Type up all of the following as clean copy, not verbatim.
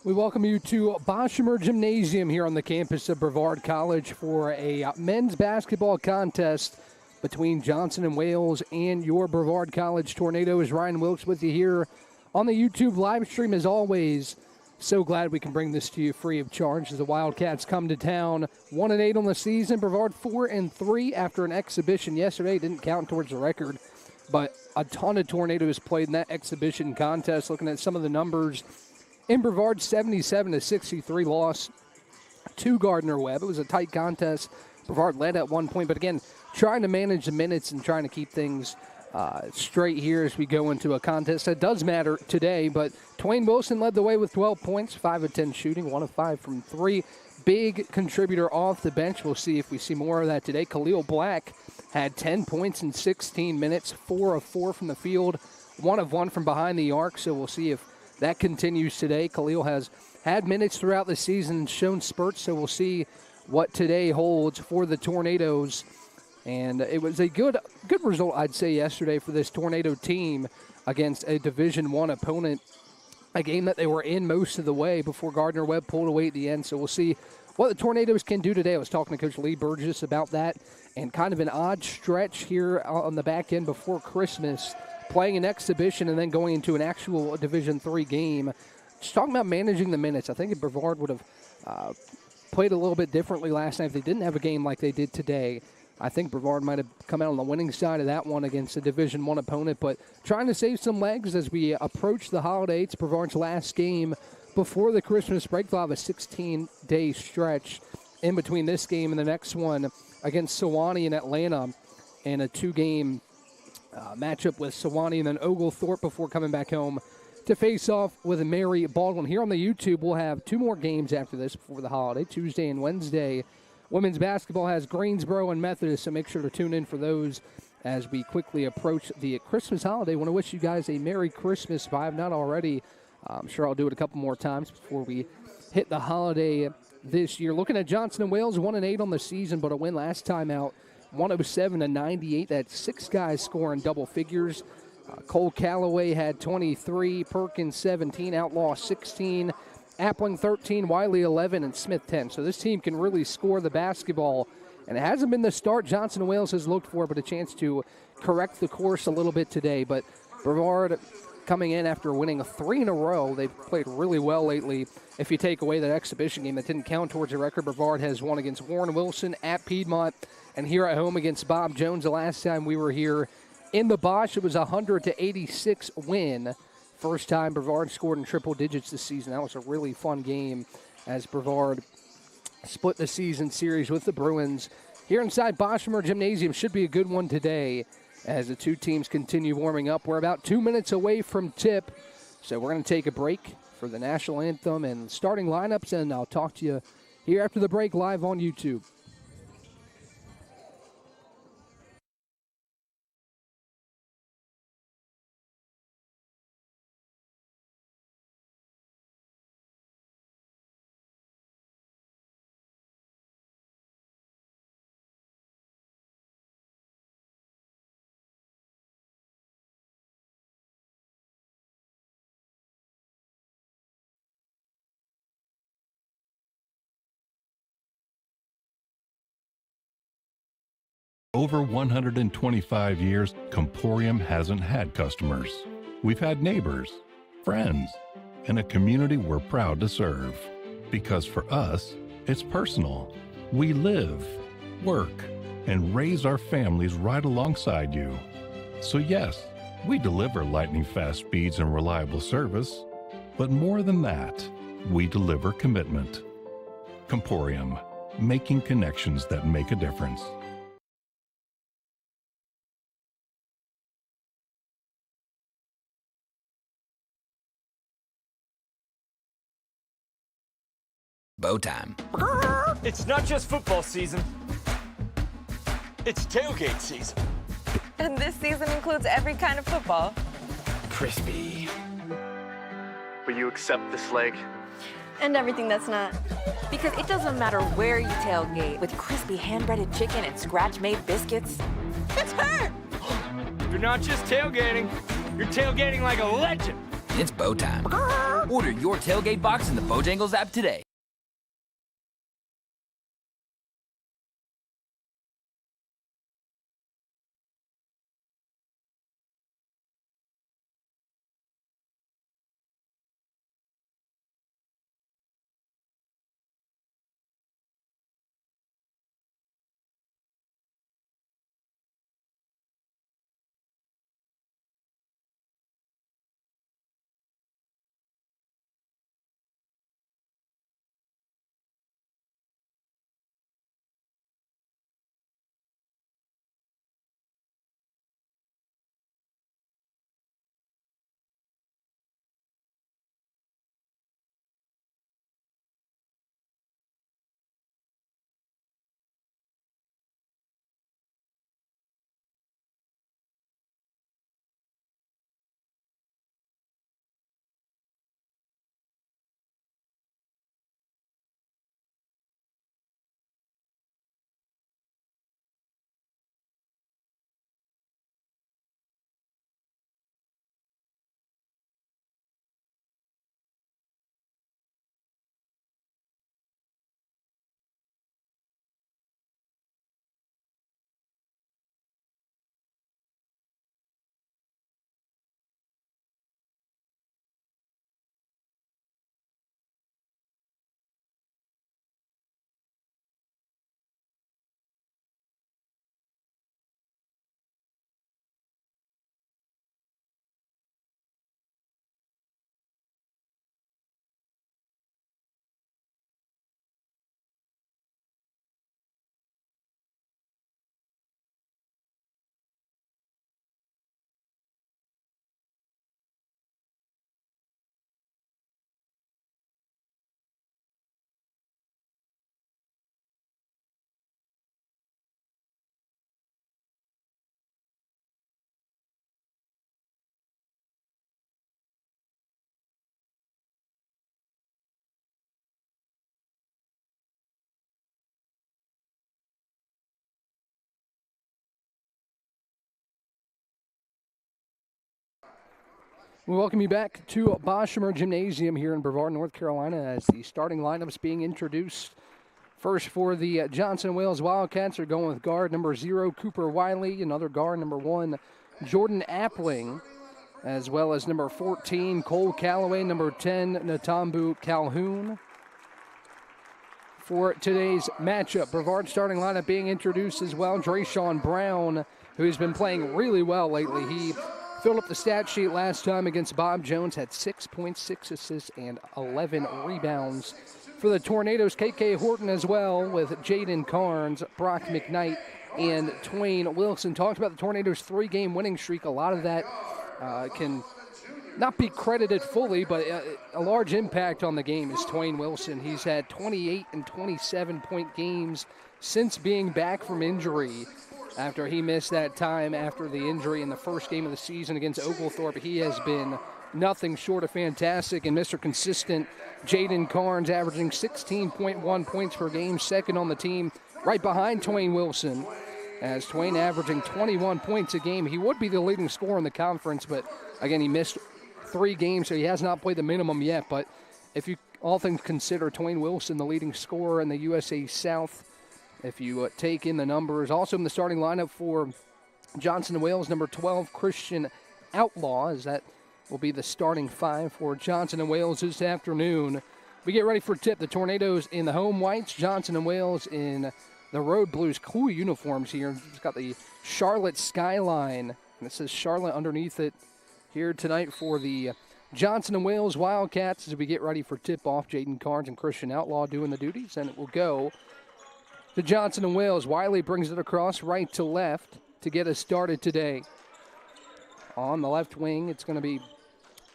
We welcome you to Boshemer Gymnasium here on the campus of Brevard College for a men's basketball contest between Johnson and Wales and your Brevard College Tornadoes. Ryan Wilkes with you here on the YouTube live stream as always. So glad we can bring this to you free of charge as the Wildcats come to town. 1-8 on the season. Brevard 4-3 after an exhibition yesterday. Didn't count towards the record, but a ton of Tornadoes played in that exhibition contest. Looking at some of the numbers, in Brevard, 77-63 loss to Gardner-Webb. It was a tight contest. Brevard led at one point, but again, trying to manage the minutes and trying to keep things straight here as we go into a contest that does matter today. But Twain Wilson led the way with 12 points, 5 of 10 shooting, 1 of 5 from 3. Big contributor off the bench. We'll see if we see more of that today. Khalil Black had 10 points in 16 minutes, 4 of 4 from the field, 1 of 1 from behind the arc. So we'll see if that continues today. Khalil has had minutes throughout the season and shown spurts, so we'll see what today holds for the Tornadoes. And it was a good result, I'd say, yesterday for this Tornado team against a Division I opponent, a game that they were in most of the way before Gardner-Webb pulled away at the end. So we'll see what the Tornadoes can do today. I was talking to Coach Lee Burgess about that, and kind of an odd stretch here on the back end before Christmas, playing an exhibition and then going into an actual Division III game. Just talking about managing the minutes. I think if Brevard would have played a little bit differently last night, if they didn't have a game like they did today, I think Brevard might have come out on the winning side of that one against a Division I opponent. But trying to save some legs as we approach the holidays. It's Brevard's last game before the Christmas break. They'll have a 16-day stretch in between this game and the next one against Sewanee in Atlanta, and a 2-game matchup with Sewanee and then Oglethorpe before coming back home to face off with Mary Baldwin. Here on the YouTube, we'll have 2 more games after this before the holiday, Tuesday and Wednesday. Women's basketball has Greensboro and Methodist, so make sure to tune in for those as we quickly approach the Christmas holiday. I want to wish you guys a Merry Christmas if I have not already. I'm sure I'll do it a couple more times before we hit the holiday this year. Looking at Johnson and Wales, 1-8 on the season, but a win last time out, 107-98. That's 6 guys scoring double figures. Cole Calloway had 23, Perkins 17, Outlaw 16, Appling 13, Wiley 11, and Smith 10. So this team can really score the basketball, and it hasn't been the start Johnson and Wales has looked for, but a chance to correct the course a little bit today. But Brevard coming in after winning 3 in a row. They've played really well lately. If you take away that exhibition game that didn't count towards a record, Brevard has won against Warren Wilson at Piedmont and here at home against Bob Jones. The last time we were here in the Bosch, it was a 100-86 win. First time Brevard scored in triple digits this season. That was a really fun game as Brevard split the season series with the Bruins. Here inside Boshemer Gymnasium, should be a good one today as the 2 teams continue warming up. We're about 2 minutes away from tip, so we're going to take a break for the national anthem and starting lineups, and I'll talk to you here after the break live on YouTube. Over 125 years, Comporium hasn't had customers. We've had neighbors, friends, and a community we're proud to serve. Because for us, it's personal. We live, work, and raise our families right alongside you. So yes, we deliver lightning-fast speeds and reliable service, but more than that, we deliver commitment. Comporium, making connections that make a difference. Bow time. It's not just football season. It's tailgate season. And this season includes every kind of football. Crispy. Will you accept this leg? And everything that's not. Because it doesn't matter where you tailgate, with crispy hand-breaded chicken and scratch-made biscuits. It's her! You're not just tailgating, you're tailgating like a legend. It's bow time. Order your tailgate box in the Bojangles app today. We welcome you back to Boshemer Gymnasium here in Brevard, North Carolina, as the starting lineups being introduced. First for the Johnson & Wales Wildcats are going with guard number 0, Cooper Wiley, another guard number 1, Jordan Appling, as well as number 14, Cole Calloway, number 10, Natambu Calhoun. For today's matchup, Brevard starting lineup being introduced as well. Drayshawn Brown, who's been playing really well lately. He filled up the stat sheet last time against Bob Jones, had 6.6 assists and 11 rebounds. For the Tornadoes, KK Horton as well, with Jaden Carnes, Brock McKnight, and Twain Wilson. Talked about the Tornadoes' 3-game winning streak. A lot of that can not be credited fully, but a large impact on the game is Twain Wilson. He's had 28 and 27-point games since being back from injury. After he missed that time after the injury in the first game of the season against Oglethorpe, he has been nothing short of fantastic. And Mr. Consistent, Jaden Carnes, averaging 16.1 points per game, second on the team, right behind Twain Wilson. As Twain averaging 21 points a game. He would be the leading scorer in the conference, but again, he missed 3 games, so he has not played the minimum yet. But if you all things consider, Twain Wilson the leading scorer in the USA South, if you take in the numbers. Also in the starting lineup for Johnson & Wales, number 12, Christian Outlaw, as that will be the starting 5 for Johnson & Wales this afternoon. We get ready for tip. The Tornadoes in the home whites, Johnson & Wales in the road blues. Cool uniforms here. It's got the Charlotte skyline, and it says Charlotte underneath it here tonight for the Johnson & Wales Wildcats as we get ready for tip-off. Jaden Carnes and Christian Outlaw doing the duties, and it will go to Johnson & Wales. Wiley brings it across right to left to get us started today. On the left wing, it's going to be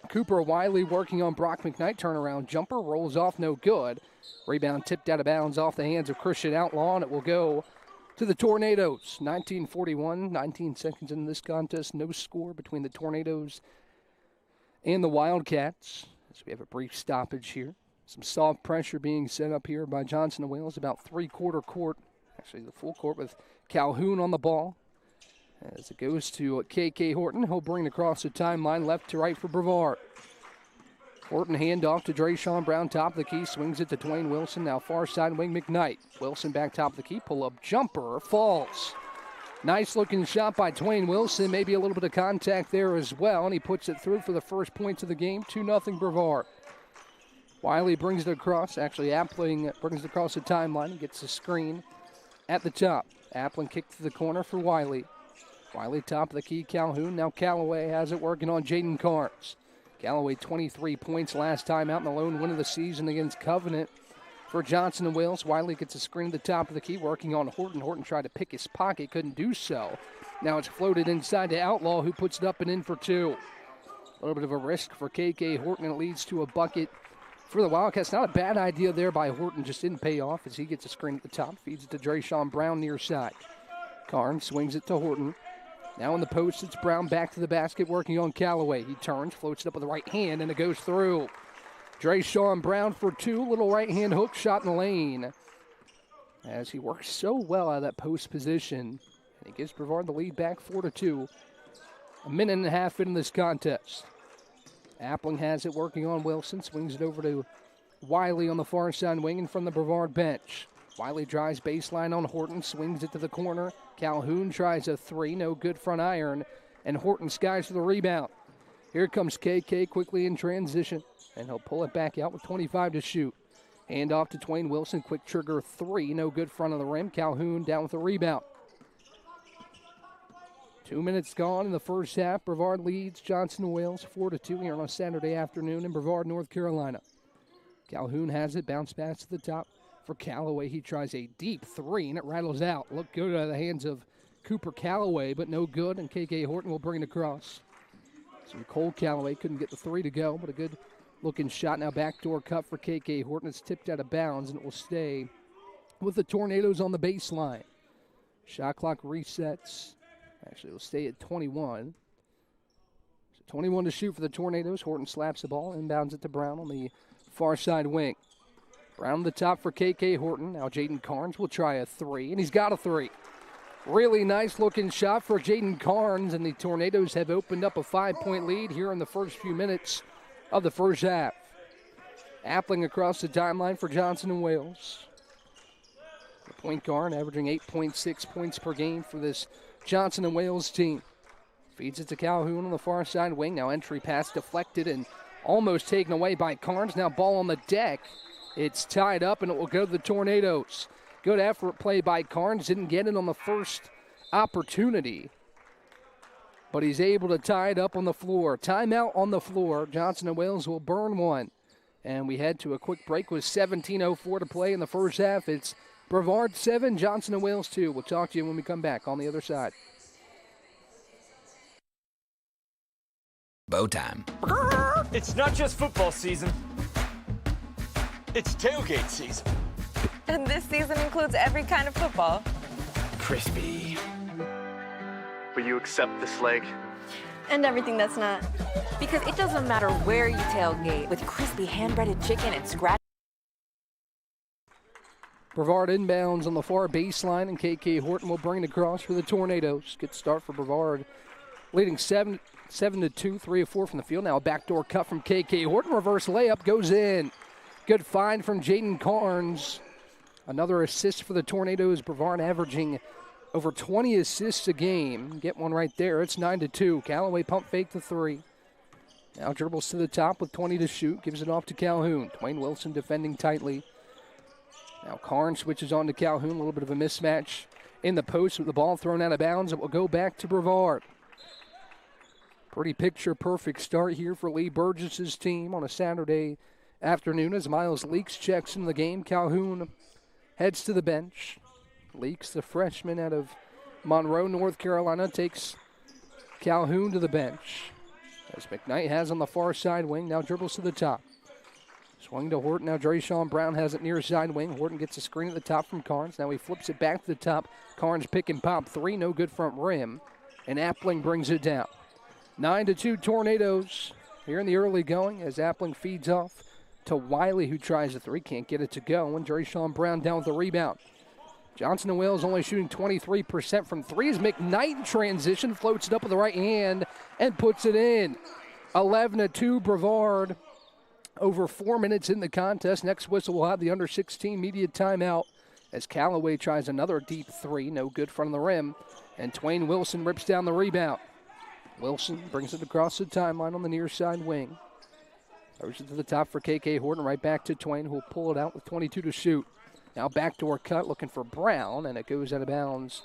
Cooper Wiley working on Brock McKnight. Turnaround jumper, rolls off, no good. Rebound tipped out of bounds off the hands of Christian Outlaw, and it will go to the Tornadoes. 19:41, 19 seconds into this contest. No score between the Tornadoes and the Wildcats. As we have a brief stoppage here. Some soft pressure being set up here by Johnson & Wales, about three-quarter court, actually the full court, with Calhoun on the ball. As it goes to KK Horton, he'll bring it across the timeline left to right for Brevard. Horton handoff to Drayshawn Brown, top of the key, swings it to Dwayne Wilson. Now far side wing McKnight. Wilson back top of the key, pull up jumper, falls. Nice looking shot by Dwayne Wilson, maybe a little bit of contact there as well, and he puts it through for the first points of the game, 2-0 Brevard. Wiley brings it across, actually Appling brings it across the timeline, gets the screen at the top. Appling kicked to the corner for Wiley. Wiley top of the key, Calhoun, now Callaway has it working on Jaden Carnes. Callaway 23 points last time out in the lone win of the season against Covenant for Johnson and Wales. Wiley gets a screen at the top of the key, working on Horton. Horton tried to pick his pocket, couldn't do so. Now it's floated inside to Outlaw, who puts it up and in for two. A little bit of a risk for KK Horton, and it leads to a bucket for the Wildcats. Not a bad idea there by Horton, just didn't pay off as he gets a screen at the top, feeds it to Drayshawn Brown near side. Carnes swings it to Horton. Now in the post, it's Brown back to the basket, working on Callaway. He turns, floats it up with the right hand, and it goes through. Drayshawn Brown for two, little right-hand hook shot in the lane. As he works so well out of that post position, and he gives Brevard the lead back 4-2. A minute and a half into this contest. Appling has it working on Wilson, swings it over to Wiley on the far side wing in front of the Brevard bench. Wiley drives baseline on Horton, swings it to the corner. Calhoun tries a three, no good front iron, and Horton skies for the rebound. Here comes KK quickly in transition, and he'll pull it back out with 25 to shoot. Hand off to Dwayne Wilson, quick trigger three, no good front of the rim. Calhoun down with the rebound. 2 minutes gone in the first half. Brevard leads Johnson & Wales 4-2 here on a Saturday afternoon in Brevard, North Carolina. Calhoun has it, bounce pass to the top for Callaway. He tries a deep three, and it rattles out. Look good out of the hands of Cooper Callaway, but no good, and KK Horton will bring it across. So Cole Callaway couldn't get the three to go, but a good looking shot. Now backdoor cut for KK Horton. It's tipped out of bounds, and it will stay with the Tornadoes on the baseline. Shot clock resets. Actually, it'll stay at 21. So 21 to shoot for the Tornadoes. Horton slaps the ball, inbounds it to Brown on the far side wing. Brown the top for KK Horton. Now Jaden Carnes will try a three, and he's got a three. Really nice looking shot for Jaden Carnes, and the Tornadoes have opened up a 5-point lead here in the first few minutes of the first half. Appling across the timeline for Johnson and Wales. The point guard averaging 8.6 points per game for this Johnson and Wales team. Feeds it to Calhoun on the far side wing. Now entry pass deflected and almost taken away by Carnes. Now ball on the deck. It's tied up, and it will go to the Tornadoes. Good effort play by Carnes. Didn't get it on the first opportunity, but he's able to tie it up on the floor. Timeout on the floor. Johnson & Wales will burn one. And we head to a quick break with 17:04 to play in the first half. It's Brevard 7, Johnson & Wales 2. We'll talk to you when we come back on the other side. Bow time. It's not just football season. It's tailgate season. And this season includes every kind of football. Crispy. Will you accept this leg? And everything that's not. Because it doesn't matter where you tailgate with crispy hand-breaded chicken and scratch. Brevard inbounds on the far baseline, and KK Horton will bring it across for the Tornadoes. Good start for Brevard, leading 7-2, 3 of 4 from the field. Now a backdoor cut from KK Horton. Reverse layup goes in. Good find from Jaden Carnes. Another assist for the Tornadoes. Brevard averaging over 20 assists a game. Get one right there. It's 9-2. Callaway pump fake the three. Now dribbles to the top with 20 to shoot. Gives it off to Calhoun. Dwayne Wilson defending tightly. Now Carnes switches on to Calhoun. A little bit of a mismatch in the post with the ball thrown out of bounds. It will go back to Brevard. Pretty picture-perfect start here for Lee Burgess's team on a Saturday afternoon as Miles Leaks checks into the game. Calhoun heads to the bench. Leaks, the freshman out of Monroe, North Carolina, takes Calhoun to the bench. As McKnight has on the far side wing, now dribbles to the top. Swing to Horton, now Drayshawn Brown has it near side wing. Horton gets a screen at the top from Carnes. Now he flips it back to the top. Carnes pick and pop three, no good front rim. And Appling brings it down. 9-2 Tornadoes here in the early going as Appling feeds off to Wiley, who tries a three, can't get it to go, and Drayshawn Brown down with the rebound. Johnson & Wales only shooting 23% from three as McKnight in transition floats it up with the right hand and puts it in. 11-2 Brevard Over 4 minutes in the contest. Next whistle will have the under-16 media timeout as Callaway tries another deep three. No good front of the rim. And Twain Wilson rips down the rebound. Wilson brings it across the timeline on the near side wing. Throws it to the top for KK Horton. Right back to Twain, who will pull it out with 22 to shoot. Now backdoor cut looking for Brown, and it goes out of bounds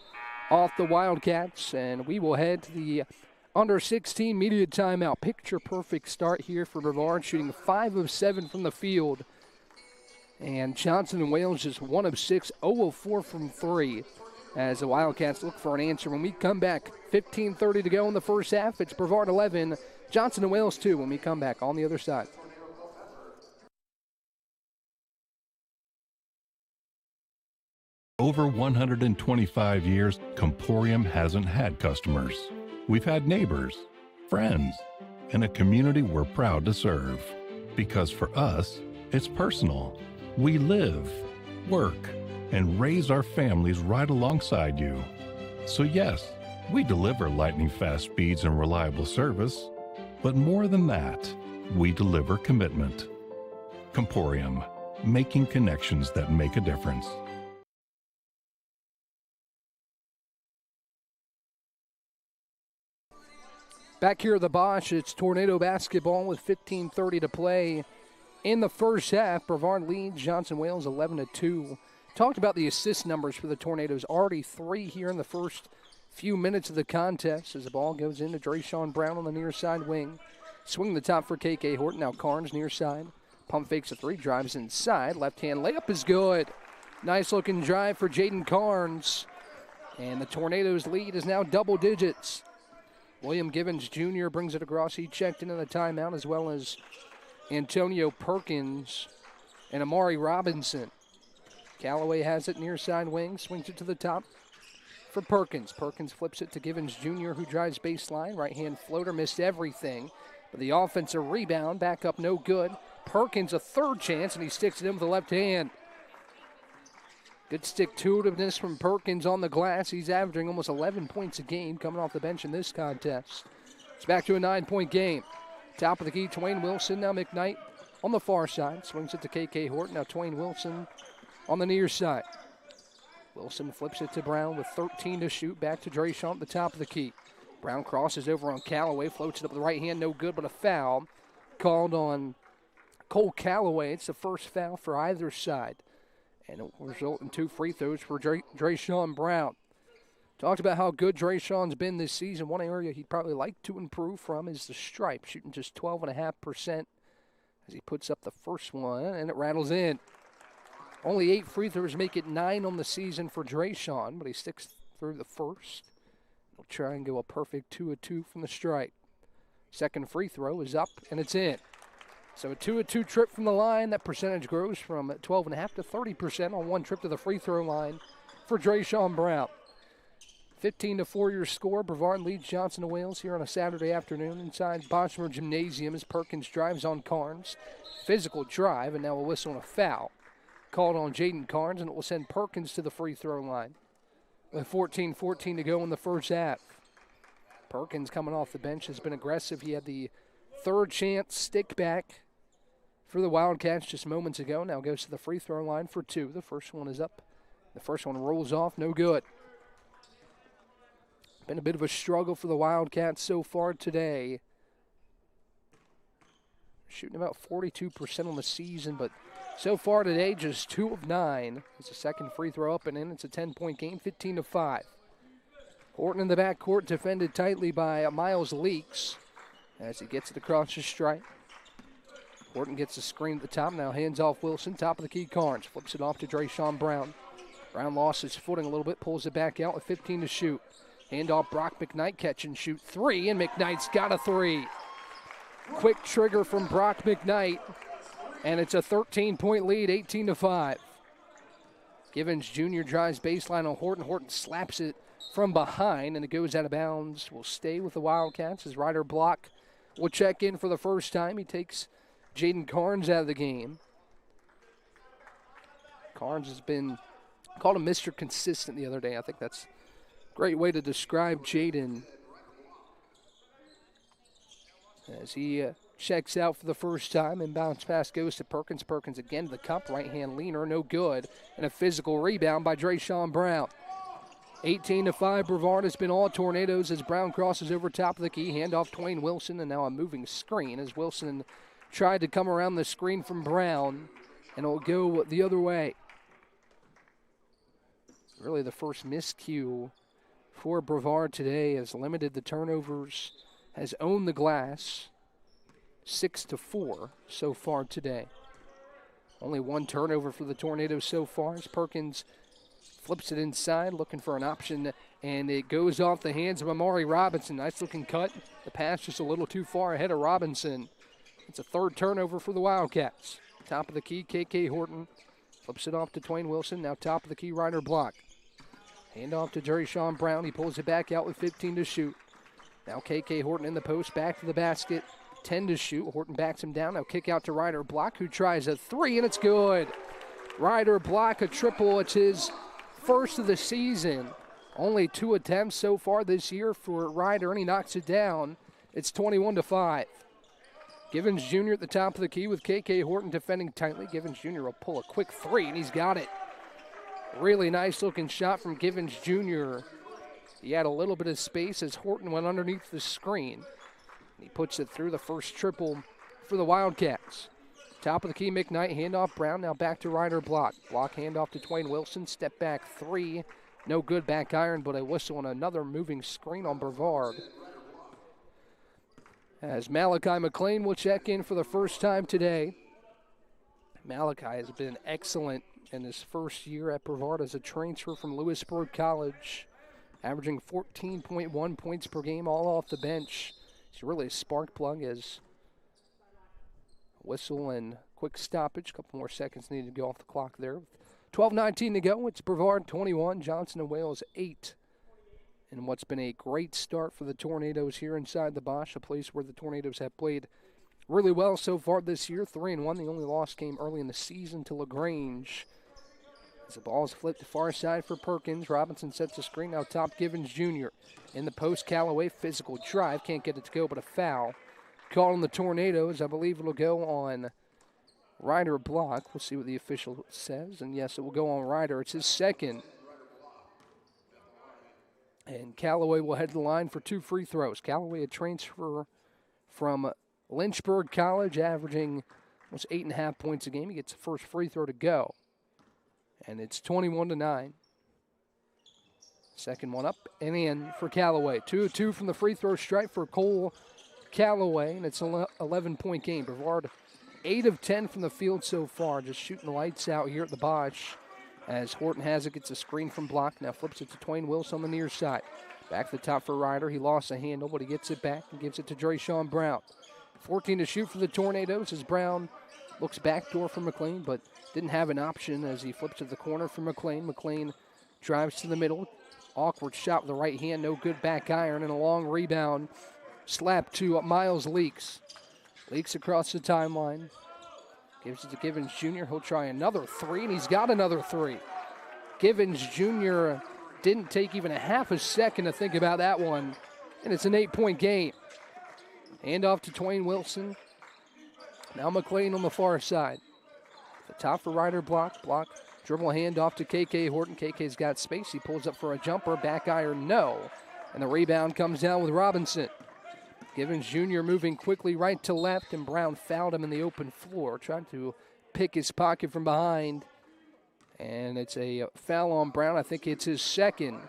off the Wildcats. And we will head to the under-16 media timeout. Picture perfect start here for Brevard, shooting 5 of 7 from the field. And Johnson and Wales just 1 of 6, 0 of 4 from 3 as the Wildcats look for an answer. When we come back, 15:30 to go in the first half. It's Brevard 11, Johnson and Wales 2 when we come back on the other side. Over 125 years, Comporium hasn't had customers. We've had neighbors, friends, and a community we're proud to serve. Because for us, it's personal. We live, work, and raise our families right alongside you. So yes, we deliver lightning-fast speeds and reliable service. But more than that, we deliver commitment. Comporium, making connections that make a difference. Back here at the Bosch, it's Tornado basketball with 15:30 to play in the first half. Brevard leads Johnson Wales 11-2. Talked about the assist numbers for the Tornadoes. Already 3 here in the first few minutes of the contest as the ball goes into Drayshawn Brown on the near side wing. Swing the top for KK Horton. Now Carnes near side. Pump fakes a 3, drives inside. Left-hand layup is good. Nice looking drive for Jaden Carnes. And the Tornadoes lead is now double digits. William Givens Jr. brings it across. He checked into the timeout, as well as Antonio Perkins and Amari Robinson. Callaway has it near side wing, swings it to the top for Perkins. Perkins flips it to Givens Jr., who drives baseline. Right-hand floater, missed everything. But the offensive rebound, back up, no good. Perkins a third chance, and he sticks it in with the left hand. Good stick-to-itiveness from Perkins on the glass. He's averaging almost 11 points a game coming off the bench in this contest. It's back to a 9-point game. Top of the key, Twain Wilson. Now McKnight on the far side. Swings it to KK Horton. Now Twain Wilson on the near side. Wilson flips it to Brown with 13 to shoot. Back to Drayshawn at the top of the key. Brown crosses over on Callaway. Floats it up with the right hand. No good, but a foul called on Cole Callaway. It's the first foul for either side. And it will result in 2 free throws for Drayshawn Brown. Talked about how good Drayshawn's been this season. One area he'd probably like to improve from is the stripe, shooting just 12.5% as he puts up the first one, and it rattles in. Only 8 free throws make it 9 on the season for Drayshawn, but he sticks through the first. He'll try and go a perfect 2 of 2 from the stripe. Second free throw is up, and it's in. So a 2 of 2 trip from the line. That percentage grows from 12.5% to 30% on one trip to the free throw line for Drayshawn Brown. 15-4 your score. Brevard leads Johnson and Wales here on a Saturday afternoon inside Boschmer Gymnasium as Perkins drives on Carnes. Physical drive, and now a whistle and a foul called on Jaden Carnes, and it will send Perkins to the free throw line with 14-14 to go in the first half. Perkins coming off the bench has been aggressive. He had the third chance stick back for the Wildcats just moments ago. Now goes to the free throw line for 2. The first one is up. The first one rolls off, no good. Been a bit of a struggle for the Wildcats so far today. Shooting about 42% on the season, but so far today just 2 of 9. It's a second free throw up and in. It's a 10-point game, 15-5. Horton in the backcourt, defended tightly by Miles Leaks as he gets it across the stripe. Horton gets the screen at the top. Now hands off Wilson. Top of the key, Carnes flips it off to Drayshawn Brown. Brown lost his footing a little bit, pulls it back out with 15 to shoot. Hand off Brock McKnight, catch and shoot 3, and McKnight's got a 3. Quick trigger from Brock McKnight, and it's a 13-point lead, 18-5. Givens Jr. drives baseline on Horton. Horton slaps it from behind, and it goes out of bounds. Will stay with the Wildcats as Ryder Block will check in for the first time. He takes Jaden Carnes out of the game. Carnes has been called a Mr. Consistent the other day. I think that's a great way to describe Jaden, as he checks out for the first time, and bounce pass goes to Perkins. Perkins again to the cup, right-hand leaner, no good. And a physical rebound by Drayshawn Brown. 18-5, Brevard has been all Tornadoes as Brown crosses over top of the key. Handoff Twain Wilson, and now a moving screen as Wilson tried to come around the screen from Brown, and it'll go the other way. Really the first miscue for Brevard today has limited the turnovers, has owned the glass. 6-4 so far today. Only one turnover for the Tornadoes so far as Perkins flips it inside, looking for an option, and it goes off the hands of Amari Robinson. Nice looking cut. The pass just a little too far ahead of Robinson. It's a third turnover for the Wildcats. Top of the key, KK Horton flips it off to Twain Wilson. Now top of the key, Ryder Block. Hand off to Drayshawn Brown. He pulls it back out with 15 to shoot. Now KK Horton in the post, back to the basket. 10 to shoot. Horton backs him down. Now kick out to Ryder Block, who tries a three, and it's good. Ryder Block, a triple. It's his first of the season. Only 2 attempts so far this year for Ryder, and he knocks it down. It's 21-5. Givens Jr. at the top of the key with KK Horton defending tightly. Givens Jr. will pull a quick three, and he's got it. Really nice looking shot from Givens Jr. He had a little bit of space as Horton went underneath the screen. He puts it through, the first triple for the Wildcats. Top of the key, McKnight, handoff Brown, now back to Ryder Block. Block handoff to Twain Wilson, step back three. No good, back iron, but a whistle and another moving screen on Brevard. As Malachi McLean will check in for the first time today. Malachi has been excellent in his first year at Brevard as a transfer from Lewisburg College, averaging 14.1 points per game, all off the bench. He's really a spark plug as whistle and quick stoppage. A couple more seconds needed to go off the clock there. 12:19 to go. It's Brevard 21, Johnson and Wales 8. And what's been a great start for the Tornadoes here inside the Bosch, a place where the Tornadoes have played really well so far this year. 3-1. The only loss came early in the season to LaGrange. As the ball is flipped to far side for Perkins. Robinson sets the screen. Now top Givens Jr. In the post, Callaway, physical drive. Can't get it to go, but a foul. Called on the Tornadoes. I believe it'll go on Ryder Block. We'll see what the official says. And yes, it will go on Ryder. It's his second. And Callaway will head to the line for 2 free throws. Callaway, a transfer from Lynchburg College, averaging almost 8.5 points a game. He gets the first free throw to go. And it's 21-9. Second one up and in for Callaway. 2-2 from the free throw stripe for Cole Callaway, and it's an 11-point game. Brevard 8 of 10 from the field so far, just shooting the lights out here at the Bosch. As Horton has it, gets a screen from Block, now flips it to Twain Wilson on the near side. Back to the top for Ryder. He lost a handle, but he gets it back and gives it to Drayshawn Brown. 14 to shoot for the Tornadoes as Brown looks backdoor for McLean, but didn't have an option as he flips to the corner for McLean. McLean drives to the middle. Awkward shot with the right hand, no good, back iron, and a long rebound. Slap to Miles Leaks. Leaks across the timeline. Gives it to Givens Jr. He'll try another three, and he's got another three. Givens Jr. didn't take even a half a second to think about that one, and it's an 8-point game. Hand off to Twain Wilson. Now McLean on the far side. The top for Ryder Block. Block, dribble hand off to KK Horton. KK's got space. He pulls up for a jumper. Back iron, no. And the rebound comes down with Robinson. Givens Jr. moving quickly right to left, and Brown fouled him in the open floor, trying to pick his pocket from behind. And it's a foul on Brown. I think it's his second.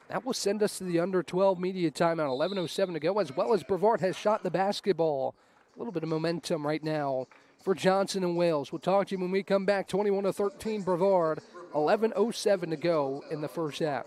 That will send us to the under 12 media timeout. 11:07 to go, as well as Brevard has shot the basketball. A little bit of momentum right now for Johnson and Wales. We'll talk to you when we come back. 21-13 Brevard. 11:07 to go in the first half.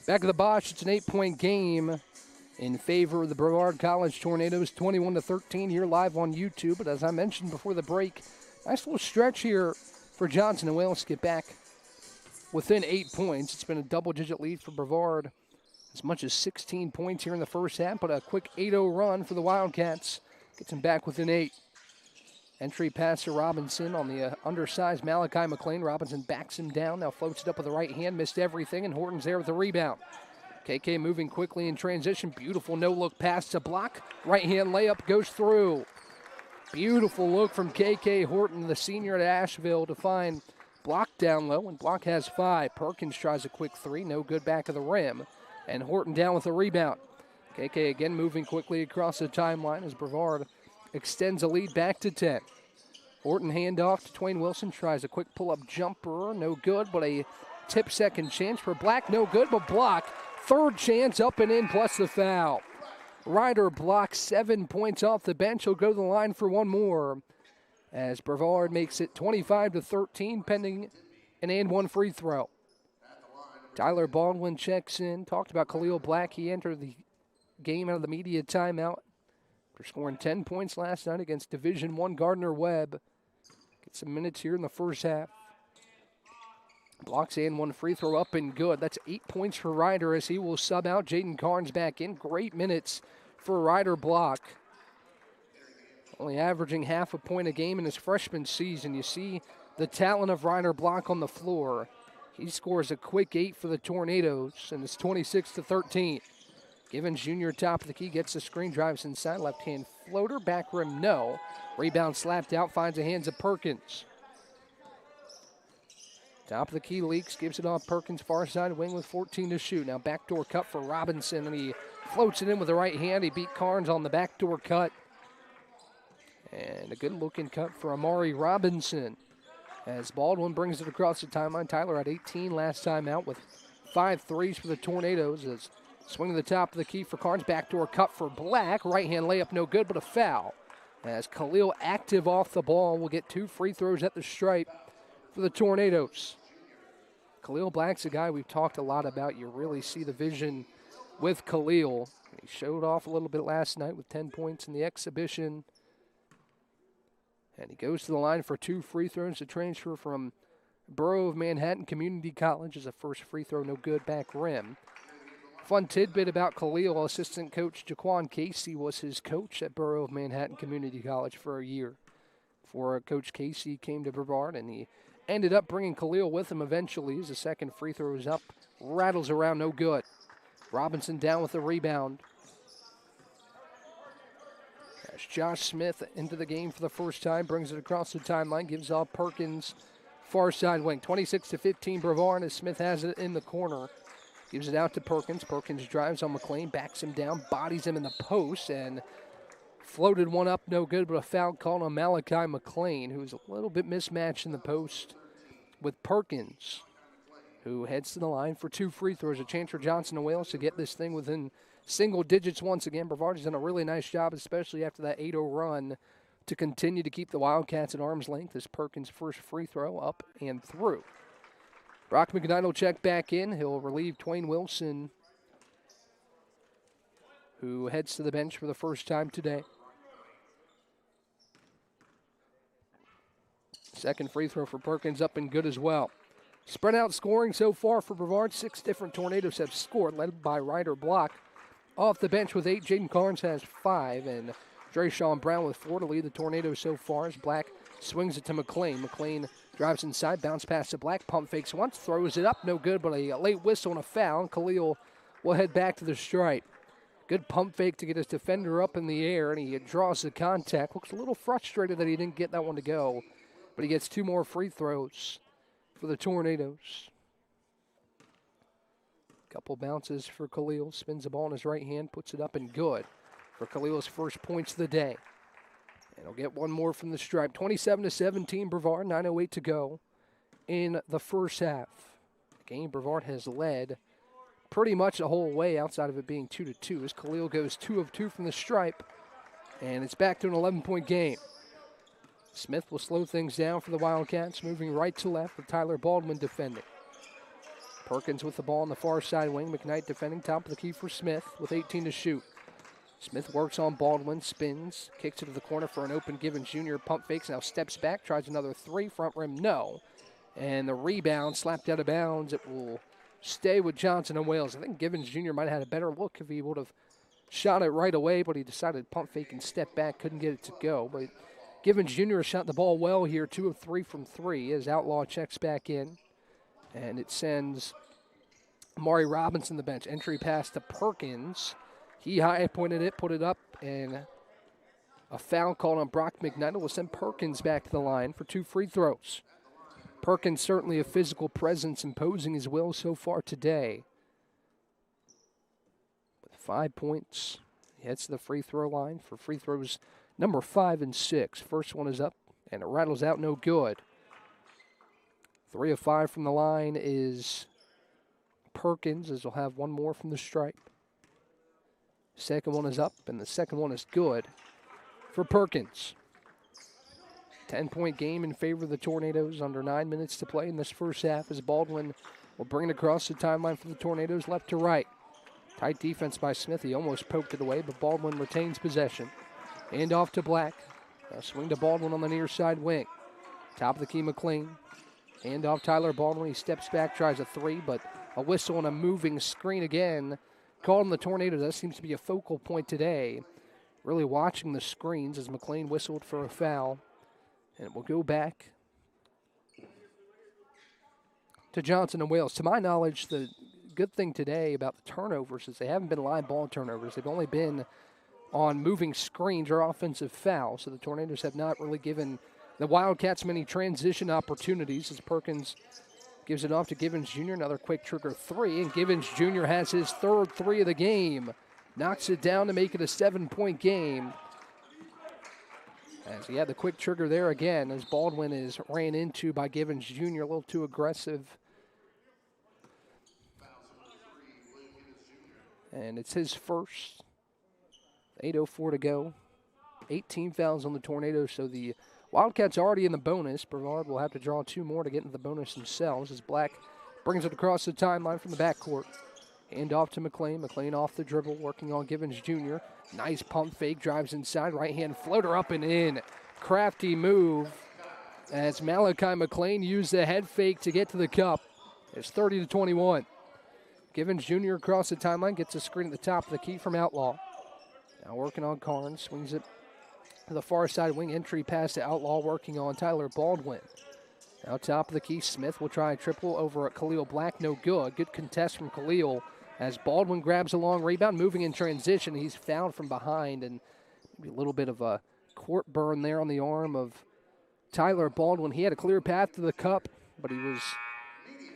Back of the Bosch, it's an 8-point game in favor of the Brevard College Tornadoes, 21-13 here live on YouTube. But as I mentioned before the break, nice little stretch here for Johnson and Wales to get back within 8 points. It's been a double-digit lead for Brevard, as much as 16 points here in the first half, but a quick 8-0 run for the Wildcats gets them back within 8. Entry pass to Robinson on the undersized Malachi McLean. Robinson backs him down, now floats it up with the right hand, missed everything, and Horton's there with the rebound. KK moving quickly in transition. Beautiful no-look pass to block. Right-hand layup goes through. Beautiful look from KK Horton, the senior at Asheville, to find Block down low, and Block has 5. Perkins tries a quick 3, no good back of the rim, and Horton down with the rebound. KK again moving quickly across the timeline as Brevard extends a lead back to 10. Horton handoff to Twain Wilson, tries a quick pull-up jumper, no good, but a tip second chance for Black, no good, but Block. Third chance up and in, plus the foul. Ryder Block, 7 points off the bench. He'll go to the line for one more, as Brevard makes it 25-13, pending an and-one free throw. Tyler Baldwin checks in. Talked about Khalil Black. He entered the game out of the media timeout for scoring 10 points last night against Division I Gardner Webb. Get some minutes here in the first half. Blocks and one free throw up and good. That's 8 points for Ryder as he will sub out. Jaden Carnes back in. Great minutes for Ryder Block. Only averaging half a point a game in his freshman season. You see the talent of Ryder Block on the floor. He scores a quick 8 for the Tornadoes, and it's 26-13. Givens Jr. top of the key, gets the screen, drives inside, left-hand floater, back rim, no. Rebound slapped out, finds the hands of Perkins. Top of the key leaks, gives it off Perkins, far side wing with 14 to shoot. Now backdoor cut for Robinson, and he floats it in with the right hand. He beat Carnes on the backdoor cut. And a good-looking cut for Amari Robinson, as Baldwin brings it across the timeline. Tyler had 18 last time out with 5 threes for the Tornadoes. As swing to the top of the key for Carnes. Backdoor cut for Black. Right-hand layup, no good, but a foul. As Khalil active off the ball will get 2 free throws at the stripe for the Tornadoes. Khalil Black's a guy we've talked a lot about. You really see the vision with Khalil. He showed off a little bit last night with 10 points in the exhibition. And he goes to the line for 2 free throws to transfer from Borough of Manhattan Community College as a first free throw, no good, back rim. Fun tidbit about Khalil, assistant coach Jaquan Casey was his coach at Borough of Manhattan Community College for a year before Coach Casey came to Brevard, and he ended up bringing Khalil with him eventually as the second free throw is up, rattles around, no good. Robinson down with the rebound. As Josh Smith into the game for the first time, brings it across the timeline, gives off Perkins, far side wing. 26-15 Brevard as Smith has it in the corner. Gives it out to Perkins. Perkins drives on McLean, backs him down, bodies him in the post, and floated one up, no good, but a foul called on Malachi McLean, who's a little bit mismatched in the post with Perkins, who heads to the line for 2 free throws. A chance for Johnson and Wales to get this thing within single digits once again. Brevard has done a really nice job, especially after that 8-0 run, to continue to keep the Wildcats at arm's length as Perkins' first free throw up and through. Brock McKnight will check back in. He'll relieve Twain Wilson, who heads to the bench for the first time today. Second free throw for Perkins up and good as well. Spread out scoring so far for Brevard. 6 different Tornadoes have scored, led by Ryder Block. Off the bench with 8, Jaden Carnes has 5, and Drayshawn Brown with 4 to lead the Tornadoes so far as Black swings it to McLean. McLean drives inside, bounce pass to Black, pump fakes once, throws it up, no good, but a late whistle and a foul. Khalil will head back to the stripe. Good pump fake to get his defender up in the air, and he draws the contact. Looks a little frustrated that he didn't get that one to go, but he gets 2 more free throws for the Tornadoes. Couple bounces for Khalil, spins the ball in his right hand, puts it up and good for Khalil's first points of the day. And he'll get one more from the stripe. 27-17 Brevard, 9:08 to go in the first half. The game Brevard has led pretty much the whole way outside of it being 2-2 as Khalil goes 2 of 2 from the stripe, and it's back to an 11-point game. Smith will slow things down for the Wildcats, moving right to left with Tyler Baldwin defending. Perkins with the ball on the far side wing. McKnight defending top of the key for Smith with 18 to shoot. Smith works on Baldwin, spins, kicks it to the corner for an open Givens Jr. Pump fakes, now steps back, tries another three, front rim, no. And the rebound slapped out of bounds. It will stay with Johnson and Wales. I think Givens Jr. might have had a better look if he would have shot it right away, but he decided pump fake and step back, couldn't get it to go. But Givens Jr. shot the ball well here, 2 of 3 from 3 as Outlaw checks back in. And it sends Amari Robinson the bench. Entry pass to Perkins. He high pointed it, put it up, and a foul called on Brock McKnight will send Perkins back to the line for 2 free throws. Perkins certainly a physical presence, imposing his will so far today. With 5 points, he heads to the free throw line for free throws number 5 and 6. First one is up, and it rattles out no good. 3 of 5 from the line is Perkins, as he'll have one more from the stripe. Second one is up, and the second one is good for Perkins. 10-point game in favor of the Tornadoes, under 9 minutes to play in this first half as Baldwin will bring it across the timeline for the Tornadoes left to right. Tight defense by Smith. He almost poked it away, but Baldwin retains possession. Hand off to Black. Swing to Baldwin on the near side wing. Top of the key, McLean. Hand off Tyler Baldwin. He steps back, tries a three, but a whistle and a moving screen again. Called on the Tornadoes. That seems to be a focal point today. Really watching the screens as McLean whistled for a foul. And we'll go back to Johnson and Wales. To my knowledge, the good thing today about the turnovers is they haven't been live ball turnovers. They've only been on moving screens or offensive fouls. So the Tornadoes have not really given the Wildcats many transition opportunities as Perkins gives it off to Givens Jr. Another quick trigger three, and Givens Jr. has his third three of the game. Knocks it down to make it a 7-point game. As he had the quick trigger there again, as Baldwin is ran into by Givens Jr. a little too aggressive. And it's his first. 8:04 to go. 18 fouls on the Tornadoes, so the Wildcats are already in the bonus. Brevard will have to draw 2 more to get into the bonus themselves as Black brings it across the timeline from the backcourt. Hand off to McLean. McLean off the dribble, working on Givens Jr. Nice pump fake, drives inside, right-hand floater up and in. Crafty move as Malachi McLean used the head fake to get to the cup. It's 30-21. Givens Jr. across the timeline, gets a screen at the top of the key from Outlaw. Now working on Carnes, swings it to the far side wing, entry pass to Outlaw, working on Tyler Baldwin. Now top of the key, Smith will try a triple over at Khalil Black, no good. Good contest from Khalil as Baldwin grabs a long rebound, moving in transition. He's fouled from behind, and maybe a little bit of a court burn there on the arm of Tyler Baldwin. He had a clear path to the cup, but he was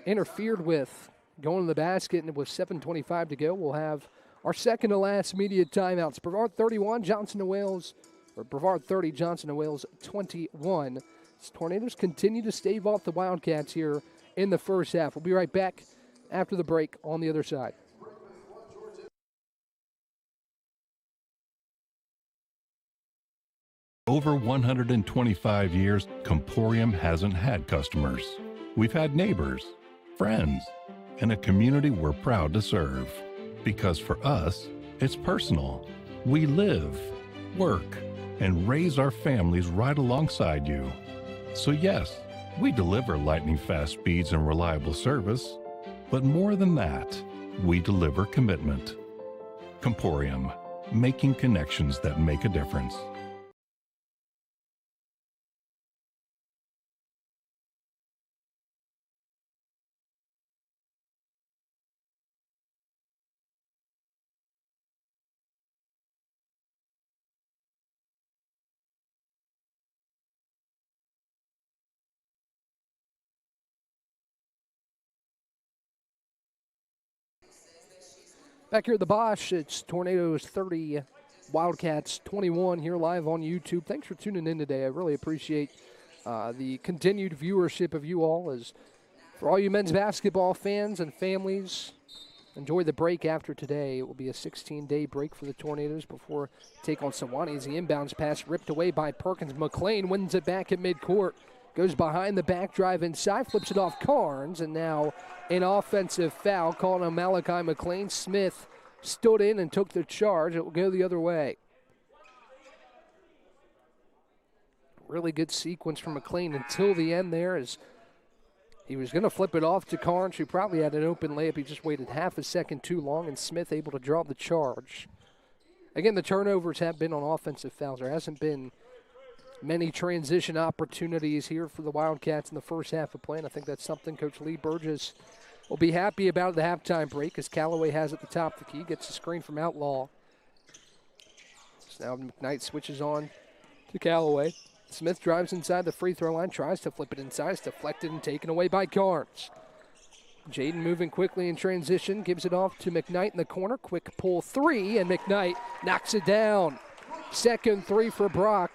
interfered with going to the basket, and with 7:25 to go, we'll have our second to last media timeouts. Brevard 31, Johnson and Wales, or Brevard 30, Johnson and Wales 21. As Tornadoes continue to stave off the Wildcats here in the first half. We'll be right back after the break on the other side. Over 125 years, Comporium hasn't had customers. We've had neighbors, friends, and a community we're proud to serve. Because for us, it's personal. We live, work, and raise our families right alongside you. So yes, we deliver lightning-fast speeds and reliable service, but more than that, we deliver commitment. Comporium, making connections that make a difference. Back here at the Bosch, it's Tornadoes 30, Wildcats 21 here live on YouTube. Thanks for tuning in today. I really appreciate the continued viewership of you all. As for all you men's basketball fans and families, enjoy the break after today. It will be a 16-day break for the Tornadoes before take on Sewanee. The inbounds pass ripped away by Perkins. McLean wins it back at midcourt. Goes behind the back, drive inside, flips it off Carnes, and now an offensive foul called on Malachi McLean. Smith stood in and took the charge. It will go the other way. Really good sequence from McLean until the end there, as he was going to flip it off to Carnes, who probably had an open layup. He just waited half a second too long, and Smith able to draw the charge. Again, the turnovers have been on offensive fouls. There hasn't been many transition opportunities here for the Wildcats in the first half of play, and I think that's something Coach Lee Burgess will be happy about at the halftime break, as Callaway has at the top of the key, gets the screen from Outlaw. So now McKnight switches on to Callaway. Smith drives inside the free throw line, tries to flip it inside. It's deflected and taken away by Carnes. Jaden moving quickly in transition, gives it off to McKnight in the corner. Quick pull three, and McKnight knocks it down. Second three for Brock.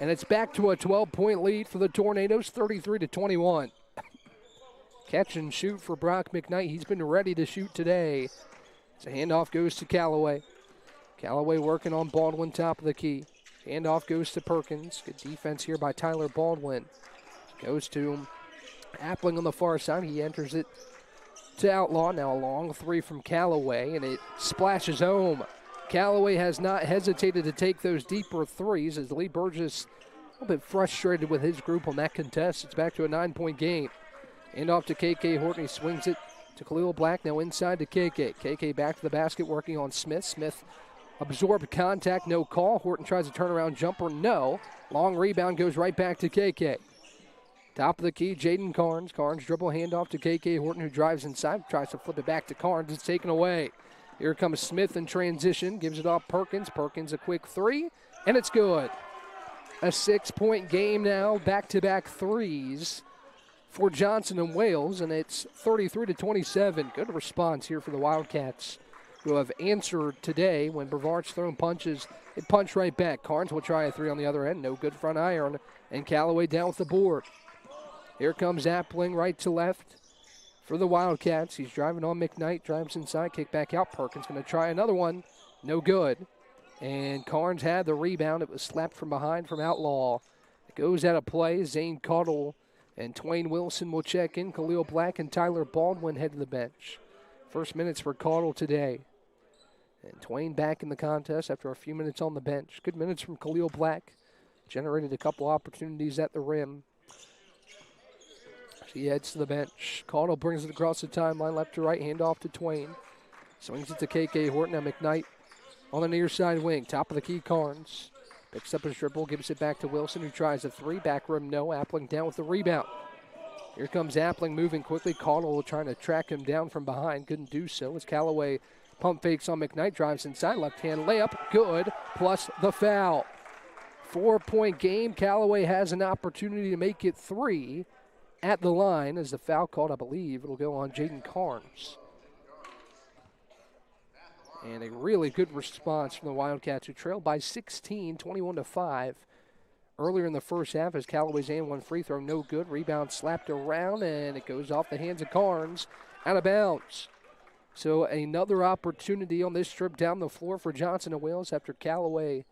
And it's back to a 12-point lead for the Tornadoes, 33-21. Catch and shoot for Brock McKnight. He's been ready to shoot today. So handoff goes to Callaway. Callaway working on Baldwin, top of the key. Handoff goes to Perkins. Good defense here by Tyler Baldwin. Goes to Appling on the far side. He enters it to Outlaw. Now a long three from Callaway, and it splashes home. Callaway has not hesitated to take those deeper threes, as Lee Burgess a little bit frustrated with his group on that contest. It's back to a 9-point game. Hand off to KK Horton. He swings it to Khalil Black. Now inside to KK. KK back to the basket, working on Smith. Smith absorbed contact, no call. Horton tries a turnaround jumper, no. Long rebound goes right back to KK. Top of the key, Jaden Carnes. Carnes dribble handoff to KK Horton, who drives inside, tries to flip it back to Carnes. It's taken away. Here comes Smith in transition, gives it off Perkins. Perkins a quick three, and it's good. A 6-point game now, back-to-back threes for Johnson and Wales, and it's 33-27. Good response here for the Wildcats, who have answered today. When Brevard's thrown punches, it punch right back. Carnes will try a three on the other end. No good front iron, and Callaway down with the board. Here comes Appling right to left for the Wildcats. He's driving on McKnight, drives inside, kick back out. Perkins going to try another one. No good. And Carnes had the rebound. It was slapped from behind from Outlaw. It goes out of play. Zane Caudill and Twain Wilson will check in. Khalil Black and Tyler Baldwin head to the bench. First minutes for Caudill today. And Twain back in the contest after a few minutes on the bench. Good minutes from Khalil Black. Generated a couple opportunities at the rim. He heads to the bench. Caudill brings it across the timeline, left to right, hand off to Twain. Swings it to KK Horton. Now McKnight on the near side wing. Top of the key, Carnes. Picks up his dribble, gives it back to Wilson, who tries a three. Back rim, no. Appling down with the rebound. Here comes Appling moving quickly. Caudill trying to track him down from behind. Couldn't do so as Callaway pump fakes on McKnight. Drives inside, left-hand layup. Good, plus the foul. 4-point game. Callaway has an opportunity to make it three at the line. As the foul called, I believe it'll go on Jaden Carnes. And a really good response from the Wildcats, who trailed by 16, 21-5. Earlier in the first half, as Callaway's and one free throw, no good. Rebound slapped around, and it goes off the hands of Carnes, out of bounds. So another opportunity on this trip down the floor for Johnson and Wales after Callaway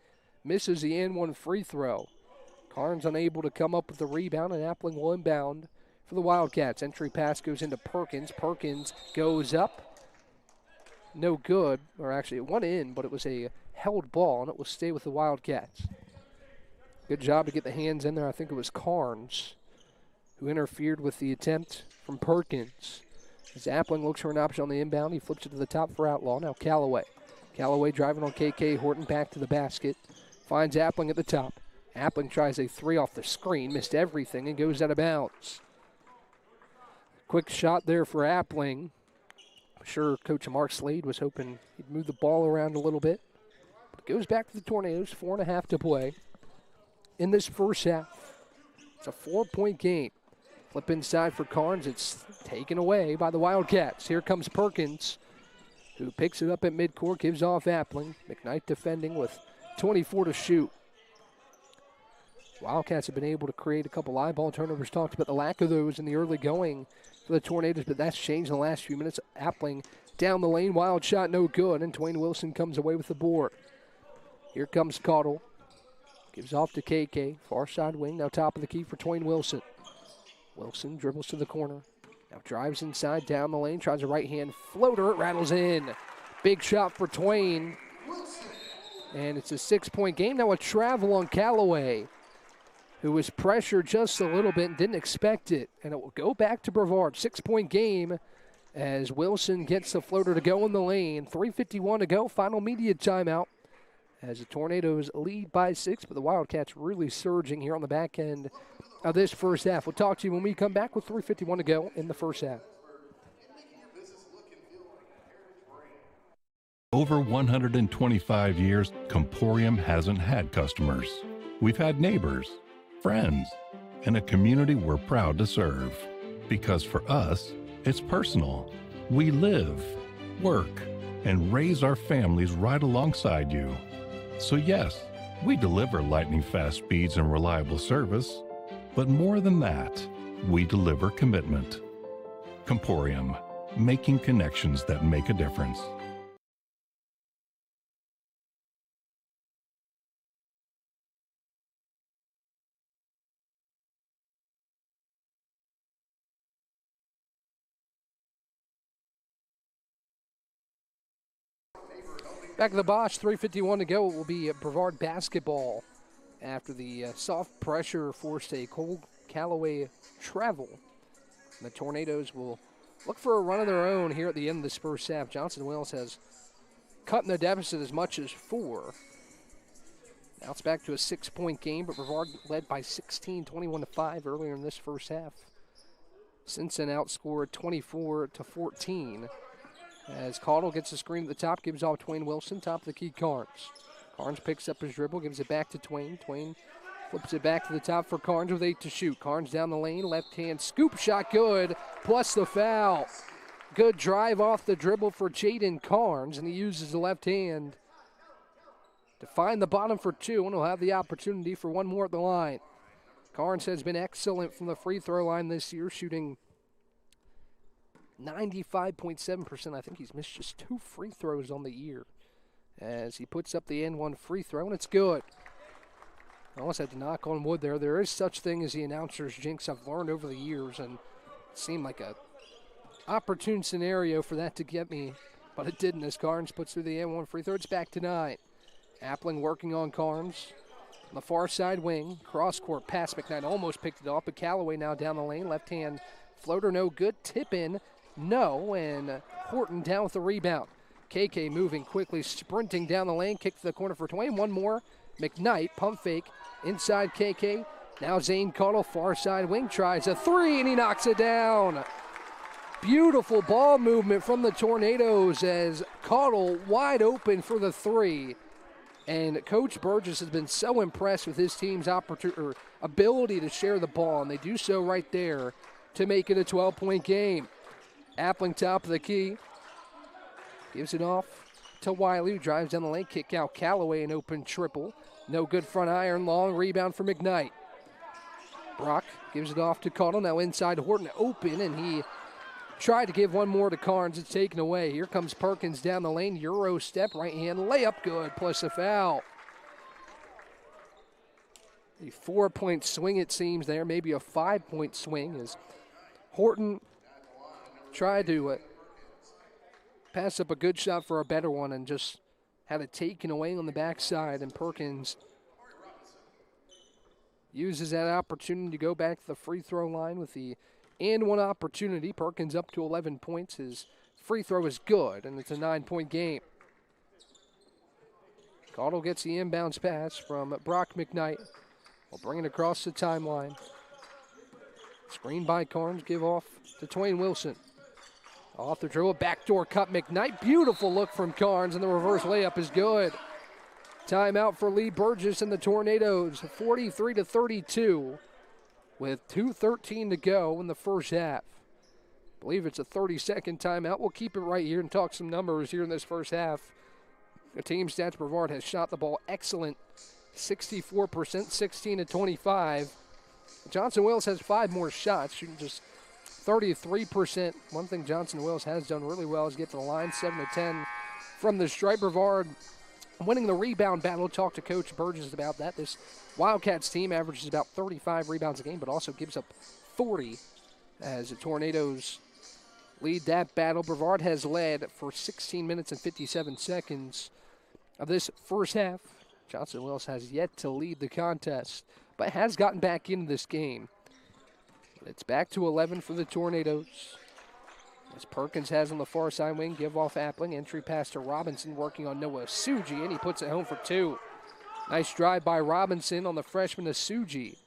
misses the and one free throw. Carnes unable to come up with the rebound, and Appling will inbound for the Wildcats. Entry pass goes into Perkins. Perkins goes up. No good, or actually it went in, but it was a held ball, and it will stay with the Wildcats. Good job to get the hands in there. I think it was Carnes who interfered with the attempt from Perkins. As Appling looks for an option on the inbound, he flips it to the top for Outlaw. Now Callaway. Callaway driving on KK Horton, back to the basket. Finds Appling at the top. Appling tries a three off the screen, missed everything, and goes out of bounds. Quick shot there for Appling. I'm sure Coach Mark Slade was hoping he'd move the ball around a little bit. But it goes back to the Tornadoes, 4.5 to play in this first half. It's a 4-point game. Flip inside for Carnes. It's taken away by the Wildcats. Here comes Perkins, who picks it up at midcourt, gives off Appling. McKnight defending with 24 to shoot. Wildcats have been able to create a couple eyeball turnovers. Talked about the lack of those in the early going for the Tornadoes, but that's changed in the last few minutes. Appling down the lane, wild shot, no good, and Twain Wilson comes away with the board. Here comes Caudill. Gives off to KK, far side wing, now top of the key for Twain Wilson. Wilson dribbles to the corner. Now drives inside, down the lane, tries a right-hand floater. It rattles in. Big shot for Twain. And it's a 6-point game. Now a travel on Callaway, who was pressured just a little bit and didn't expect it. And it will go back to Brevard. 6-point game as Wilson gets the floater to go in the lane. 3:51 to go. Final media timeout as the Tornadoes lead by 6, but the Wildcats really surging here on the back end of this first half. We'll talk to you when we come back with 3:51 to go in the first half. Over 125 years, Comporium hasn't had customers. We've had neighbors, friends, and a community we're proud to serve. Because for us, it's personal. We live, work, and raise our families right alongside you. So yes, we deliver lightning-fast speeds and reliable service, but more than that, we deliver commitment. Comporium, making connections that make a difference. Back to the Bosch, 3:51 to go. It will be Brevard basketball after the soft pressure forced a cold Callaway travel. And the Tornadoes will look for a run of their own here at the end of this first half. Johnson Wales has cut in the deficit as much as 4. Now it's back to a 6-point game, but Brevard led by 16, 21-5 earlier in this first half. Simpson outscored 24-14. As Caudle gets a screen at the top, gives off Twain Wilson, top of the key, Carnes. Carnes picks up his dribble, gives it back to Twain. Twain flips it back to the top for Carnes with 8 to shoot. Carnes down the lane, left hand scoop shot, good, plus the foul. Good drive off the dribble for Jaden Carnes, and he uses the left hand to find the bottom for 2, and he'll have the opportunity for one more at the line. Carnes has been excellent from the free throw line this year, shooting 95.7%. I think he's missed just 2 free throws on the year as he puts up the N1 free throw, and it's good. I almost had to knock on wood there. There is such thing as the announcer's jinx. I've learned over the years, and it seemed like a opportune scenario for that to get me, but it didn't as Carnes puts through the N1 free throw. It's back to 9. Appling working on Carnes. On the far side wing, cross-court pass. McKnight almost picked it off, but Callaway now down the lane. Left hand floater, no good. Tip in. No, and Horton down with the rebound. KK moving quickly, sprinting down the lane, kick to the corner for Twain. One more. McKnight, pump fake, inside KK. Now Zane Caudle, far side wing, tries a 3, and he knocks it down. Beautiful ball movement from the Tornadoes as Caudle wide open for the 3. And Coach Burgess has been so impressed with his team's ability to share the ball, and they do so right there to make it a 12-point game. Appling top of the key. Gives it off to Wiley, who drives down the lane. Kick out Callaway, an open triple. No good front iron. Long rebound for McKnight. Brock gives it off to Caudle. Now inside Horton open, and he tried to give one more to Carnes. It's taken away. Here comes Perkins down the lane. Euro step, right hand layup, good, plus a foul. A 4-point swing, it seems there. Maybe a 5-point swing as Horton tried to pass up a good shot for a better one and just had it taken away on the backside, and Perkins uses that opportunity to go back to the free throw line with the and one opportunity. Perkins up to 11 points. His free throw is good, and it's a 9-point game. Caudle gets the inbounds pass from Brock McKnight. We'll bring it across the timeline. Screen by Carnes, give off to Twain Wilson. Off the dribble, backdoor cut McKnight. Beautiful look from Carnes, and the reverse layup is good. Timeout for Lee Burgess and the Tornadoes, 43-32, with 2:13 to go in the first half. I believe it's a 30-second timeout. We'll keep it right here and talk some numbers here in this first half. The team stats, Brevard has shot the ball excellent, 64%, 16-25. Johnson Wales has 5 more shots, shooting just 33%. One thing Johnson Wales has done really well is get to the line, 7-10 from the stripe. Brevard winning the rebound battle. Talk to Coach Burgess about that. This Wildcats team averages about 35 rebounds a game, but also gives up 40 as the Tornadoes lead that battle. Brevard has led for 16 minutes and 57 seconds of this first half. Johnson Wales has yet to lead the contest, but has gotten back into this game. But it's back to 11 for the Tornadoes. As Perkins has on the far side wing, give off Appling. Entry pass to Robinson, working on Noah Suji, and he puts it home for 2. Nice drive by Robinson on the freshman Suji,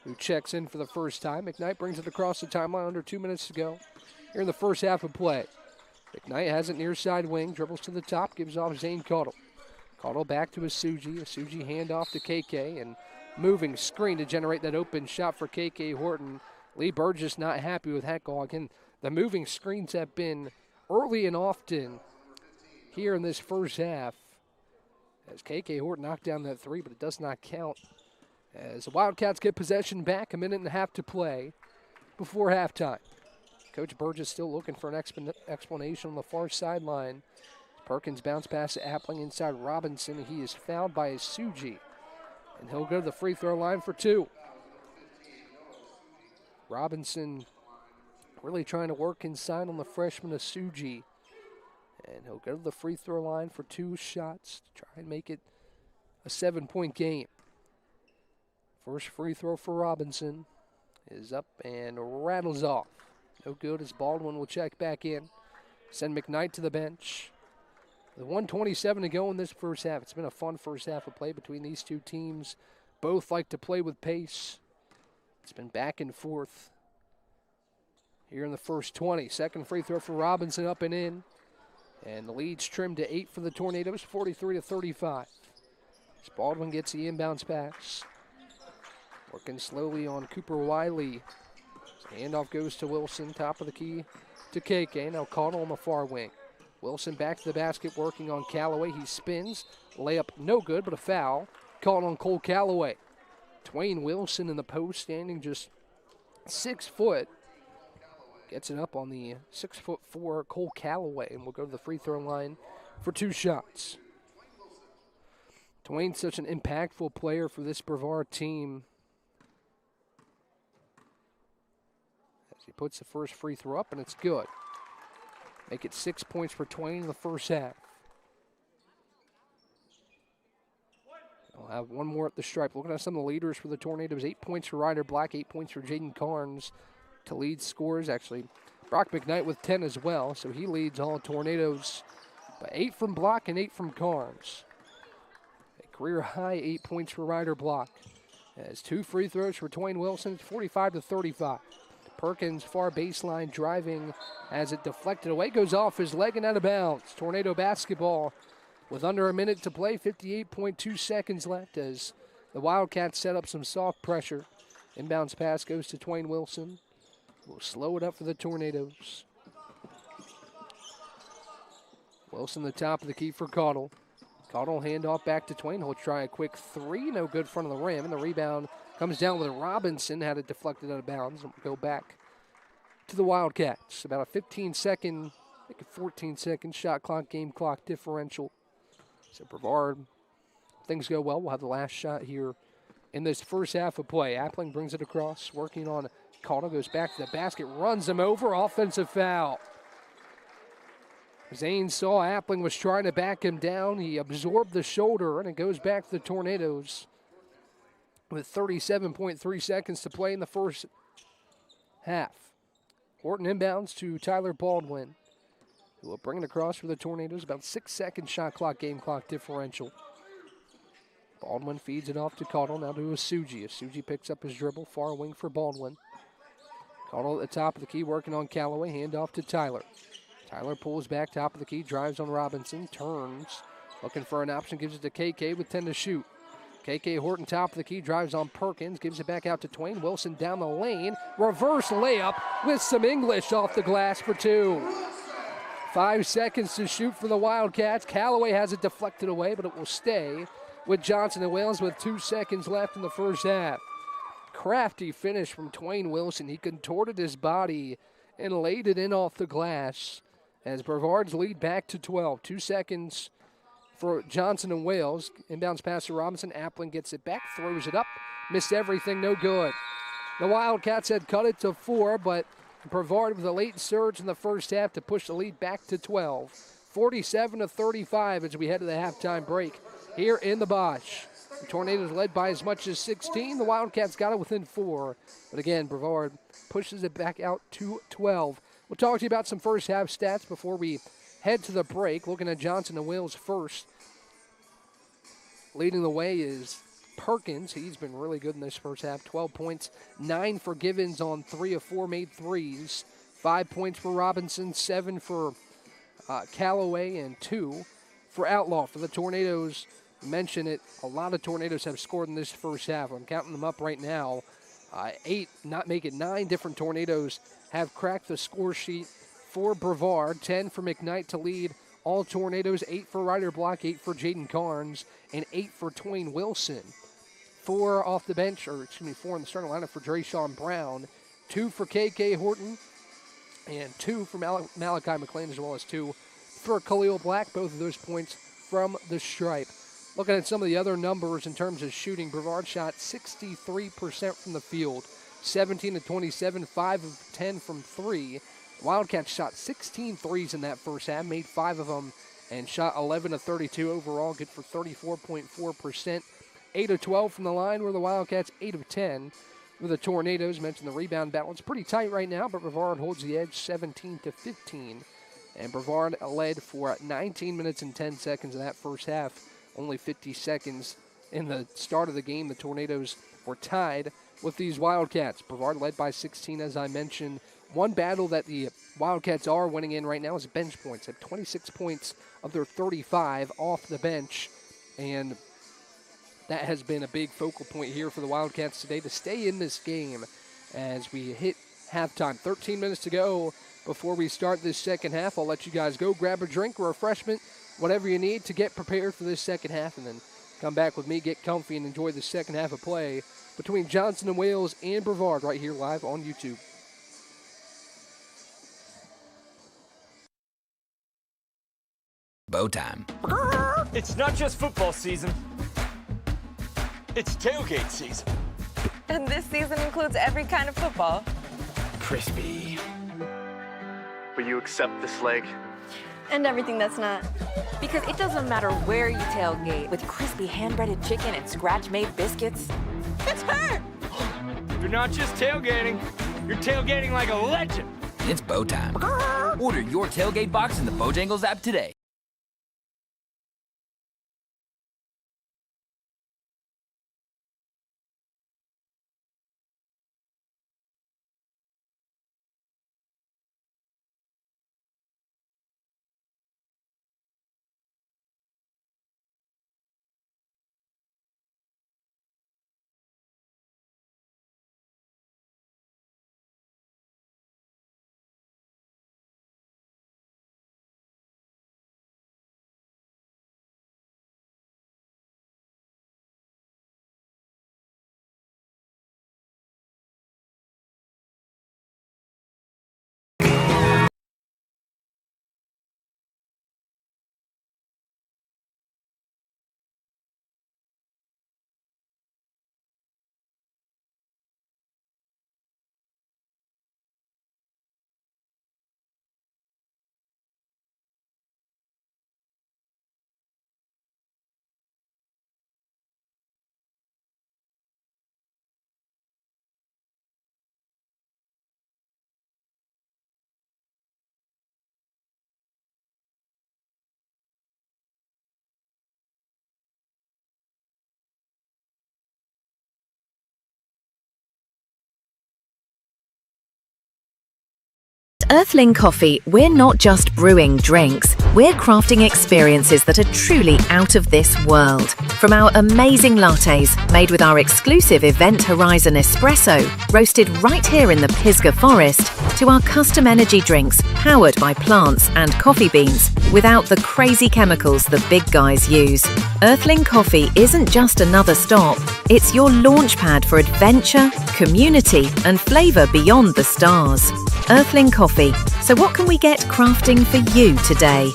who checks in for the first time. McKnight brings it across the timeline under 2 minutes to go here in the first half of play. McKnight has it near side wing, dribbles to the top, gives off Zane Caudle. Caudle back to Suji. Suji handoff to KK, and moving screen to generate that open shot for KK Horton. Lee Burgess not happy with that call. Again, the moving screens have been early and often here in this first half. As KK Horton knocked down that 3, but it does not count. As the Wildcats get possession back, 1.5 minutes to play before halftime. Coach Burgess still looking for an explanation on the far sideline. Perkins bounce pass to Appling inside Robinson. He is fouled by Suji, and he'll go to the free throw line for 2. Robinson really trying to work inside on the freshman Suji, and he'll go to the free throw line for 2 shots to try and make it a 7-point game. First free throw for Robinson is up and rattles off. No good as Baldwin will check back in. Send McKnight to the bench. With 1:27 to go in this first half. It's been a fun first half of play between these two teams. Both like to play with pace. It's been back and forth here in the first 20. Second free throw for Robinson, up and in. And the lead's trimmed to 8 for the Tornadoes, 43-35. As Baldwin gets the inbounds pass. Working slowly on Cooper Wiley. Handoff goes to Wilson, top of the key to KK. Now Caudle on the far wing. Wilson back to the basket, working on Callaway. He spins. Layup no good, but a foul called on Cole Callaway. Twain Wilson in the post, standing just 6 foot. Gets it up on the 6'4" Cole Callaway, and will go to the free throw line for 2 shots. Twain's such an impactful player for this Brevard team. As he puts the first free throw up, and it's good. Make it 6 points for Twain in the first half. I'll have one more at the stripe. Looking at some of the leaders for the Tornadoes. 8 points for Ryder Black, 8 points for Jaden Carnes to lead scores. Actually, Brock McKnight with 10 as well, so he leads all Tornadoes. But 8 from Block and 8 from Carnes. A career high 8 points for Ryder Block. As 2 free throws for Twain Wilson, it's 45-35. Perkins far baseline driving, has it deflected away, goes off his leg and out of bounds. Tornado basketball with under a minute to play, 58.2 seconds left as the Wildcats set up some soft pressure. Inbounds pass goes to Twain Wilson. We'll slow it up for the Tornadoes. Wilson the top of the key for Caudle. Caudle handoff back to Twain. He'll try a quick 3, no good front of the rim, and the rebound comes down with Robinson, had it deflected out of bounds. And we'll go back to the Wildcats. About a 15-second, I think a 14-second shot clock, game clock differential. So Brevard, things go well. We'll have the last shot here in this first half of play. Appling brings it across, working on Caudle, goes back to the basket, runs him over, offensive foul. Zane saw Appling was trying to back him down. He absorbed the shoulder, and it goes back to the Tornadoes with 37.3 seconds to play in the first half. Horton inbounds to Tyler Baldwin, who will bring it across for the Tornadoes. About 6-second shot clock, game clock differential. Baldwin feeds it off to Caudle, now to Suji. Suji picks up his dribble, far wing for Baldwin. Caudle at the top of the key, working on Callaway, handoff to Tyler. Tyler pulls back, top of the key, drives on Robinson, turns, looking for an option, gives it to KK with 10 to shoot. KK Horton, top of the key, drives on Perkins, gives it back out to Twain. Wilson down the lane, reverse layup with some English off the glass for 2. 5 seconds to shoot for the Wildcats. Callaway has it deflected away, but it will stay with Johnson and Wales with 2 seconds left in the first half. Crafty finish from Twain Wilson. He contorted his body and laid it in off the glass as Brevard's lead back to 12. 2 seconds for Johnson and Wales. Inbounds pass to Robinson. Appling gets it back, throws it up, missed everything, no good. The Wildcats had cut it to 4, but Brevard with a late surge in the first half to push the lead back to 12. 47-35 as we head to the halftime break here in the Bosch. The Tornadoes led by as much as 16. The Wildcats got it within 4. But again, Brevard pushes it back out to 12. We'll talk to you about some first half stats before we head to the break. Looking at Johnson and Wales first. Leading the way is Perkins. He's been really good in this first half. 12 points, 9 for Givens on 3 of 4 made threes. 5 points for Robinson, 7 for Callaway, and 2 for Outlaw. For the Tornadoes, mention it, a lot of Tornadoes have scored in this first half. I'm counting them up right now. 9 different Tornadoes have cracked the score sheet for Brevard. 10 for McKnight to lead all Tornadoes. 8 for Ryder Block, 8 for Jaden Carnes, and 8 for Twain Wilson. 4 off the bench, 4 in the starting lineup for Drayshawn Brown. 2 for KK Horton, and 2 for Malachi McLean, as well as 2 for Khalil Black. Both of those points from the stripe. Looking at some of the other numbers in terms of shooting, Brevard shot 63% from the field, 17 of 27, 5 of 10 from 3. Wildcats shot 16 threes in that first half, made 5 of them, and shot 11 of 32 overall, good for 34.4%. 8 of 12 from the line were the Wildcats, 8 of 10 with the Tornadoes. Mentioned the rebound battle. It's pretty tight right now, but Brevard holds the edge 17-15. And Brevard led for 19 minutes and 10 seconds in that first half. Only 50 seconds in the start of the game. The Tornadoes were tied with these Wildcats. Brevard led by 16, as I mentioned. One battle that the Wildcats are winning in right now is bench points. They have 26 points of their 35 off the bench. And that has been a big focal point here for the Wildcats today to stay in this game as we hit halftime. 13 minutes to go before we start this second half. I'll let you guys go grab a drink or refreshment, whatever you need to get prepared for this second half, and then come back with me, get comfy, and enjoy the second half of play between Johnson and Wales and Brevard right here live on YouTube. Bow time. It's not just football season. It's tailgate season. And this season includes every kind of football. Crispy. Will you accept this leg? And everything that's not. Because it doesn't matter where you tailgate with crispy hand-breaded chicken and scratch-made biscuits. It's her! You're not just tailgating, you're tailgating like a legend. It's bow time. Order your tailgate box in the Bojangles app today. Earthling Coffee, we're not just brewing drinks, we're crafting experiences that are truly out of this world. From our amazing lattes, made with our exclusive Event Horizon espresso, roasted right here in the Pisgah Forest, to our custom energy drinks, powered by plants and coffee beans, without the crazy chemicals the big guys use. Earthling Coffee isn't just another stop, it's your launchpad for adventure, community, and flavour beyond the stars. Earthling Coffee. So what can we get crafting for you today?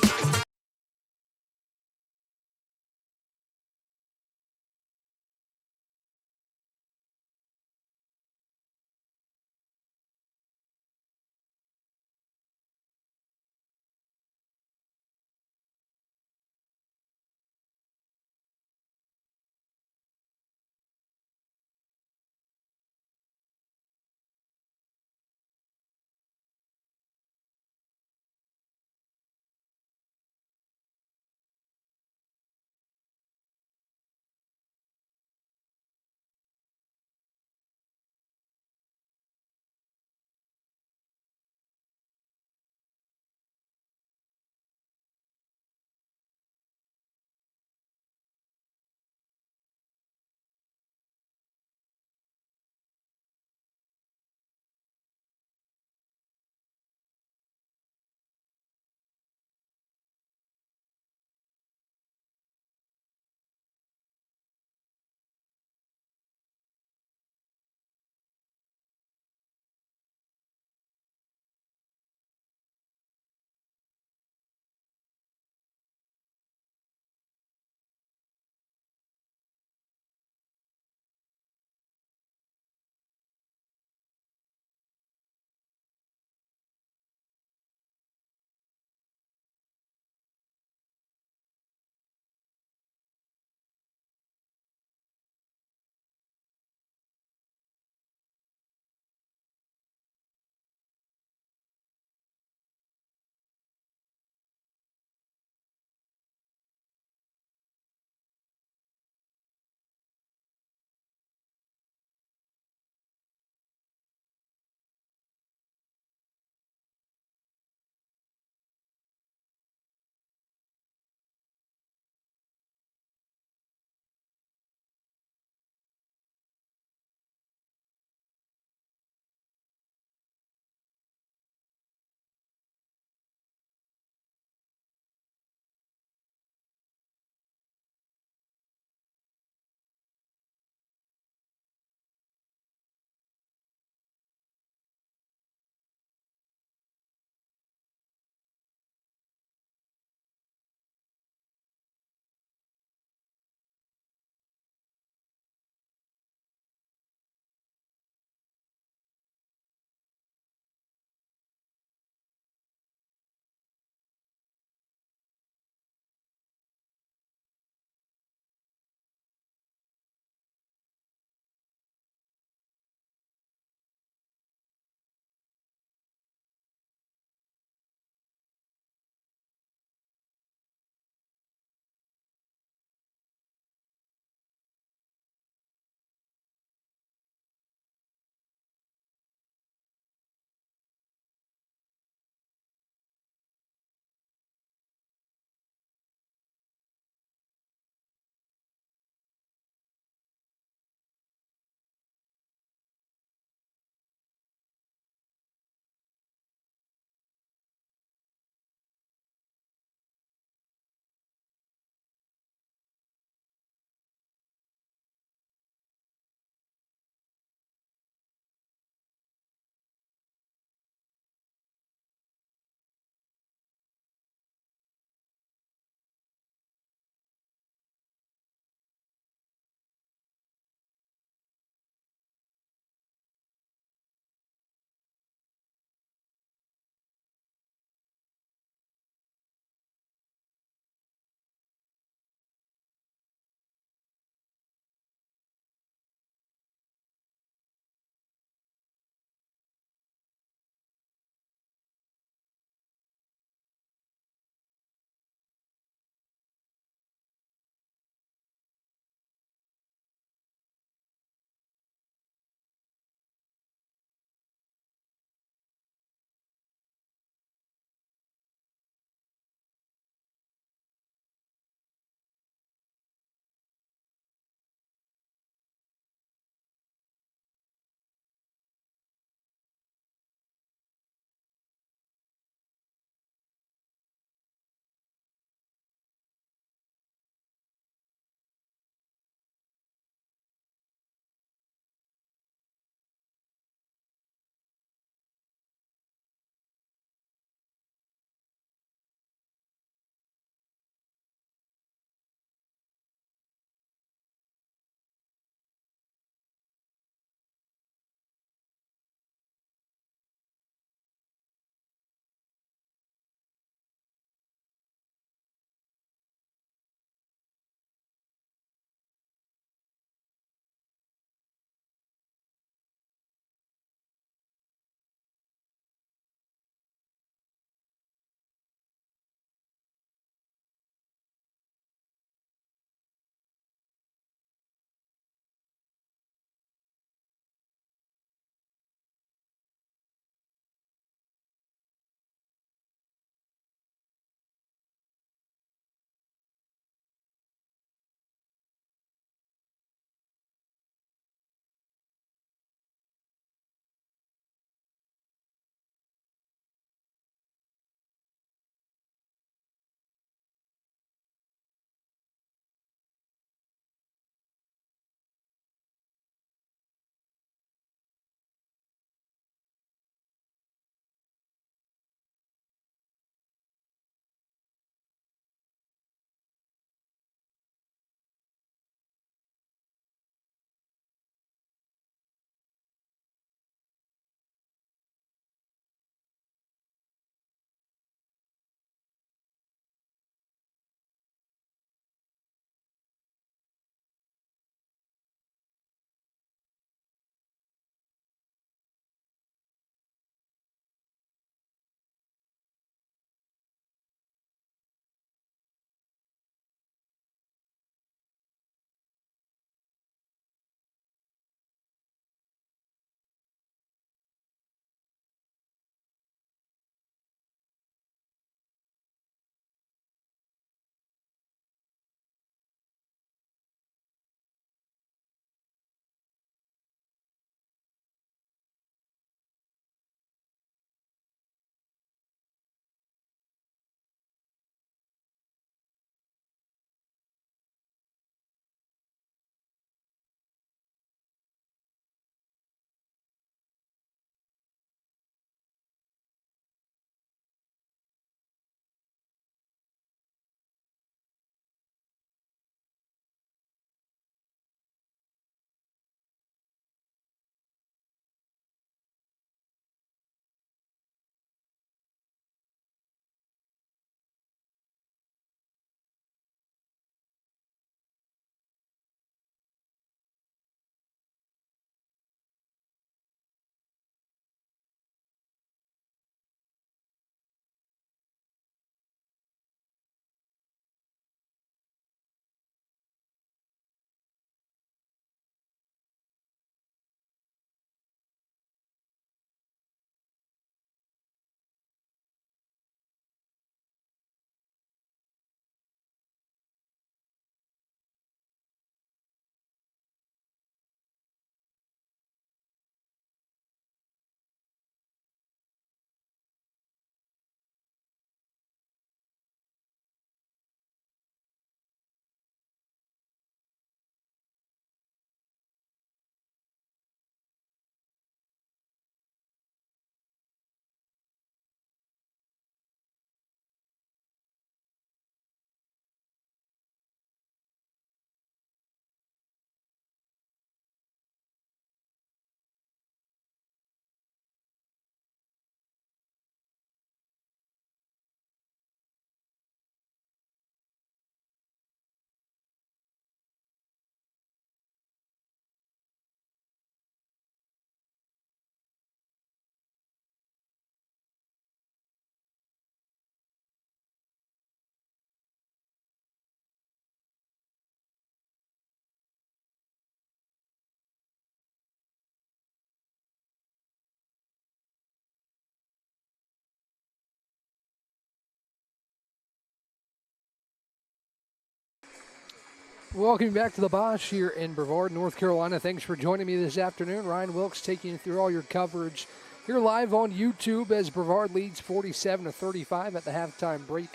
Welcome back to the Bosch here in Brevard, North Carolina. Thanks for joining me this afternoon. Ryan Wilkes taking you through all your coverage here live on YouTube as Brevard leads 47-35 at the halftime break.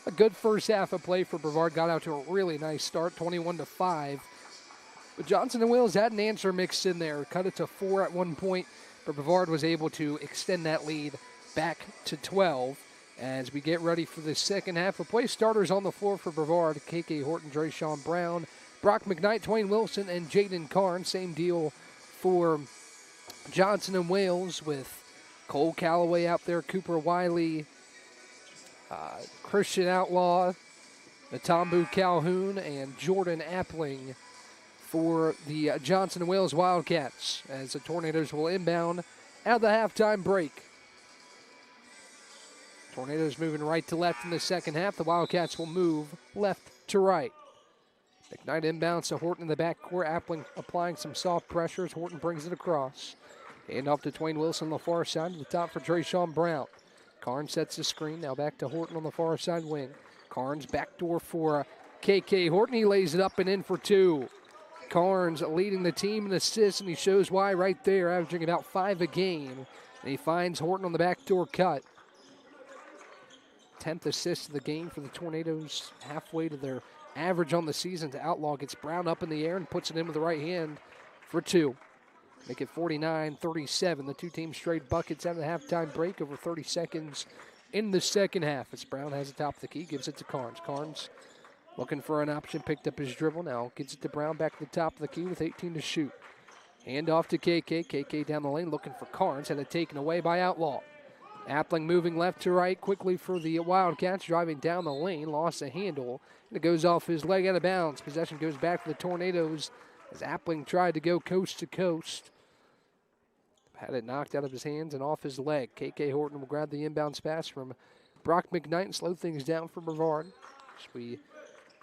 A good first half of play for Brevard. Got out to a really nice start, 21-5. But Johnson and Wales had an answer mixed in there. Cut it to 4 at one point, but Brevard was able to extend that lead back to 12. As we get ready for the second half of play, starters on the floor for Brevard: K.K. Horton, Drayshawn Brown, Brock McKnight, Twain Wilson, and Jaden Karn. Same deal for Johnson and Wales with Cole Calloway out there, Cooper Wiley, Christian Outlaw, Natambu Calhoun, and Jordan Appling for the Johnson and Wales Wildcats as the Tornadoes will inbound at the halftime break. Tornadoes moving right to left in the second half. The Wildcats will move left to right. McKnight inbounds to Horton in the backcourt. Appling applying some soft pressures. Horton brings it across. Hand off to Twain Wilson on the far side. To the top for Drayshawn Brown. Karn sets the screen. Now back to Horton on the far side wing. Karn's backdoor for K.K. Horton. He lays it up and in for two. Karn's leading the team in assists, and he shows why right there, averaging about 5 a game. And he finds Horton on the backdoor cut. 10th assist of the game for the Tornadoes, halfway to their average on the season. To Outlaw gets Brown up in the air and puts it in with the right hand for two. Make it 49-37. The two teams trade buckets out of the halftime break. Over 30 seconds in the second half as Brown has the top of the key, gives it to Karns. Karns looking for an option, picked up his dribble. Now gets it to Brown back to the top of the key with 18 to shoot. Hand off to KK. KK down the lane looking for Karns. Had it taken away by Outlaw. Appling moving left to right quickly for the Wildcats, driving down the lane, lost a handle, and it goes off his leg out of bounds. Possession goes back to the Tornadoes as Appling tried to go coast to coast. Had it knocked out of his hands and off his leg. K.K. Horton will grab the inbounds pass from Brock McKnight and slow things down for Brevard. As we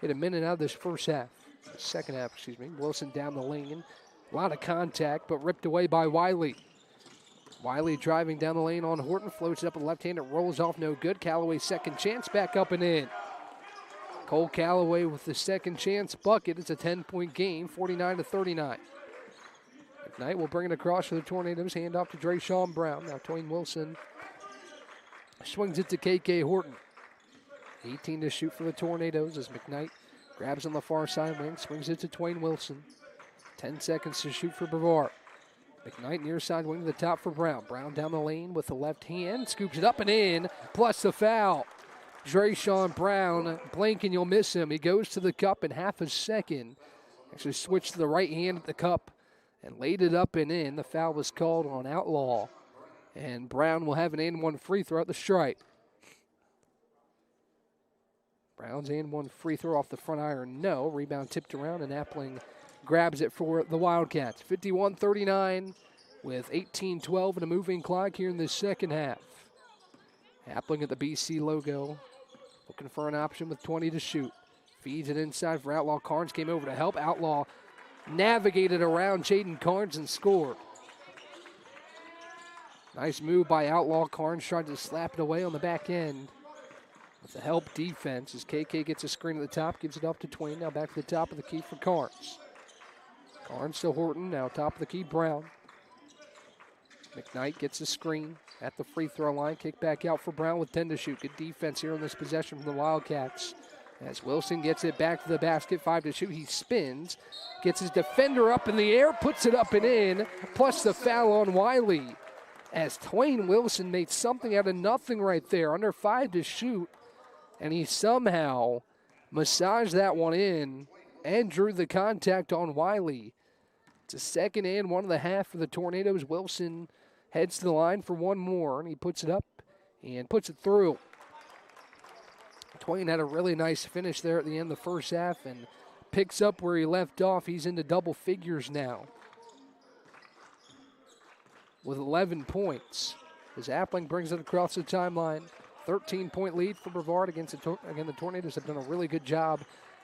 hit a minute out of this second half. Wilson down the lane. A lot of contact, but ripped away by Wiley. Wiley driving down the lane on Horton, floats it up with the left hand, it rolls off, no good. Callaway's second chance, back up and in. Cole Callaway with the second chance bucket. It's a 10-point game, 49-39. McKnight will bring it across for the Tornadoes, hand off to Drayshawn Brown. Now Twain Wilson swings it to K.K. Horton. 18 to shoot for the Tornadoes as McKnight grabs on the far side wing, swings it to Twain Wilson. 10 seconds to shoot for Brevard. McKnight near side wing to the top for Brown. Brown down the lane with the left hand, scoops it up and in, plus the foul. Drayshawn Brown, blink and you'll miss him. He goes to the cup in half a second. Actually switched to the right hand at the cup and laid it up and in. The foul was called on Outlaw. And Brown will have an and one free throw at the stripe. Brown's and one free throw off the front iron, no. Rebound tipped around and Appling grabs it for the Wildcats. 51-39 with 18-12 and a moving clock here in the second half. Appling at the BC logo, looking for an option with 20 to shoot. Feeds it inside for Outlaw. Karns came over to help. Outlaw navigated around Jaden Karns and scored. Nice move by Outlaw. Karns tried to slap it away on the back end with the help defense as KK gets a screen at the top, gives it up to Twain. Now back to the top of the key for Karns. Karns to Horton, now top of the key, Brown. McKnight gets a screen at the free throw line. Kick back out for Brown with 10 to shoot. Good defense here on this possession from the Wildcats. As Wilson gets it back to the basket, 5 to shoot. He spins, gets his defender up in the air, puts it up and in, plus the foul on Wiley. As Twain Wilson made something out of nothing right there, under 5 to shoot, and he somehow massaged that one in and drew the contact on Wiley. It's a second and one of the half for the Tornadoes. Wilson heads to the line for one more, and he puts it up and puts it through. Twain had a really nice finish there at the end of the first half and picks up where he left off. He's into double figures now with 11 points. As Appling brings it across the timeline. 13-point lead for Brevard against the Tornadoes have done a really good job,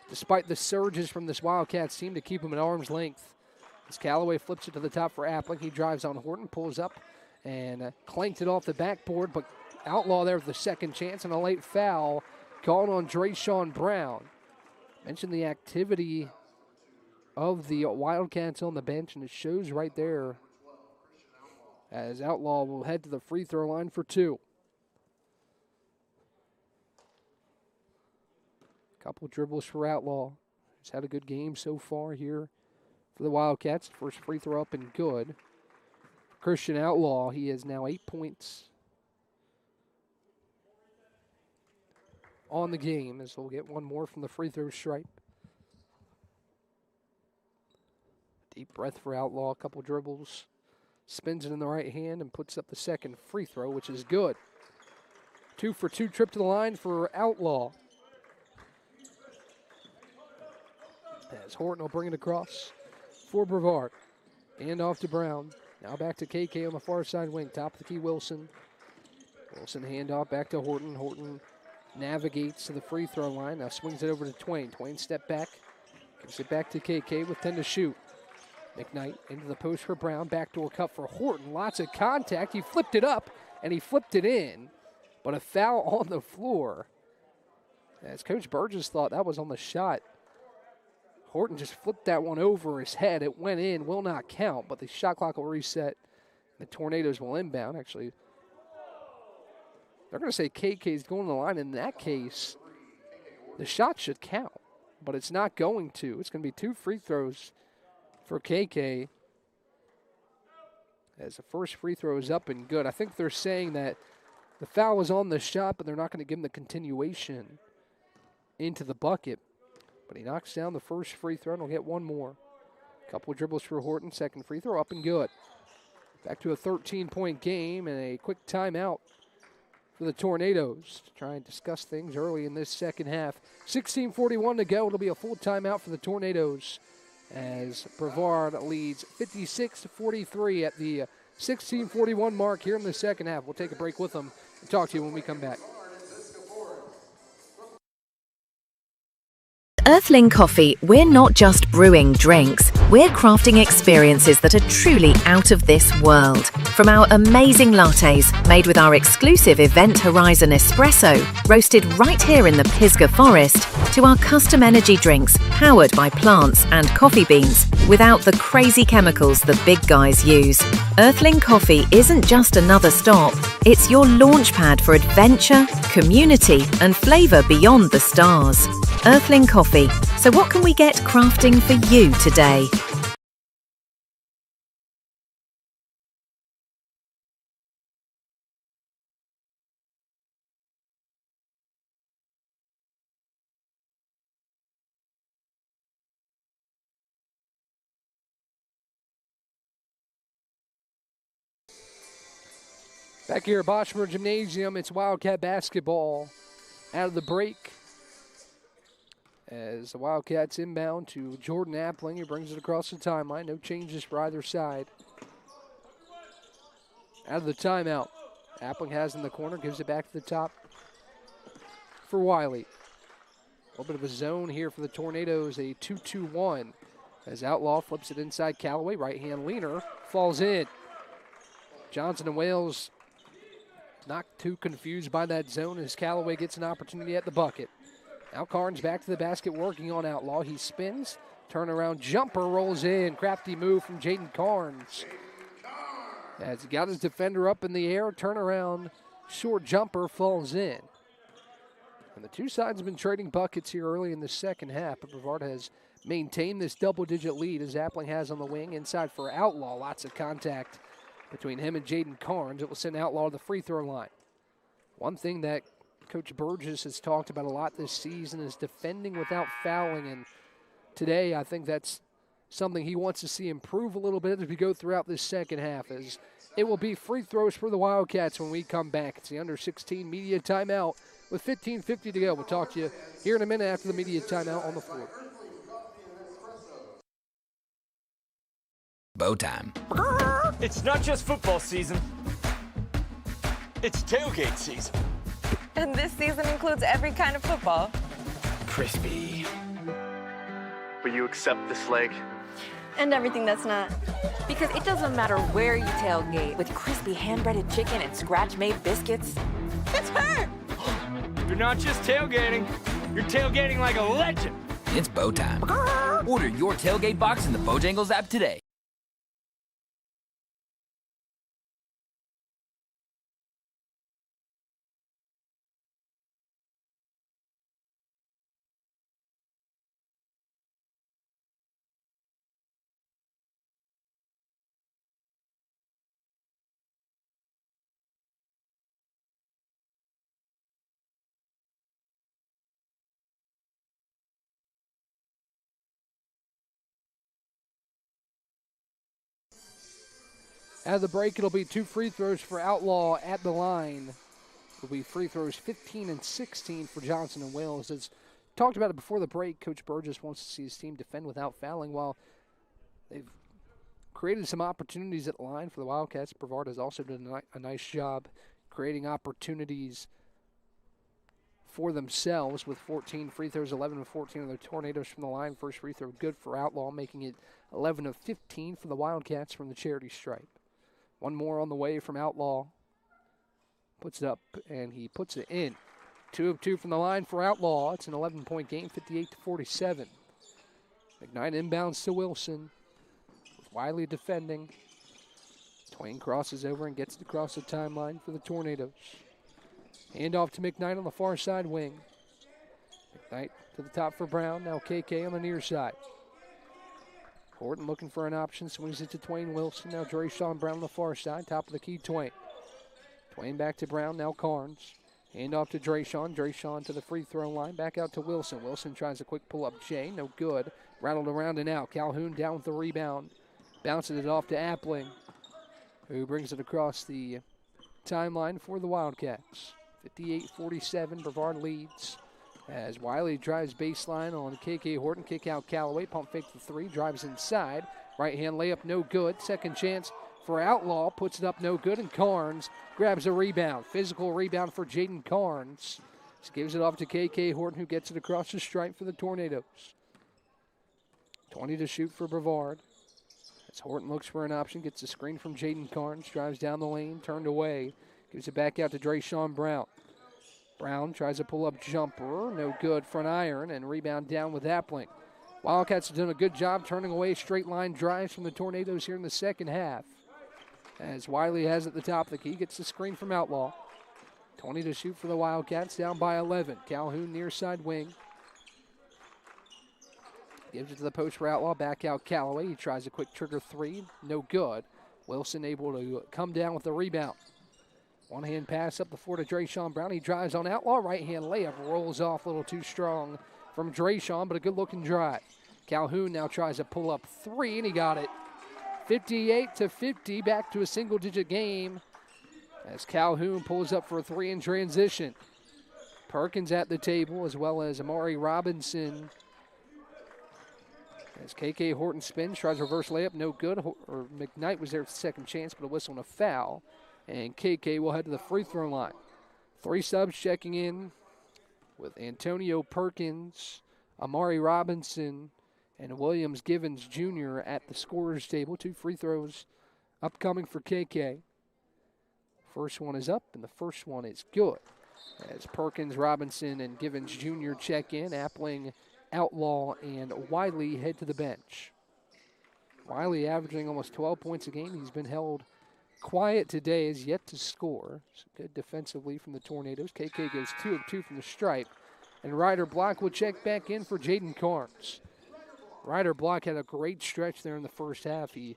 despite the surges from this Wildcats team, to keep them at arm's length. As Callaway flips it to the top for Appling, he drives on Horton, pulls up, and clanked it off the backboard, but Outlaw there with the second chance and a late foul called on Drayshawn Brown. Mentioned the activity of the Wildcats on the bench, and it shows right there as Outlaw will head to the free throw line for 2. Couple dribbles for Outlaw. He's had a good game so far here for the Wildcats. First free throw up and good. Christian Outlaw, he has now 8 points on the game, as he'll get one more from the free throw stripe. Deep breath for Outlaw, a couple dribbles. Spins it in the right hand and puts up the second free throw, which is good. 2 for 2 trip to the line for Outlaw. As Horton will bring it across for Brevard. And off to Brown. Now back to KK on the far side wing. Top of the key, Wilson. Wilson handoff back to Horton. Horton navigates to the free throw line. Now swings it over to Twain. Twain step back. Gives it back to KK with 10 to shoot. McKnight into the post for Brown. Backdoor cut for Horton. Lots of contact. He flipped it up and he flipped it in. But a foul on the floor. As Coach Burgess thought that was on the shot. Horton just flipped that one over his head. It went in, will not count, but the shot clock will reset. The Tornadoes will inbound. Actually, they're going to say KK's going to the line. In that case, the shot should count, but it's not going to. It's going to be 2 free throws for KK. As the first free throw is up and good. I think they're saying that the foul was on the shot, but they're not going to give him the continuation into the bucket. But he knocks down the first free throw and will get one more. Couple of dribbles for Horton. Second free throw up and good. Back to a 13-point game and a quick timeout for the Tornadoes to try and discuss things early in this second half. 16:41 to go. It'll be a full timeout for the Tornadoes as Brevard leads 56-43 at the 16:41 mark here in the second half. We'll take a break with them and talk to you when we come back. Earthling Coffee, we're not just brewing drinks, we're crafting experiences that are truly out of this world. From our amazing lattes, made with our exclusive Event Horizon espresso, roasted right here in the Pisgah Forest, to our custom energy drinks, powered by plants and coffee beans, without the crazy chemicals the big guys use. Earthling Coffee isn't just another stop, it's your launchpad for adventure, community, and flavour beyond the stars. Earthling Coffee. So what can we get crafting for you today? Back here at Boschmer Gymnasium, it's Wildcat basketball out of the break. As the Wildcats inbound to Jordan Appling, he brings it across the timeline. No changes for either side. Out of the timeout, Appling has in the corner, gives it back to the top for Wiley. A little bit of a zone here for the Tornadoes, a 2-2-1. As Outlaw flips it inside Callaway, right-hand leaner, falls in. Johnson and Wales not too confused by that zone as Callaway gets an opportunity at the bucket. Now Carnes back to the basket working on Outlaw. He spins, turnaround jumper rolls in. Crafty move from Jaden Carnes. As he got his defender up in the air, turnaround short jumper falls in. And the two sides have been trading buckets here early in the second half, but Brevard has maintained this double-digit lead as Appling has on the wing. Inside for Outlaw, lots of contact between him and Jaden Carnes. It will send Outlaw to the free throw line. One thing that Coach Burgess has talked about a lot this season is defending without fouling, and today I think that's something he wants to see improve a little bit as we go throughout this second half, as it will be free throws for the Wildcats when we come back. It's the under 16 media timeout with 15:50 to go. We'll talk to you here in a minute after the media timeout on the floor. Bow time. It's not just football season. It's tailgate season. And this season includes every kind of football. Crispy. Will you accept this leg? And everything that's not. Because it doesn't matter where you tailgate, with crispy hand-breaded chicken and scratch-made biscuits. It's her! You're not just tailgating. You're tailgating like a legend. It's bow time. Order your tailgate box in the Bojangles app today. Out of the break, it'll be 2 free throws for Outlaw at the line. It'll be free throws 15 and 16 for Johnson and Wales. As talked about it before the break, Coach Burgess wants to see his team defend without fouling. While they've created some opportunities at the line for the Wildcats, Brevard has also done a nice job creating opportunities for themselves with 14 free throws, 11 of 14 of the Tornadoes from the line. First free throw good for Outlaw, making it 11 of 15 for the Wildcats from the charity stripe. One more on the way from Outlaw. Puts it up, and he puts it in. 2 of 2 from the line for Outlaw. It's an 11-point game, 58-47. McKnight inbounds to Wilson, with Wiley defending. Twain crosses over and gets it across the timeline for the Tornadoes. Handoff to McKnight on the far side wing. McKnight to the top for Brown. Now KK on the near side. Horton looking for an option, swings it to Twain Wilson. Now Drayshawn Brown on the far side, top of the key, Twain. Twain back to Brown, now Carnes. Hand off to Drayshawn. Drayshawn to the free throw line, back out to Wilson. Wilson tries a quick pull-up J, no good. Rattled around and out. Calhoun down with the rebound. Bounces it off to Appling, who brings it across the timeline for the Wildcats. 58-47, Brevard leads. As Wiley drives baseline on KK Horton, kick out Callaway, pump fake the 3, drives inside. Right hand layup, no good. Second chance for Outlaw, puts it up, no good, and Carnes grabs a rebound. Physical rebound for Jaden Carnes. Just gives it off to KK Horton, who gets it across the stripe for the Tornadoes. 20 to shoot for Brevard. As Horton looks for an option, gets a screen from Jaden Carnes, drives down the lane, turned away, gives it back out to Drayshawn Brown. Brown tries a pull-up jumper, no good, front iron, and rebound down with Appling. Wildcats have done a good job turning away straight line drives from the Tornadoes here in the second half. As Wiley has at the top of the key, gets the screen from Outlaw. 20 to shoot for the Wildcats, down by 11. Calhoun near side wing. Gives it to the post for Outlaw, back out Callaway. He tries a quick trigger 3, no good. Wilson able to come down with the rebound. One-hand pass up the floor to Drayshawn Brown. He drives on Outlaw. Right-hand layup rolls off a little too strong from Drayshawn, but a good-looking drive. Calhoun now tries a pull-up 3, and he got it. 58-50, back to a single-digit game as Calhoun pulls up for a 3 in transition. Perkins at the table, as well as Amari Robinson. As KK Horton spins, tries reverse layup, no good. Or McKnight was there for the second chance, but a whistle and a foul. And KK will head to the free throw line. 3 subs checking in with Antonio Perkins, Amari Robinson, and Williams Givens Jr. at the scorer's table. 2 free throws upcoming for KK. First one is up, and the first one is good. As Perkins, Robinson, and Givens Jr. check in, Appling, Outlaw, and Wiley head to the bench. Wiley averaging almost 12 points a game. He's been held quiet today, is yet to score. So good defensively from the Tornadoes. KK goes 2 of 2 from the stripe. And Ryder Block will check back in for Jaden Carnes. Ryder Block had a great stretch there in the first half. He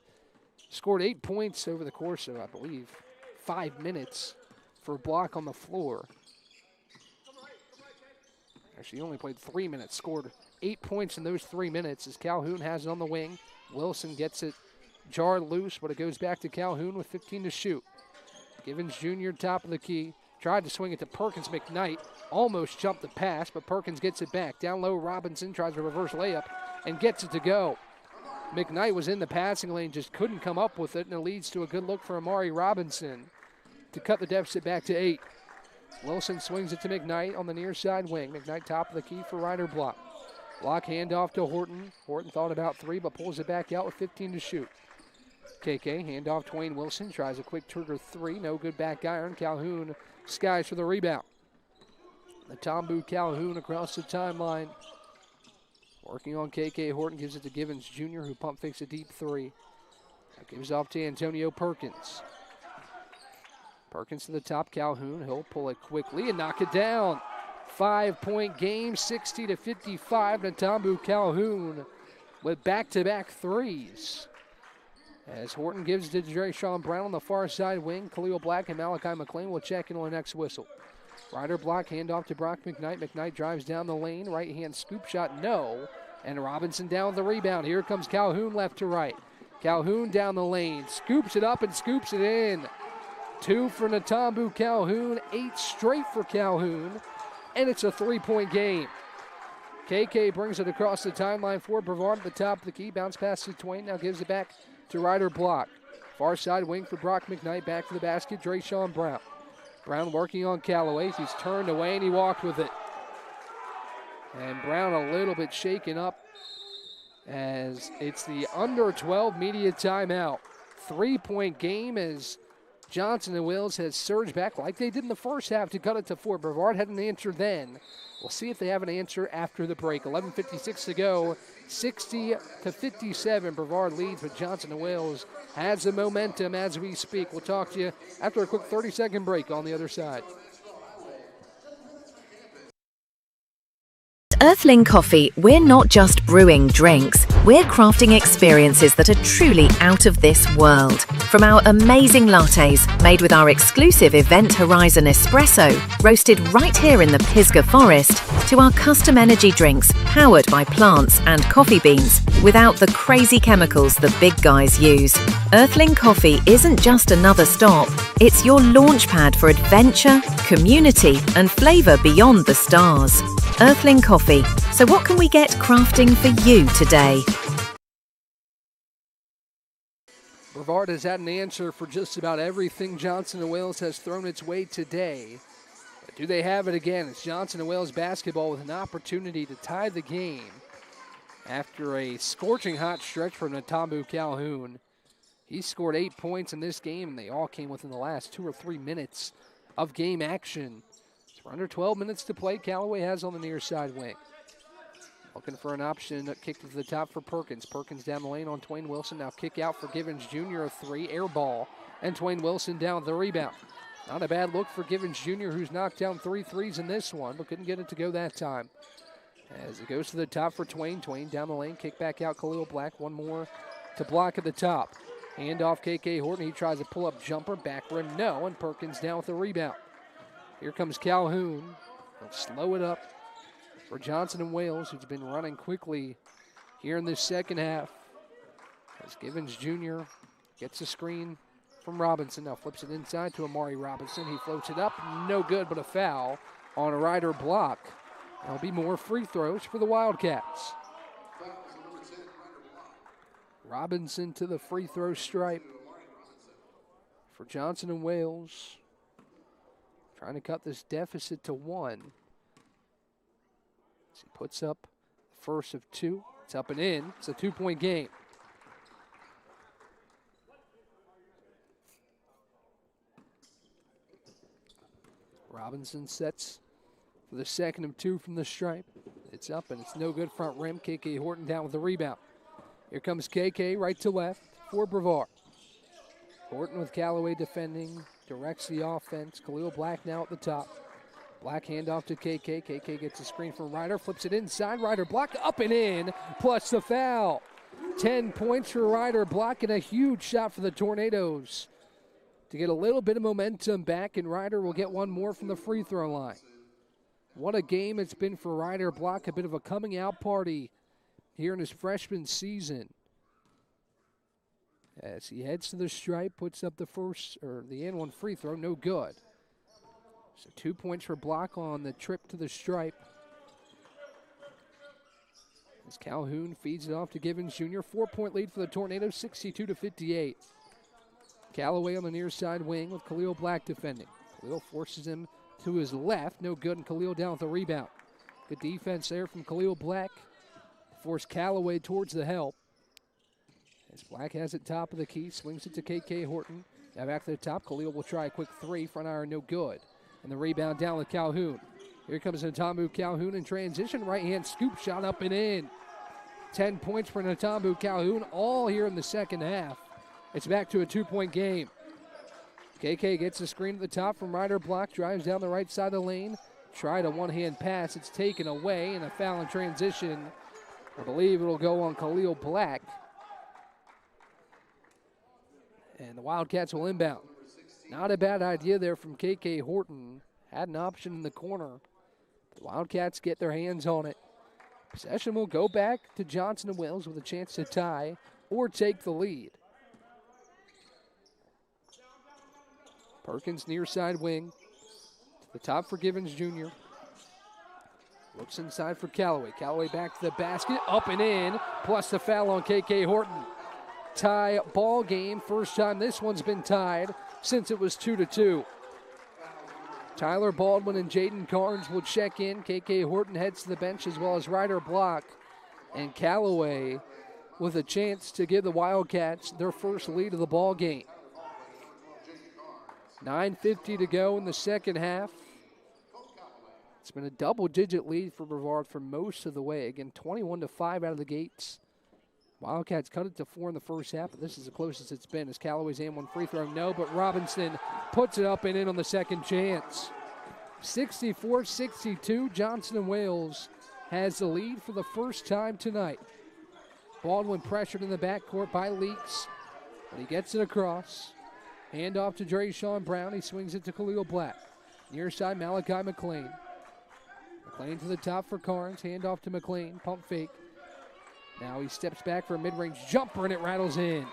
scored 8 points over the course of, I believe, 5 minutes for Block on the floor. Actually, he only played 3 minutes, scored 8 points in those 3 minutes as Calhoun has it on the wing. Wilson gets it jarred loose, but it goes back to Calhoun with 15 to shoot. Givens Jr. top of the key. Tried to swing it to Perkins. McKnight almost jumped the pass, but Perkins gets it back. Down low, Robinson tries a reverse layup and gets it to go. McKnight was in the passing lane, just couldn't come up with it, and it leads to a good look for Amari Robinson to cut the deficit back to 8. Wilson swings it to McKnight on the near side wing. McKnight top of the key for Ryder Block. Block handoff to Horton. Horton thought about 3, but pulls it back out with 15 to shoot. KK, handoff Twain Wilson, tries a quick trigger 3, no good back iron. Calhoun skies for the rebound. The Tombu Calhoun across the timeline. Working on KK Horton, gives it to Givens Jr., who pump fakes a deep three. Now gives off to Antonio Perkins. Perkins to the top, Calhoun. He'll pull it quickly and knock it down. 5-point game, 60-55. Natambu Calhoun with back-to-back threes. As Horton gives to Dre-Sean Brown on the far side wing, Khalil Black and Malachi McLean will check in on the next whistle. Ryder block, handoff to Brock McKnight. McKnight drives down the lane. Right-hand scoop shot, no. And Robinson down with the rebound. Here comes Calhoun left to right. Calhoun down the lane. Scoops it up and scoops it in. 2 for Natambu Calhoun. 8 straight for Calhoun. And it's a 3-point game. KK brings it across the timeline for Brevard at the top of the key. Bounce pass to Twain. Now gives it back to Ryder block. Far side wing for Brock McKnight. Back to the basket. Dre-Sean Brown. Brown working on Callaway. He's turned away and he walked with it. And Brown a little bit shaken up as it's the under 12 media timeout. 3-point game as Johnson and Wills has surged back like they did in the first half to cut it to 4. Brevard had an answer then. We'll see if they have an answer after the break. 11:56 to go. 60-57. Brevard leads, but Johnson and Wills has the momentum as we speak. We'll talk to you after a quick 30-second break on the other side. Earthling Coffee, we're not just brewing drinks, we're crafting experiences that are truly out of this world. From our amazing lattes, made with our exclusive Event Horizon espresso, roasted right here in the Pisgah Forest, to our custom energy drinks, powered by plants and coffee beans, without the crazy chemicals the big guys use. Earthling Coffee isn't just another stop, it's your launchpad for adventure, community, and flavour beyond the stars. Earthling Coffee. So what can we get crafting for you today? Brevard has had an answer for just about everything Johnson and Wales has thrown its way today. But do they have it again? It's Johnson and Wales basketball with an opportunity to tie the game after a scorching hot stretch from Natambu Calhoun. He scored 8 points in this game, and they all came within the last 2 or 3 minutes of game action. We're under 12 minutes to play. Callaway has on the near side wing. Looking for an option, kick to the top for Perkins. Perkins down the lane on Twain Wilson. Now kick out for Givens Jr. a 3, air ball. And Twain Wilson down with the rebound. Not a bad look for Givens Jr., who's knocked down 3 threes in this one, but couldn't get it to go that time. As it goes to the top for Twain. Twain down the lane, kick back out Khalil Black. One more to block at the top. Hand off KK Horton. He tries a pull-up jumper. Back rim, no. And Perkins down with the rebound. Here comes Calhoun. They'll slow it up for Johnson and Wales, who's been running quickly here in this second half. As Givens Jr. gets a screen from Robinson. Now flips it inside to Amari Robinson. He floats it up. No good, but a foul on a Ryder block. There'll be more free throws for the Wildcats. Robinson to the free throw stripe for Johnson and Wales. Trying to cut this deficit to 1. As he puts up the first of 2. It's up and in. It's a 2-point game. Robinson sets for the second of 2 from the stripe. It's up and it's no good. Front rim. KK Horton down with the rebound. Here comes KK right to left for Brevard. Horton with Callaway defending. Directs the offense. Khalil Black now at the top. Black handoff to KK. KK gets a screen from Ryder. Flips it inside. Ryder block up and in. Plus the foul. 10 points for Ryder block and a huge shot for the Tornadoes to get a little bit of momentum back. And Ryder will get one more from the free throw line. What a game it's been for Ryder block. A bit of a coming out party here in his freshman season. As he heads to the stripe, puts up the end one free throw, no good. So 2 points for block on the trip to the stripe. As Calhoun feeds it off to Givens Jr. 4-point lead for the Tornadoes, 62-58. Callaway on the near side wing with Khalil Black defending. Khalil forces him to his left, no good, and Khalil down with the rebound. Good defense there from Khalil Black. Force Callaway towards the help. As Black has it top of the key, swings it to KK Horton. Now back to the top, Khalil will try a quick 3, front iron no good. And the rebound down with Calhoun. Here comes Natambu Calhoun in transition, right hand scoop shot up and in. 10 points for Natambu Calhoun, all here in the second half. It's back to a 2-point game. KK gets the screen at the top from Ryder Block, drives down the right side of the lane. Tried a one-hand pass. It's taken away, and a foul in transition. I believe it'll go on Khalil Black. And the Wildcats will inbound. Not a bad idea there from KK Horton. Had an option in the corner. The Wildcats get their hands on it. Possession will go back to Johnson and Wales with a chance to tie or take the lead. Perkins near side wing. To the top for Givens Jr. Looks inside for Callaway. Callaway back to the basket. Up and in. Plus the foul on KK Horton. Tie ball game. First time this one's been tied since it was 2-2. Tyler Baldwin and Jaden Carnes will check in. KK Horton heads to the bench as well as Ryder Block. And Callaway with a chance to give the Wildcats their first lead of the ball game. 9:50 to go in the second half. It's been a double-digit lead for Brevard for most of the way. Again, 21-5 out of the gates. Wildcats cut it to 4 in the first half, but this is the closest it's been as Callaway's and one free throw. No, but Robinson puts it up and in on the second chance. 64-62, Johnson and Wales has the lead for the first time tonight. Baldwin pressured in the backcourt by Leaks, but he gets it across. Hand off to Drayshawn Brown. He swings it to Khalil Black. Near side, Malachi McLean. McLean to the top for Carnes. Hand off to McLean. Pump fake. Now he steps back for a mid-range jumper, and it rattles in.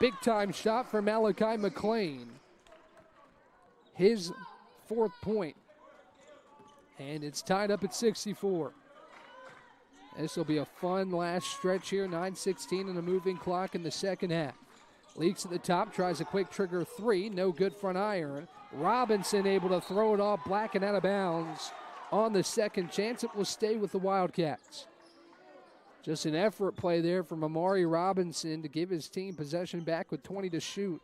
Big-time shot for Malachi McLean. His 4th point. And it's tied up at 64. This will be a fun last stretch here. 9:16 and a moving clock in the second half. Leaks at the top, tries a quick trigger 3. No good front iron. Robinson able to throw it off, Black and out of bounds on the second chance. It will stay with the Wildcats. Just an effort play there from Amari Robinson to give his team possession back with 20 to shoot.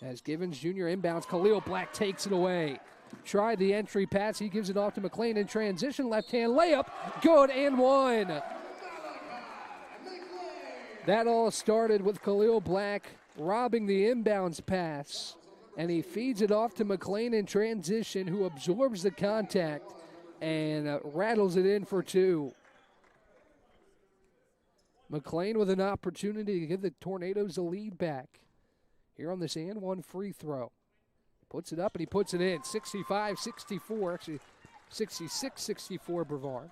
As Givens Jr. inbounds, Khalil Black takes it away. Tried the entry pass. He gives it off to McLean in transition. Left-hand layup. Good and one. That all started with Khalil Black robbing the inbounds pass. And he feeds it off to McLean in transition, who absorbs the contact and rattles it in for 2. McLean with an opportunity to give the Tornadoes a lead back. Here on this and one free throw. Puts it up and he puts it in. 65-64, actually 66-64 Brevard.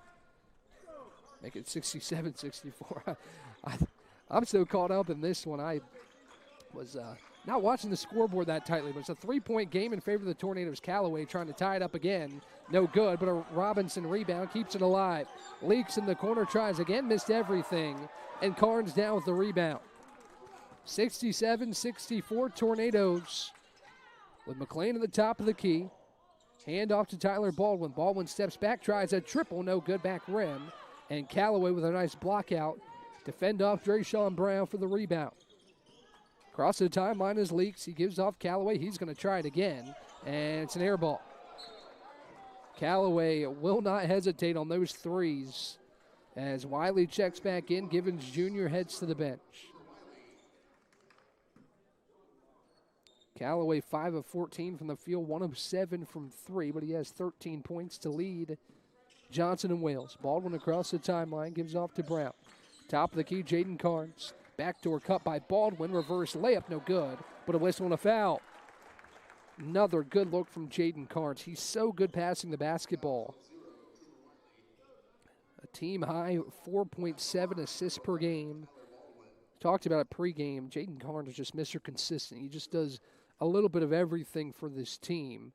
Make it 67-64. I'm so caught up in this one. I was not watching the scoreboard that tightly, but it's a 3-point game in favor of the Tornadoes. Callaway trying to tie it up again. No good, but a Robinson rebound keeps it alive. Leaks in the corner, tries again, missed everything. And Carnes down with the rebound. 67-64 Tornadoes. With McLean at the top of the key. Hand off to Tyler Baldwin. Baldwin steps back, tries a triple, no good, back rim. And Callaway with a nice block out to fend off Drayshawn Brown for the rebound. Across the timeline is Leaks. He gives off Callaway. He's going to try it again, and it's an air ball. Callaway will not hesitate on those threes as Wiley checks back in. Givens Jr. heads to the bench. Callaway 5 of 14 from the field, 1 of 7 from 3, but he has 13 points to lead Johnson and Wales. Baldwin across the timeline, gives off to Brown. Top of the key, Jaden Carnes. Backdoor cut by Baldwin, reverse layup, no good, but a whistle and a foul. Another good look from Jaden Carnes. He's so good passing the basketball. A team high 4.7 assists per game. Talked about it pregame. Jaden Carnes is just Mr. Consistent. He just does a little bit of everything for this team.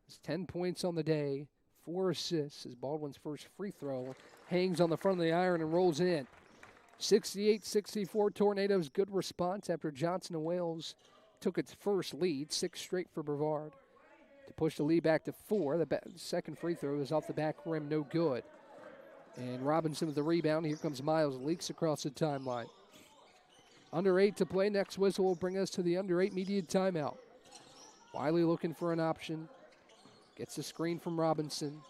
It's 10 points on the day, 4 assists as Baldwin's first free throw hangs on the front of the iron and rolls in. 68-64 Tornadoes. Good response after Johnson and Wales took its first lead, 6 straight for Brevard. To push the lead back to 4. The second free throw is off the back rim, no good. And Robinson with the rebound. Here comes Miles, leaks across the timeline. Under 8 to play. Next whistle will bring us to the under 8 immediate timeout. Wiley looking for an option. Gets the screen from Robinson.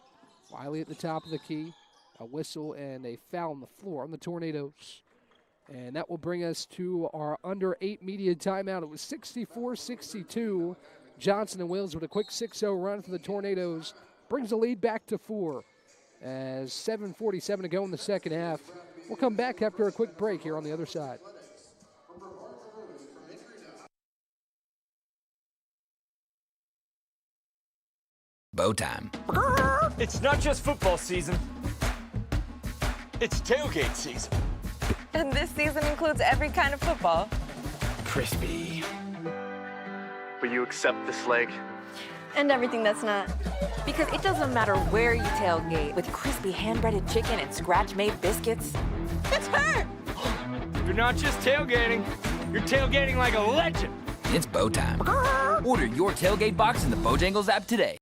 Wiley at the top of the key. a whistle and a foul on the floor on the Tornadoes. And that will bring us to our under 8 media timeout. It was 64-62. Johnson and Wales with a quick 6-0 run for the Tornadoes. Brings the lead back to 4 as 7:47 to go in the second half. We'll come back after a quick break here on the other side. Bow time. It's not just football season. It's tailgate season. And this season includes every kind of football. Crispy. Will you accept this leg? And everything that's not. Because it doesn't matter where you tailgate with crispy hand-breaded chicken and scratch-made biscuits. It's her! You're not just tailgating. You're tailgating like a legend. It's bow time. Order your tailgate box in the Bojangles app today.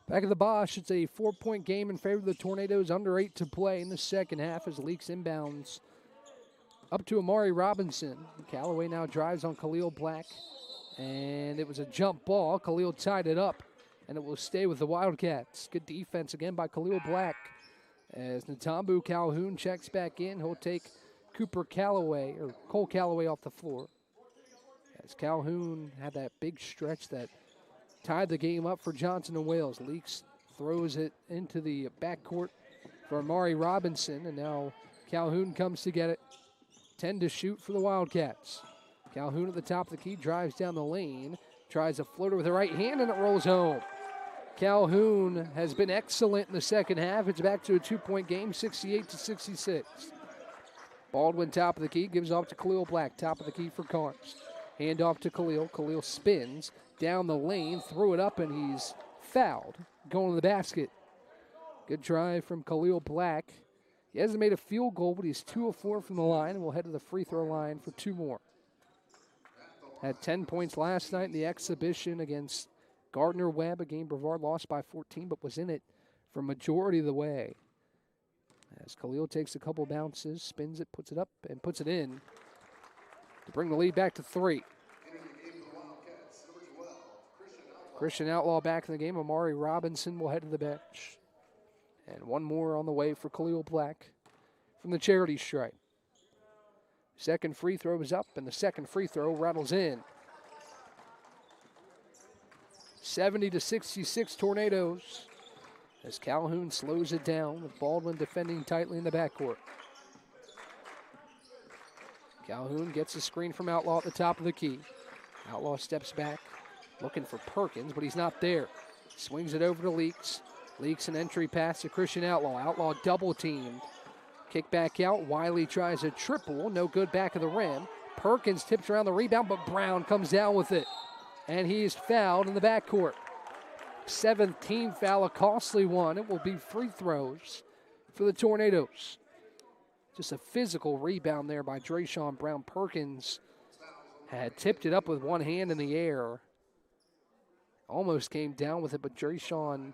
Back at the Bosch, it's a 4-point game in favor of the Tornadoes, under 8 to play in the second half as Leaks inbounds up to Amari Robinson. Callaway now drives on Khalil Black, and it was a jump ball. Khalil tied it up, and it will stay with the Wildcats. Good defense again by Khalil Black as Natambu Calhoun checks back in. He'll take Cole Callaway off the floor. As Calhoun had that big stretch that tied the game up for Johnson and Wales. Leaks throws it into the backcourt for Amari Robinson, and now Calhoun comes to get it. 10 to shoot for the Wildcats. Calhoun at the top of the key, drives down the lane, tries a floater with the right hand, and it rolls home. Calhoun has been excellent in the second half. It's back to a 2-point game, 68-66. Baldwin, top of the key, gives off to Khalil Black, top of the key for Carnes. Hand off to Khalil. Khalil spins down the lane, threw it up, and he's fouled, going to the basket. Good drive from Khalil Black. He hasn't made a field goal, but he's 2 of 4 from the line, and will head to the free throw line for 2 more. Had 10 points last night in the exhibition against Gardner Webb, a game Brevard lost by 14, but was in it for majority of the way. As Khalil takes a couple bounces, spins it, puts it up, and puts it in to bring the lead back to 3. Christian Outlaw back in the game. Amari Robinson will head to the bench. And 1 more on the way for Khalil Black from the charity stripe. Second free throw is up, and the second free throw rattles in. 70-66 Tornadoes as Calhoun slows it down with Baldwin defending tightly in the backcourt. Calhoun gets a screen from Outlaw at the top of the key. Outlaw steps back, looking for Perkins, but he's not there. Swings it over to Leaks. Leaks an entry pass to Christian Outlaw. Outlaw double teamed. Kick back out. Wiley tries a triple. No good back of the rim. Perkins tips around the rebound, but Brown comes down with it. And he's fouled in the backcourt. 7th team foul, a costly one. It will be free throws for the Tornadoes. Just a physical rebound there by Drayshawn Brown. Perkins had tipped it up with one hand in the air. Almost came down with it, but Drayshawn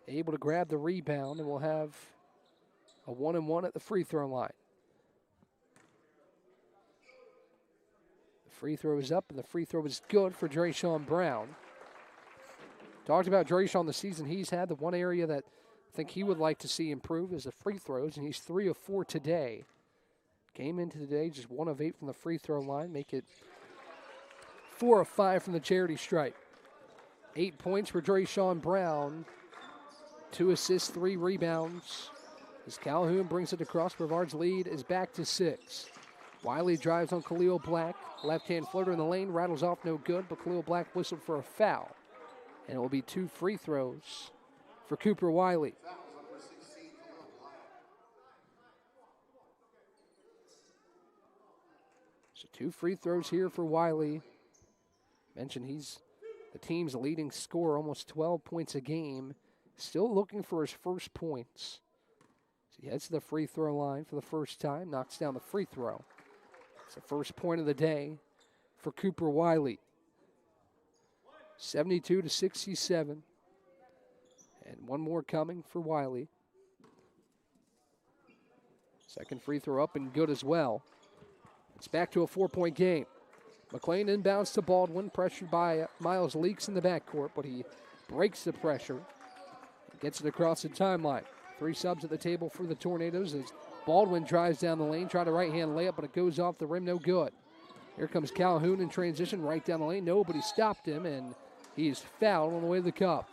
able to grab the rebound, and we'll have a 1-and-1 at the free throw line. The free throw is up, and the free throw is good for Drayshawn Brown. Talked about Drayshawn the season he's had. The one area that I think he would like to see improve is the free throws, and he's 3 of 4 today. Came into today just 1 of 8 from the free throw line, make it 4 of 5 from the charity stripe. 8 points for Drayshawn Brown. 2 assists, 3 rebounds. As Calhoun brings it across, Brevard's lead is back to 6. Wiley drives on Khalil Black. Left-hand floater in the lane, rattles off, no good, but Khalil Black whistled for a foul. And it will be 2 free throws for Cooper Wiley. So 2 free throws here for Wiley. Mentioned he's the team's leading scorer, almost 12 points a game. Still looking for his first points. So he heads to the free throw line for the first time, knocks down the free throw. It's the first point of the day for Cooper Wiley. 72-67. And one more coming for Wiley. Second free throw up and good as well. It's back to a 4-point game. McLean inbounds to Baldwin, pressured by Miles Leaks in the backcourt, but he breaks the pressure. Gets it across the timeline. 3 subs at the table for the Tornadoes as Baldwin drives down the lane, tried a right-hand layup, but it goes off the rim, no good. Here comes Calhoun in transition, right down the lane. Nobody stopped him, and he's fouled on the way to the cup.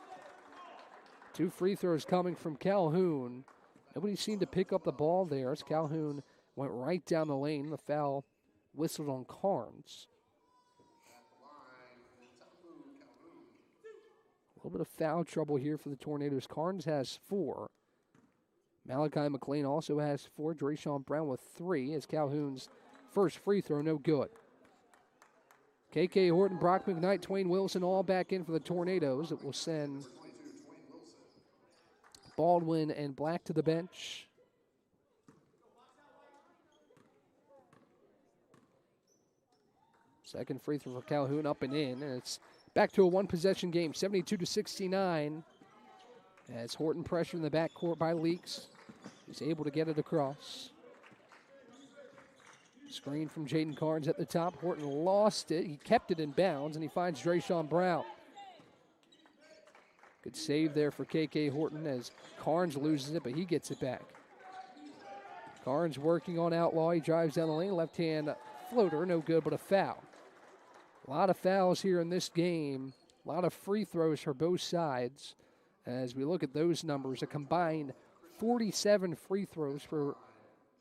2 free throws coming from Calhoun. Nobody seemed to pick up the ball there as Calhoun went right down the lane. The foul whistled on Carnes. A little bit of foul trouble here for the Tornadoes. Carnes has 4. Malachi McLean also has 4. Drayshawn Brown with 3 as Calhoun's first free throw, no good. KK Horton, Brock McKnight, Twain Wilson all back in for the Tornadoes. It will send Baldwin and Black to the bench. Second free throw for Calhoun up and in, and it's back to a one-possession game, 72-69. As Horton pressure in the backcourt by Leaks. He's able to get it across. Screen from Jaden Carnes at the top. Horton lost it. He kept it in bounds, and he finds Drayshawn Brown. Good save there for KK Horton as Carnes loses it, but he gets it back. Carnes working on Outlaw. He drives down the lane. Left-hand floater, no good, but a foul. A lot of fouls here in this game. A lot of free throws for both sides. As we look at those numbers, a combined 47 free throws for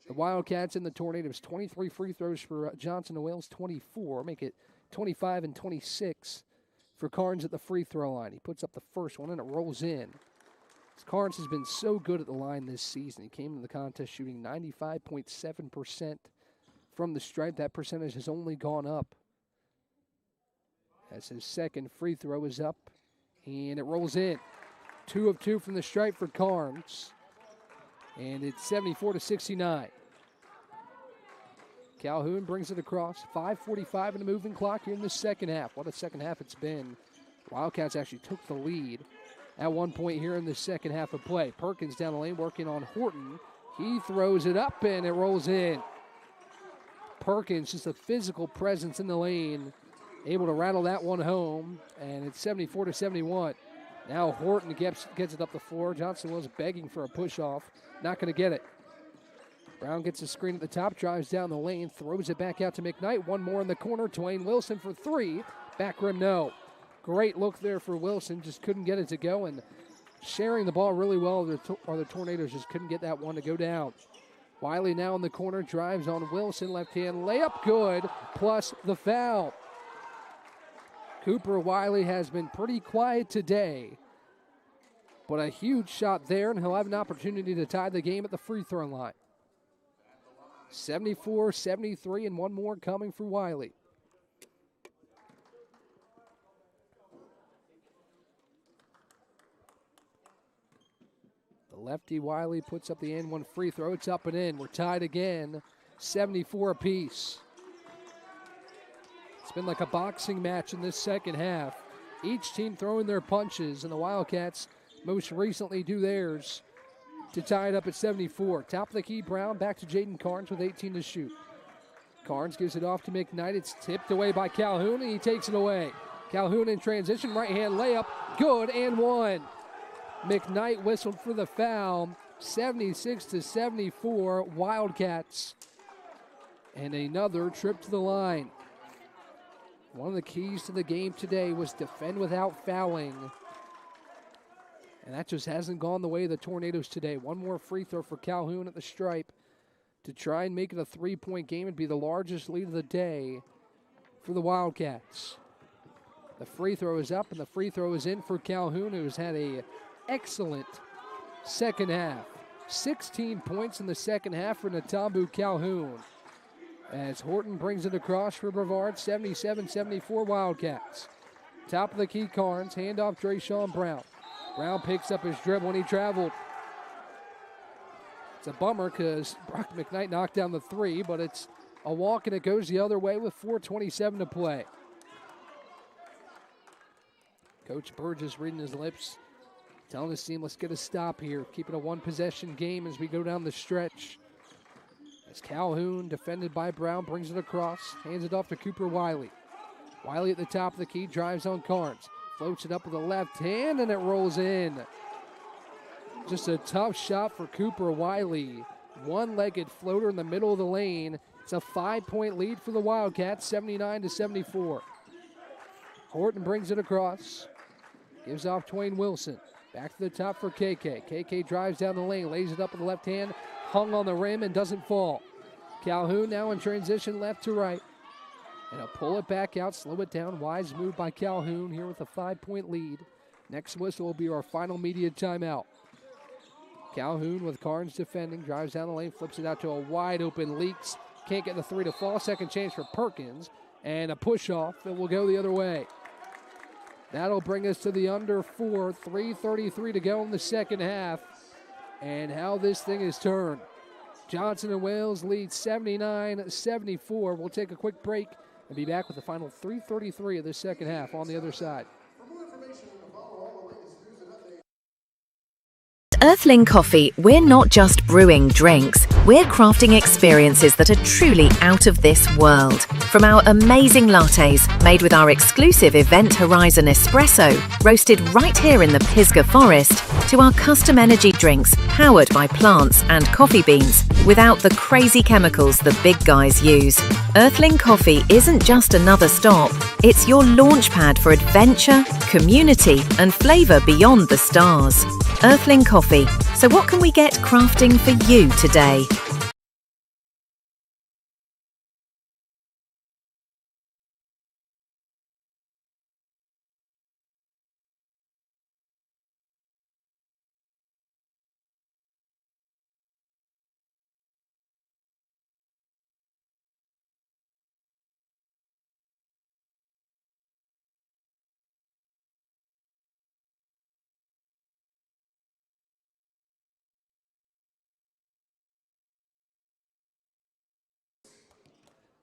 the Wildcats and the Tornadoes. 23 free throws for Johnson & Wales, 24. Make it 25 and 26 for Carnes at the free throw line. He puts up the first one and it rolls in. Carnes has been so good at the line this season. He came into the contest shooting 95.7% from the stripe. That percentage has only gone up as his second free throw is up and it rolls in. 2 of 2 from the stripe for Carnes. And it's 74-69. Calhoun brings it across. 5:45 in the moving clock here in the second half. What a second half it's been. Wildcats actually took the lead at one point here in the second half of play. Perkins down the lane working on Horton. He throws it up and it rolls in. Perkins, just a physical presence in the lane, able to rattle that one home, and it's 74-71. Now Horton gets it up the floor. Johnson was begging for a push-off. Not going to get it. Brown gets a screen at the top, drives down the lane, throws it back out to McKnight. One more in the corner. Twain Wilson for 3. Back rim, no. Great look there for Wilson. Just couldn't get it to go, and sharing the ball really well, or the Tornadoes just couldn't get that one to go down. Wiley now in the corner, drives on Wilson. Left-hand layup, good, plus the foul. Cooper Wiley has been pretty quiet today, but a huge shot there, and he'll have an opportunity to tie the game at the free throw line. 74-73, and one more coming for Wiley. The lefty Wiley puts up the end one free throw. It's up and in. We're tied again, 74 apiece. It's been like a boxing match in this second half. Each team throwing their punches, and the Wildcats most recently do theirs to tie it up at 74. Top of the key, Brown back to Jaden Carnes with 18 to shoot. Carnes gives it off to McKnight. It's tipped away by Calhoun, and he takes it away. Calhoun in transition, right-hand layup, good, and one. McKnight whistled for the foul, 76-74, Wildcats. And another trip to the line. One of the keys to the game today was defend without fouling. And that just hasn't gone the way of the Tornadoes today. One more free throw for Calhoun at the stripe to try and make it a three-point game and be the largest lead of the day for the Wildcats. The free throw is up, and the free throw is in for Calhoun, who's had an excellent second half. 16 points in the second half for Natambu Calhoun. As Horton brings it across for Brevard, 77-74 Wildcats. Top of the key, Carnes, handoff Drayshawn Brown. Brown picks up his dribble when he traveled. It's a bummer because Brock McKnight knocked down the 3, but it's a walk and it goes the other way with 4:27 to play. Coach Burgess reading his lips telling his team, let's get a stop here. Keep it a one-possession game as we go down the stretch. As Calhoun, defended by Brown, brings it across, hands it off to Cooper Wiley. Wiley at the top of the key, drives on Carnes. Floats it up with the left hand, and it rolls in. Just a tough shot for Cooper Wiley. One-legged floater in the middle of the lane. It's a 5-point lead for the Wildcats, 79-74. Horton brings it across. Gives off Twain Wilson. Back to the top for KK. KK drives down the lane, lays it up with the left hand, hung on the rim and doesn't fall. Calhoun now in transition left to right. And he'll pull it back out, slow it down. Wise move by Calhoun here with a 5-point lead. Next whistle will be our final media timeout. Calhoun with Carnes defending, drives down the lane, flips it out to a wide open Leaks. Can't get the three to fall. Second chance for Perkins. And a push off. It will go the other way. That'll bring us to the under 4. 3:33 to go in the second half. And how this thing is turned. Johnson and Wales lead 79-74. We'll take a quick break and be back with the final 3:33 of the second half on the other side. Earthling Coffee, we're not just brewing drinks, we're crafting experiences that are truly out of this world. From our amazing lattes, made with our exclusive Event Horizon espresso, roasted right here in the Pisgah Forest, to our custom energy drinks powered by plants and coffee beans, without the crazy chemicals the big guys use. Earthling Coffee isn't just another stop, it's your launchpad for adventure, community, and flavour beyond the stars. Earthling Coffee. So what can we get crafting for you today?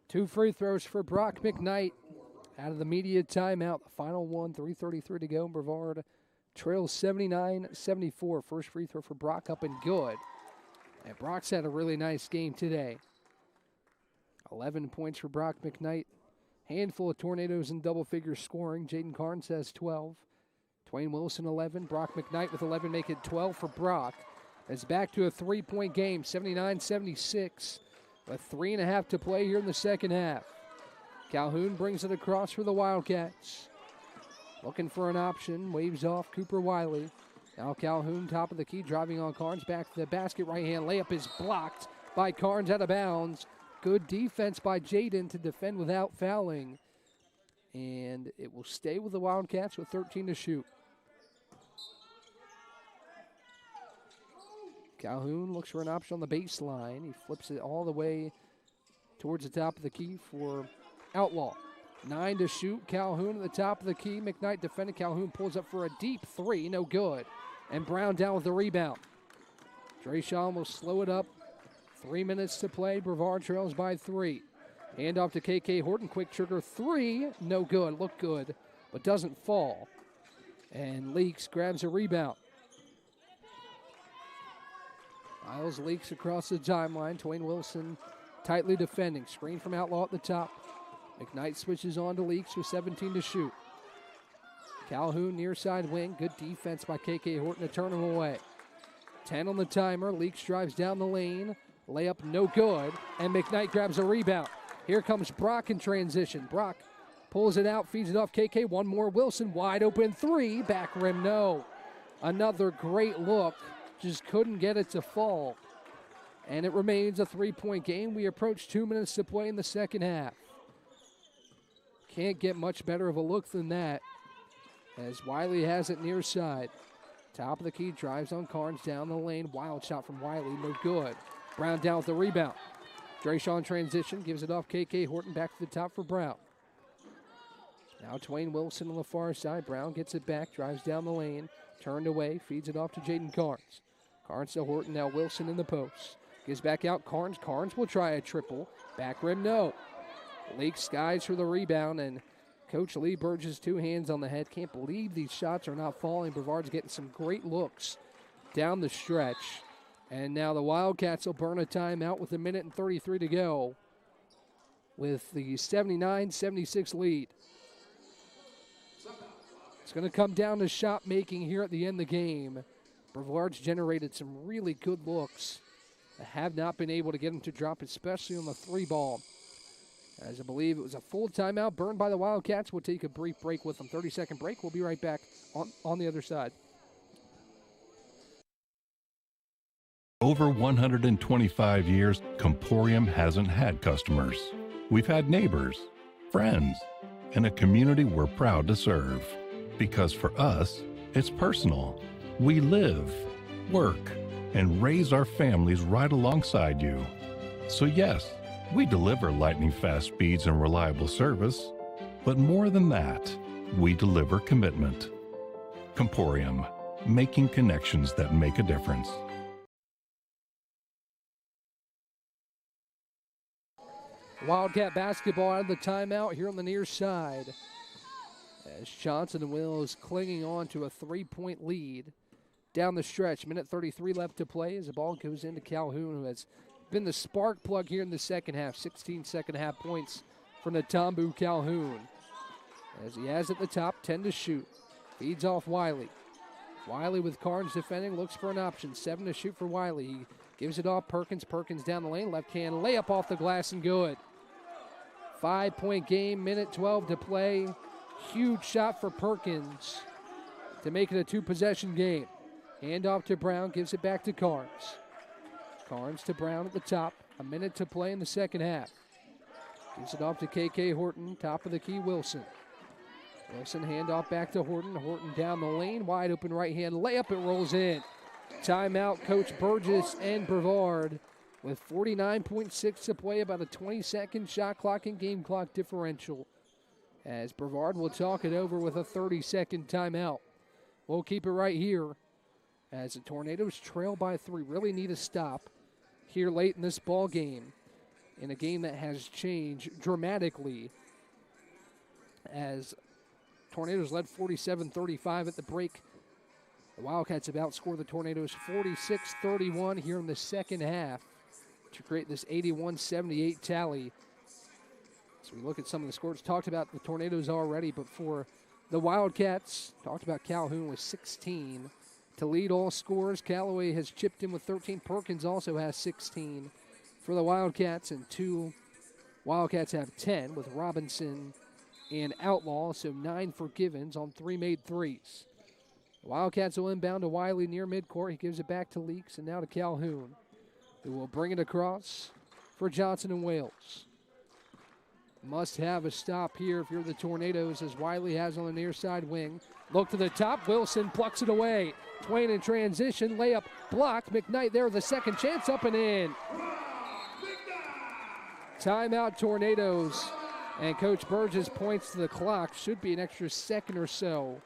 Two free throws for Brock McKnight out of the media timeout. The final one, 3:33 to go. Brevard trails 79-74. First free throw for Brock up and good. And Brock's had a really nice game today. 11 points for Brock McKnight. Handful of Tornadoes in double-figure scoring. Jaden Carnes has 12. Twain Wilson 11. Brock McKnight with 11, make it 12 for Brock. It's back to a three-point game, 79-76. With 3.5 to play here in the second half. Calhoun brings it across for the Wildcats. Looking for an option, waves off Cooper Wiley. Now Calhoun, top of the key, driving on Carnes, back to the basket, right-hand layup is blocked by Carnes out of bounds. Good defense by Jaden to defend without fouling. And it will stay with the Wildcats with 13 to shoot. Calhoun looks for an option on the baseline. He flips it all the way towards the top of the key for Outlaw. 9 to shoot. Calhoun at the top of the key. McKnight defending. Calhoun pulls up for a deep three. No good. And Brown down with the rebound. Drayshawn will slow it up. 3 minutes to play. Brevard trails by 3. Hand off to KK Horton. Quick trigger three. No good. Looked good, but doesn't fall. And Leaks grabs a rebound. Miles Leaks across the timeline. Twain Wilson tightly defending. Screen from Outlaw at the top. McKnight switches on to Leaks with 17 to shoot. Calhoun near side wing. Good defense by KK Horton to turn him away. 10 on the timer. Leaks drives down the lane. Layup no good. And McKnight grabs a rebound. Here comes Brock in transition. Brock pulls it out, feeds it off KK. One more. Wilson wide open three. Back rim no. Another great look. Just couldn't get it to fall. And it remains a 3-point game. We approach 2 minutes to play in the second half. Can't get much better of a look than that. As Wiley has it near side. Top of the key, drives on Carnes down the lane. Wild shot from Wiley, no good. Brown down with the rebound. Drayshawn transition, gives it off KK Horton, back to the top for Brown. Now Twain Wilson on the far side. Brown gets it back, drives down the lane. Turned away, feeds it off to Jaden Carnes. Carnes to Horton, now Wilson in the post. Gives back out Carnes. Carnes will try a triple. Back rim, no. Leaks skies for the rebound, and Coach Lee Burgess, 2 hands on the head. Can't believe these shots are not falling. Brevard's getting some great looks down the stretch. And now the Wildcats will burn a timeout with 1:33 to go with the 79-76 lead. It's going to come down to shot making here at the end of the game. Brevard's generated some really good looks. I have not been able to get them to drop, especially on the 3 ball. As I believe it was a full timeout burned by the Wildcats. We'll take a brief break with them. 30-second break. We'll be right back on the other side. Over 125 years, Comporium hasn't had customers. We've had neighbors, friends, and a community we're proud to serve. Because for us, it's personal. We live, work, and raise our families right alongside you. So yes, we deliver lightning-fast speeds and reliable service, but more than that, we deliver commitment. Comporium, making connections that make a difference. Wildcat basketball out of the timeout here on the near side. As Johnson and Wills clinging on to a 3-point lead down the stretch. 1:33 left to play as the ball goes into Calhoun, who has been the spark plug here in the second half. 16 second half points from the Tombu Calhoun. As he has at the top, 10 to shoot. Feeds off Wiley. Wiley with Carnes defending, looks for an option. 7 to shoot for Wiley. He gives it off Perkins. Perkins down the lane, left hand layup off the glass and good. 5-point game, 1:12 to play. Huge shot for Perkins to make it a 2-possession game. Hand off to Brown, gives it back to Carnes. Carnes to Brown at the top. 1 minute to play in the second half. Gives it off to KK Horton, top of the key Wilson. Wilson hand off back to Horton. Horton down the lane, wide open right hand layup, it rolls in. Timeout, Coach Burgess and Brevard with 49.6 to play, about a 20-second shot clock and game clock differential. As Brevard will talk it over with a 30-second timeout. We'll keep it right here as the Tornadoes trail by 3. Really need a stop here late in this ball game, in a game that has changed dramatically, as Tornadoes led 47-35 at the break. The Wildcats have outscored the Tornadoes 46-31 here in the second half to create this 81-78 tally. So we look at some of the scores. Talked about the Tornadoes already, but for the Wildcats, talked about Calhoun with 16 to lead all scorers. Callaway has chipped in with 13. Perkins also has 16 for the Wildcats, and 2 Wildcats have 10 with Robinson and Outlaw, so 9 for Givens on 3 made threes. The Wildcats will inbound to Wiley near midcourt. He gives it back to Leaks and now to Calhoun, who will bring it across for Johnson and Wales. Must have a stop here if you're the Tornadoes, as Wiley has on the near side wing. Look to the top. Wilson plucks it away. Twain in transition. Layup blocked. McKnight there with a second chance, up and in. Timeout, Tornadoes. And Coach Burgess points to the clock. Should be an extra second or so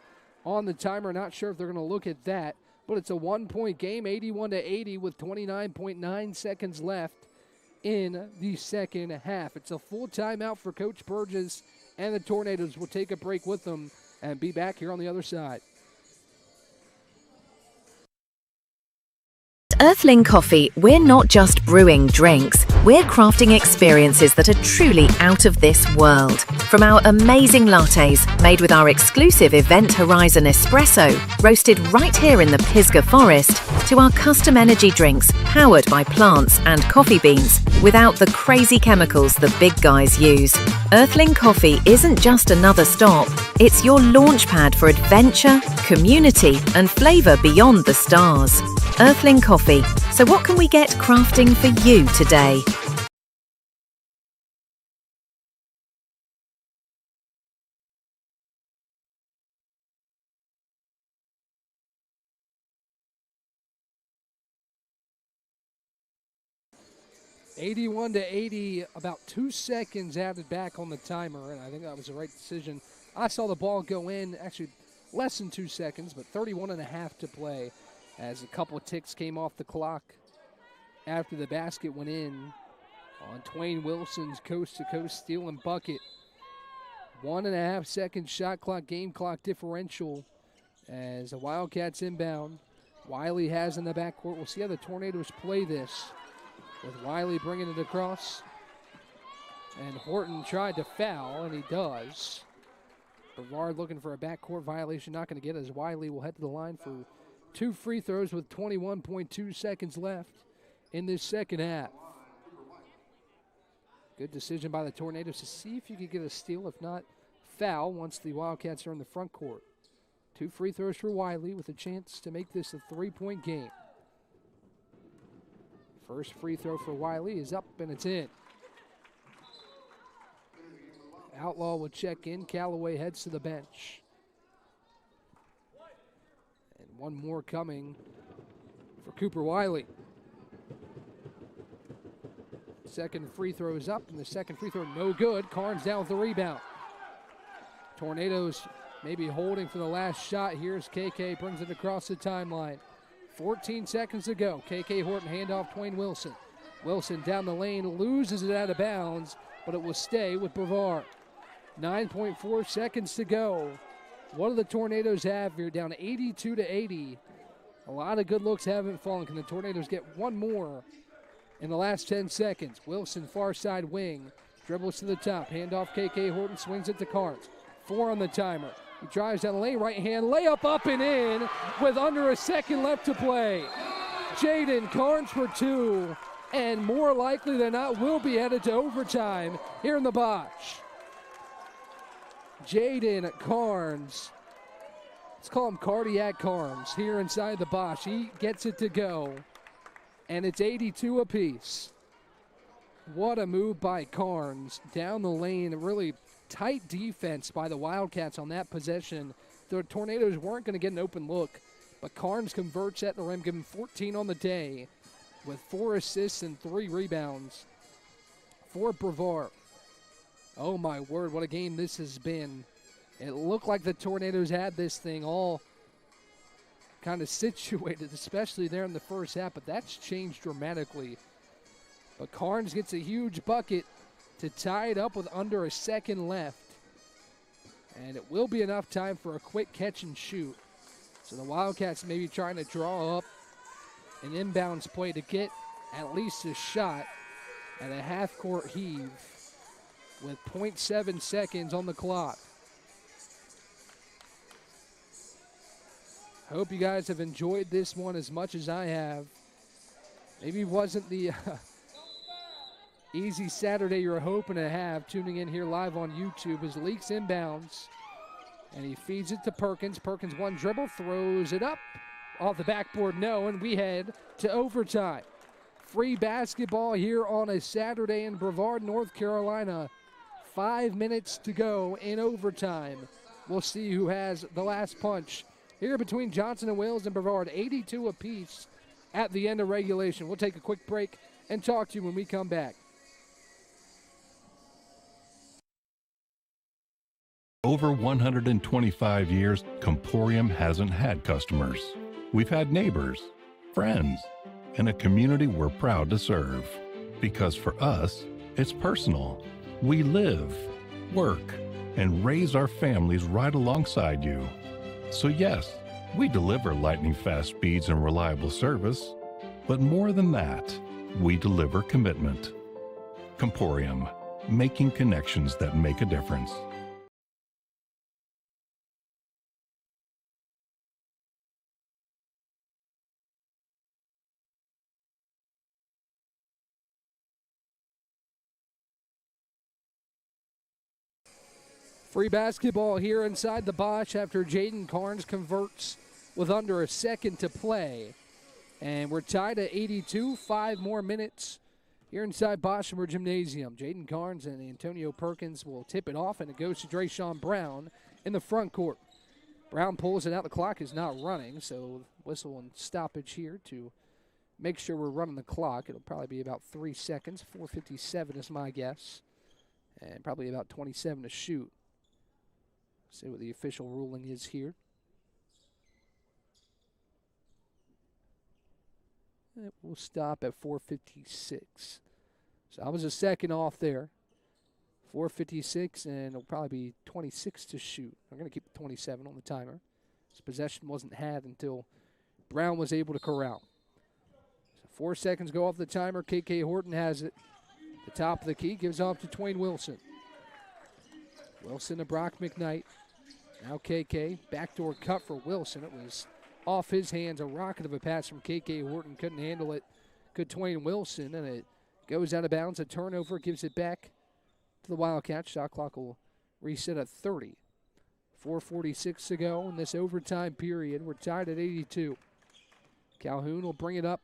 on the timer. Not sure if they're going to look at that, but it's a 1-point game, 81-80 with 29.9 seconds left in the second half. It's a full timeout for Coach Burgess, and the Tornadoes will take a break with them and be back here on the other side. Earthling Coffee, we're not just brewing drinks, we're crafting experiences that are truly out of this world. From our amazing lattes, made with our exclusive Event Horizon espresso, roasted right here in the Pisgah Forest, to our custom energy drinks, powered by plants and coffee beans, without the crazy chemicals the big guys use. Earthling Coffee isn't just another stop, it's your launchpad for adventure, community, and flavour beyond the stars. Earthling Coffee. So what can we get crafting for you today? (81-80), about 2 seconds added back on the timer, and I think that was the right decision. I saw the ball go in, actually less than 2 seconds, but 31.5 to play, as a couple of ticks came off the clock after the basket went in on Twain Wilson's coast-to-coast steal and bucket. 1.5 second shot clock, game clock differential as the Wildcats inbound. Wiley has in the backcourt. We'll see how the Tornadoes play this with Wiley bringing it across. And Horton tried to foul, and he does. Brevard looking for a backcourt violation, not going to get it, as Wiley will head to the line for 2 free throws with 21.2 seconds left in this second half. Good decision by the Tornadoes to see if you could get a steal, if not foul, once the Wildcats are in the front court. 2 free throws for Wiley with a chance to make this a 3-point game. First free throw for Wiley is up, and it's in. Outlaw will check in. Callaway heads to the bench. And one more coming for Cooper Wiley. Second free throw is up, and the second free throw no good. Carnes down with the rebound. Tornadoes maybe holding for the last shot here as KK brings it across the timeline. 14 seconds to go. KK Horton handoff Twain Wilson. Wilson down the lane, loses it out of bounds, but it will stay with Brevard. 9.4 seconds to go. What do the Tornadoes have here? Down 82-80. A lot of good looks haven't fallen. Can the Tornadoes get one more in the last 10 seconds? Wilson, far side wing, dribbles to the top. Handoff KK Horton, swings it to Carnes. 4 on the timer. He drives down the lane, right hand layup up and in with under a second left to play. Jaden Carnes for 2, and more likely than not will be headed to overtime here in the Bosch. Jaden Carnes, let's call him Cardiac Carnes, here inside the Bosch. He gets it to go, and it's 82 apiece. What a move by Carnes down the lane. Really tight defense by the Wildcats on that possession. The Tornadoes weren't going to get an open look, but Carnes converts at the rim, giving 14 on the day with 4 assists and 3 rebounds for Brevard. Oh my word, what a game this has been. It looked like the Tornadoes had this thing all kind of situated, especially there in the first half, but that's changed dramatically. But Carnes gets a huge bucket to tie it up with under a second left. And it will be enough time for a quick catch and shoot. So the Wildcats maybe trying to draw up an inbounds play to get at least a shot at a half-court heave with 0.7 seconds on the clock. Hope you guys have enjoyed this one as much as I have. Maybe it wasn't the easy Saturday you're hoping to have tuning in here live on YouTube as Leaks inbounds. And he feeds it to Perkins. Perkins one dribble, throws it up. Off the backboard, no, and we head to overtime. Free basketball here on a Saturday in Brevard, North Carolina. 5 minutes to go in overtime. We'll see who has the last punch here between Johnson and Wales and Brevard. 82 apiece at the end of regulation. We'll take a quick break and talk to you when we come back. Over 125 years, Comporium hasn't had customers. We've had neighbors, friends, and a community we're proud to serve. Because for us, it's personal. We live, work, and raise our families right alongside you. So yes, we deliver lightning-fast speeds and reliable service. But more than that, we deliver commitment. Comporium, making connections that make a difference. Free basketball here inside the Bosch after Jaden Carnes converts with under a second to play. And we're tied at 82, 5 more minutes here inside Boshamer Gymnasium. Jaden Carnes and Antonio Perkins will tip it off, and it goes to Drayshawn Brown in the front court. Brown pulls it out. The clock is not running, so whistle and stoppage here to make sure we're running the clock. It'll probably be about 3 seconds. 4:57 is my guess, and probably about 27 to shoot. See what the official ruling is here. It will stop at 4:56. So I was a second off there. 4:56, and it'll probably be 26 to shoot. I'm going to keep the 27 on the timer. This possession wasn't had until Brown was able to corral. So 4 seconds go off the timer. KK Horton has it. The top of the key gives off to Twain Wilson. Wilson to Brock McKnight. Now KK, backdoor cut for Wilson. It was off his hands, a rocket of a pass from KK Horton. Couldn't handle it. Good Twain Wilson, and it goes out of bounds. A turnover gives it back to the Wildcats. Shot clock will reset at 30. 4:46 to go in this overtime period. We're tied at 82. Calhoun will bring it up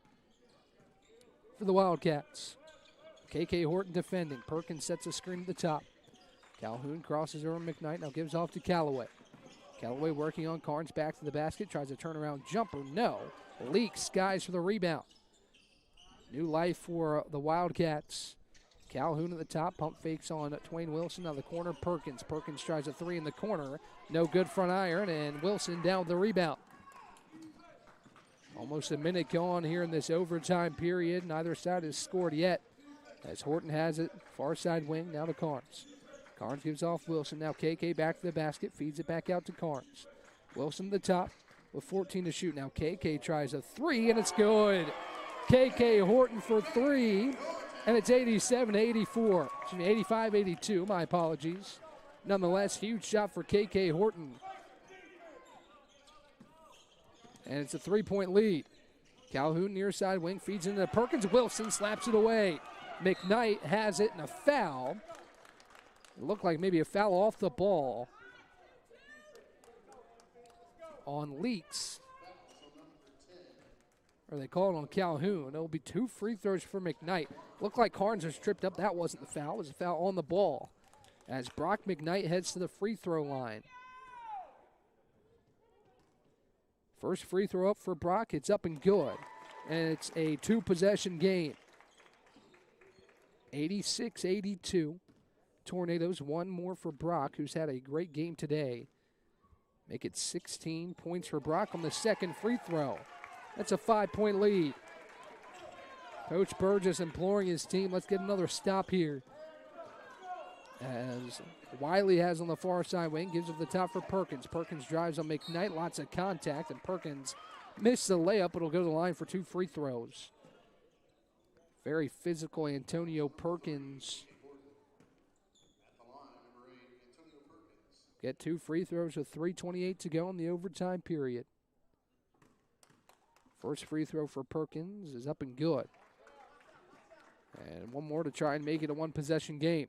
for the Wildcats. KK Horton defending. Perkins sets a screen at the top. Calhoun crosses over McKnight. Now gives off to Callaway. Callaway working on Carnes, back to the basket. Tries a turnaround jumper. No. Leaks. Skies for the rebound. New life for the Wildcats. Calhoun at the top. Pump fakes on Twain Wilson. Now the corner, Perkins. Perkins tries a three in the corner. No good front iron, and Wilson down with the rebound. Almost a minute gone here in this overtime period. Neither side has scored yet. As Horton has it, far side wing, now to Carnes. Carnes gives off Wilson. Now KK back to the basket, feeds it back out to Carnes. Wilson to the top with 14 to shoot. Now KK tries a three, and it's good. KK Horton for three, and it's 87-84. 85-82, my apologies. Nonetheless, huge shot for KK Horton. And it's a three-point lead. Calhoun near side wing, feeds into Perkins. Wilson slaps it away. McKnight has it, and a foul. It looked like maybe a foul off the ball on Leaks. Or they call it on Calhoun. It'll be 2 free throws for McKnight. Looked like Carnes was tripped up. That wasn't the foul. It was a foul on the ball as Brock McKnight heads to the free throw line. First free throw up for Brock. It's up and good. And it's a 2-possession game. 86-82. Tornadoes, one more for Brock, who's had a great game today. Make it 16 points for Brock on the second free throw. That's a 5-point lead. Coach Burgess imploring his team, let's get another stop here. As Wiley has on the far side wing, gives it the top for Perkins. Perkins drives on McKnight, lots of contact, and Perkins missed the layup, but will go to the line for 2 free throws. Very physical Antonio Perkins. Get 2 free throws with 3:28 to go in the overtime period. First free throw for Perkins is up and good. And one more to try and make it a 1-possession game.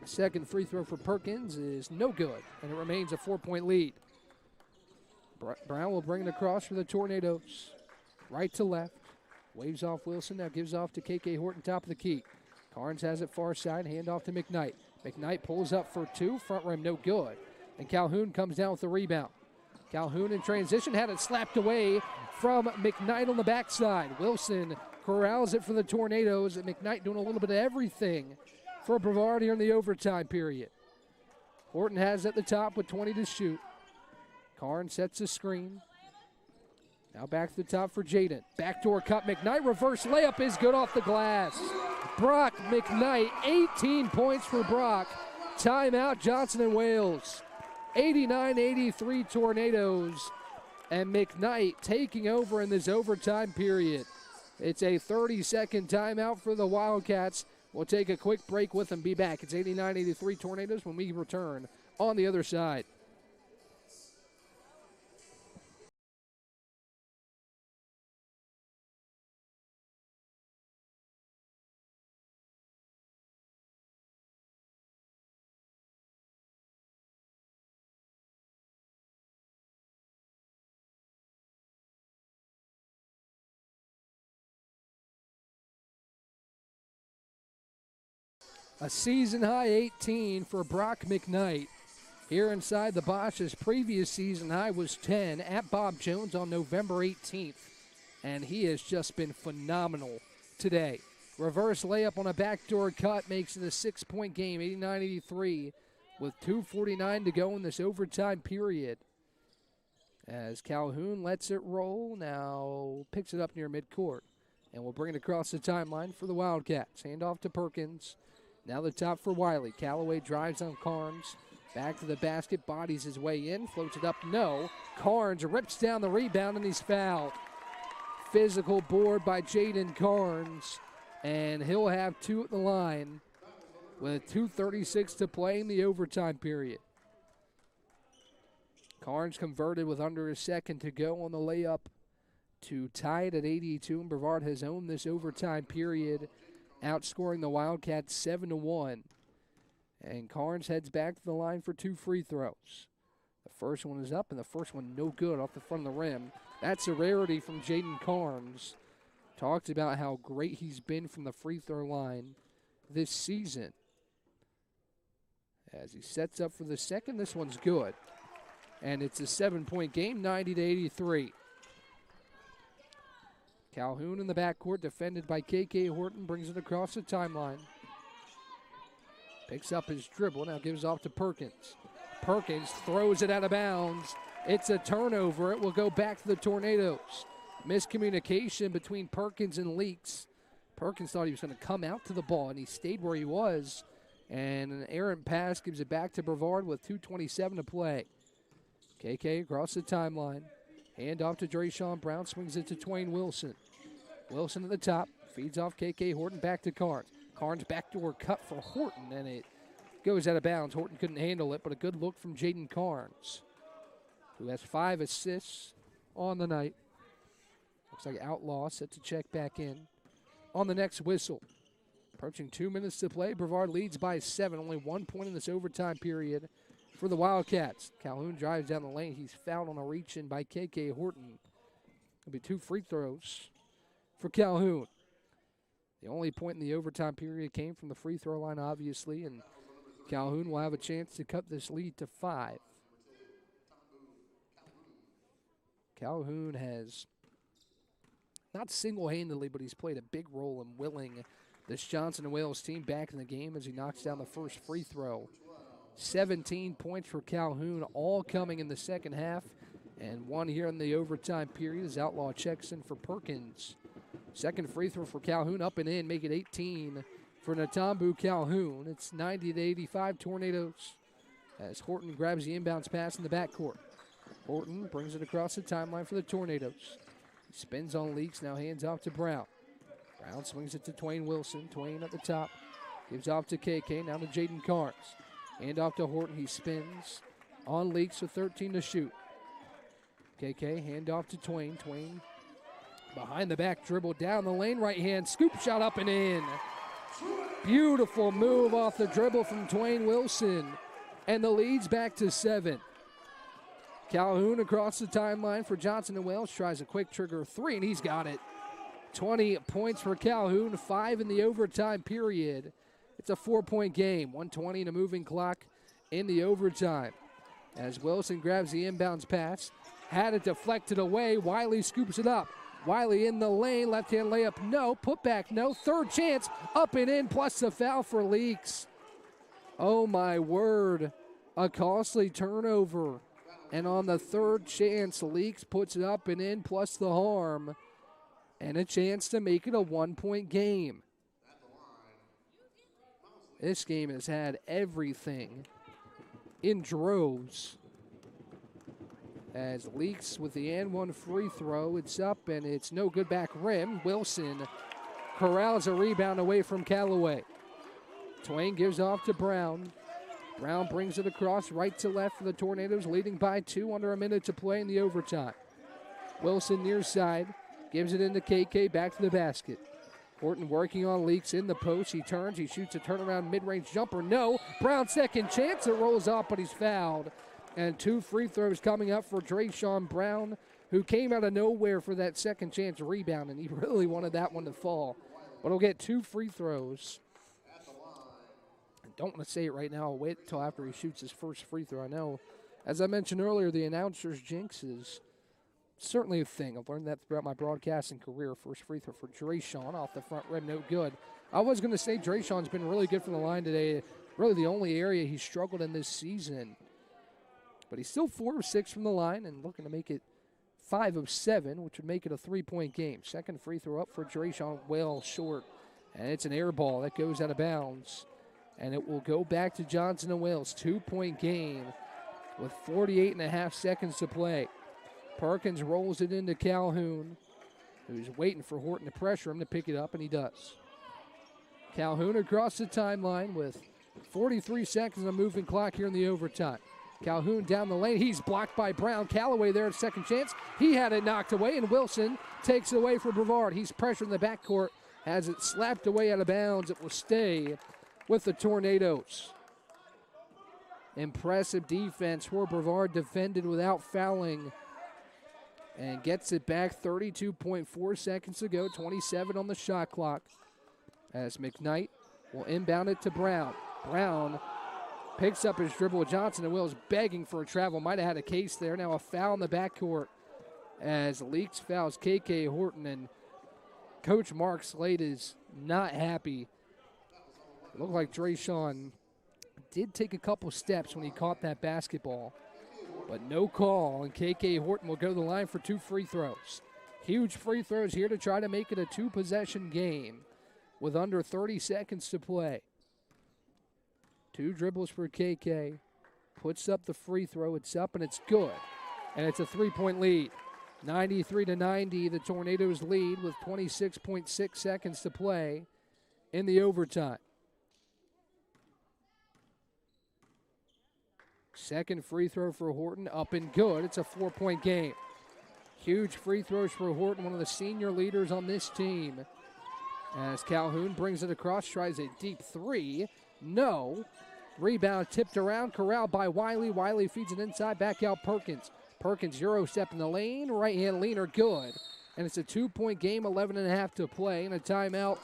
Second free throw for Perkins is no good, and it remains a 4-point lead. Brown will bring it across for the Tornadoes. Right to left. Waves off Wilson, now gives off to KK Horton, top of the key. Carnes has it far side, hand off to McKnight. McKnight pulls up for 2, front rim no good. And Calhoun comes down with the rebound. Calhoun in transition, had it slapped away from McKnight on the backside. Wilson corrals it for the Tornadoes, and McKnight doing a little bit of everything for Brevard here in the overtime period. Horton has it at the top with 20 to shoot. Carnes sets a screen. Now back to the top for Jaden. Backdoor cut, McKnight, reverse layup is good off the glass. Brock McKnight, 18 points for Brock. Timeout, Johnson and Wales. 89-83 Tornadoes. And McKnight taking over in this overtime period. It's a 30-second timeout for the Wildcats. We'll take a quick break with them, be back. It's 89-83 Tornadoes when we return on the other side. A season-high 18 for Brock McKnight. Here inside the Bosch, his previous season high was 10 at Bob Jones on November 18th. And he has just been phenomenal today. Reverse layup on a backdoor cut makes it a 6-point game, 89-83, with 2:49 to go in this overtime period. As Calhoun lets it roll, now picks it up near midcourt. And we'll bring it across the timeline for the Wildcats. Hand off to Perkins. Now the top for Wiley. Callaway drives on Carnes. Back to the basket, bodies his way in, floats it up, no. Carnes rips down the rebound, and he's fouled. Physical board by Jaden Carnes, and he'll have 2 at the line with 2:36 to play in the overtime period. Carnes converted with under a second to go on the layup to tie it at 82, and Brevard has owned this overtime period, outscoring the Wildcats 7-1. And Carnes heads back to the line for 2 free throws. The first one is up, and the first one no good off the front of the rim. That's a rarity from Jaden Carnes. Talked about how great he's been from the free throw line this season. As he sets up for the second, this one's good. And it's a 7-point game, 90-83. Calhoun in the backcourt, defended by KK Horton, brings it across the timeline. Picks up his dribble, now gives off to Perkins. Perkins throws it out of bounds. It's a turnover. It will go back to the Tornadoes. Miscommunication between Perkins and Leaks. Perkins thought he was going to come out to the ball, and he stayed where he was. And an errant pass gives it back to Brevard with 2:27 to play. KK across the timeline. Hand off to Drayshawn Brown. Swings it to Twain Wilson. Wilson at the top. Feeds off KK Horton. Back to Carnes. Carnes backdoor cut for Horton, and it goes out of bounds. Horton couldn't handle it, but a good look from Jaden Carnes, who has 5 assists on the night. Looks like Outlaw set to check back in on the next whistle. Approaching 2 minutes to play. Brevard leads by 7. Only 1 point in this overtime period for the Wildcats. Calhoun drives down the lane. He's fouled on a reach-in by KK Horton. It'll be 2 free throws for Calhoun. The only point in the overtime period came from the free throw line, obviously, and Calhoun will have a chance to cut this lead to 5. Calhoun has, not single-handedly, but he's played a big role in willing this Johnson & Wales team back in the game as he knocks down the first free throw. 17 points for Calhoun, all coming in the second half, and 1 here in the overtime period as Outlaw checks in for Perkins. Second free throw for Calhoun, up and in, make it 18 for Natambu Calhoun. It's 90-85 Tornadoes as Horton grabs the inbounds pass in the backcourt. Horton brings it across the timeline for the Tornadoes. He spins on Leaks, now hands off to Brown. Brown swings it to Twain Wilson. Twain at the top, gives off to KK, now to Jaden Carnes. Hand off to Horton, he spins on Leaks with 13 to shoot. KK, hand off to Twain. Twain behind the back dribble down the lane, right hand, scoop shot up and in. Beautiful move off the dribble from Twain Wilson, and the lead's back to 7. Calhoun across the timeline for Johnson & Wales, tries a quick trigger 3, and he's got it. 20 points for Calhoun, 5 in the overtime period. It's a 4-point game, 1:20 in a moving clock in the overtime. As Wilson grabs the inbounds pass, had it deflected away, Wiley scoops it up. Wiley in the lane, left-hand layup, no. Putback, no. Third chance, up and in, plus the foul for Leaks. Oh, my word. A costly turnover. And on the third chance, Leaks puts it up and in, plus the harm. And a chance to make it a 1-point game. This game has had everything in droves. As Leaks with the and 1 free throw, it's up and it's no good back rim. Wilson corrals a rebound away from Callaway. Twain gives off to Brown. Brown brings it across right to left for the Tornadoes, leading by 2 under a minute to play in the overtime. Wilson near side, gives it into KK, back to the basket. Horton working on Leaks in the post. He turns, he shoots a turnaround mid-range jumper. No. Brown second chance. It rolls off, but he's fouled. And 2 free throws coming up for Drayshawn Brown, who came out of nowhere for that second chance rebound, and he really wanted that one to fall. But he'll get 2 free throws. I don't want to say it right now. I'll wait until after he shoots his first free throw. I know, as I mentioned earlier, the announcer's jinx is certainly a thing. I've learned that throughout my broadcasting career. First free throw for Drayshawn off the front rim, no good. I was going to say Drayshawn's been really good from the line today. Really the only area he's struggled in this season. But he's still 4 of 6 from the line and looking to make it 5 of 7, which would make it a 3-point game. Second free throw up for Drayshawn Wales, short. And it's an air ball that goes out of bounds. And it will go back to Johnson and Wales. 2-point game with 48.5 seconds to play. Perkins rolls it into Calhoun, who's waiting for Horton to pressure him to pick it up, and he does. Calhoun across the timeline with 43 seconds on the moving clock here in the overtime. Calhoun down the lane. He's blocked by Brown. Callaway there at second chance. He had it knocked away, and Wilson takes it away for Brevard. He's pressuring the backcourt. Has it slapped away out of bounds. It will stay with the Tornadoes. Impressive defense for Brevard, defended without fouling. And gets it back 32.4 seconds to go, 27 on the shot clock. As McKnight will inbound it to Brown. Brown picks up his dribble. Johnson and Wills begging for a travel. Might have had a case there. Now a foul in the backcourt as Leaks fouls KK Horton. And Coach Mark Slade is not happy. It looked like Drayshawn did take a couple steps when he caught that basketball. But no call, and KK Horton will go to the line for 2 free throws. Huge free throws here to try to make it a 2-possession game with under 30 seconds to play. 2 dribbles for KK. Puts up the free throw. It's up, and it's good. And it's a 3-point lead. 93-90, the Tornadoes lead with 26.6 seconds to play in the overtime. Second free throw for Horton, up and good. It's a 4-point game. Huge free throws for Horton, one of the senior leaders on this team. As Calhoun brings it across, tries a deep 3. No. Rebound tipped around, corralled by Wiley. Wiley feeds it inside, back out Perkins. Perkins Euro step in the lane, right-hand leaner, good. And it's a 2-point game, 11.5 to play, and a timeout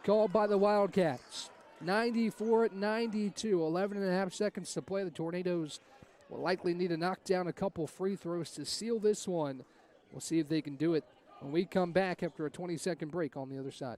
called by the Wildcats. 94-92, 11.5 seconds to play. The Tornadoes will likely need to knock down a couple free throws to seal this one. We'll see if they can do it when we come back after a 20-second break on the other side.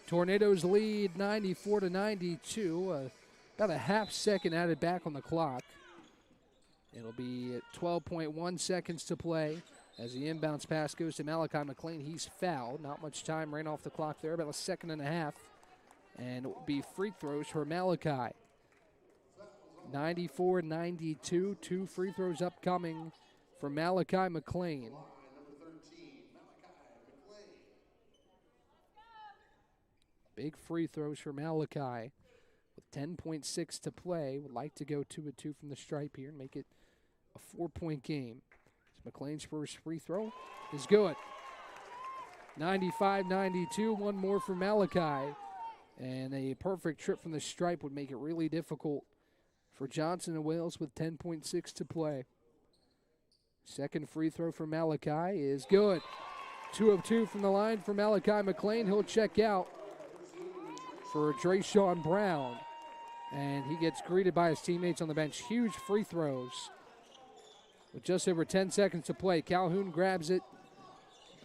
Tornadoes lead 94-92. About a half second added back on the clock. It'll be at 12.1 seconds to play as the inbounds pass goes to Malachi McLean. He's fouled. Not much time ran off the clock there, about a second and a half. And it will be free throws for Malachi. 94-92. 2 free throws upcoming for Malachi McLean. Big free throws for Malachi with 10.6 to play. Would like to go 2 of 2 from the stripe here and make it a 4-point game. So McLean's first free throw is good. 95-92, one more for Malachi. And a perfect trip from the stripe would make it really difficult for Johnson and Wales with 10.6 to play. Second free throw for Malachi is good. 2 of 2 from the line for Malachi McLean. He'll check out for Drayshawn Brown. And he gets greeted by his teammates on the bench. Huge free throws with just over 10 seconds to play. Calhoun grabs it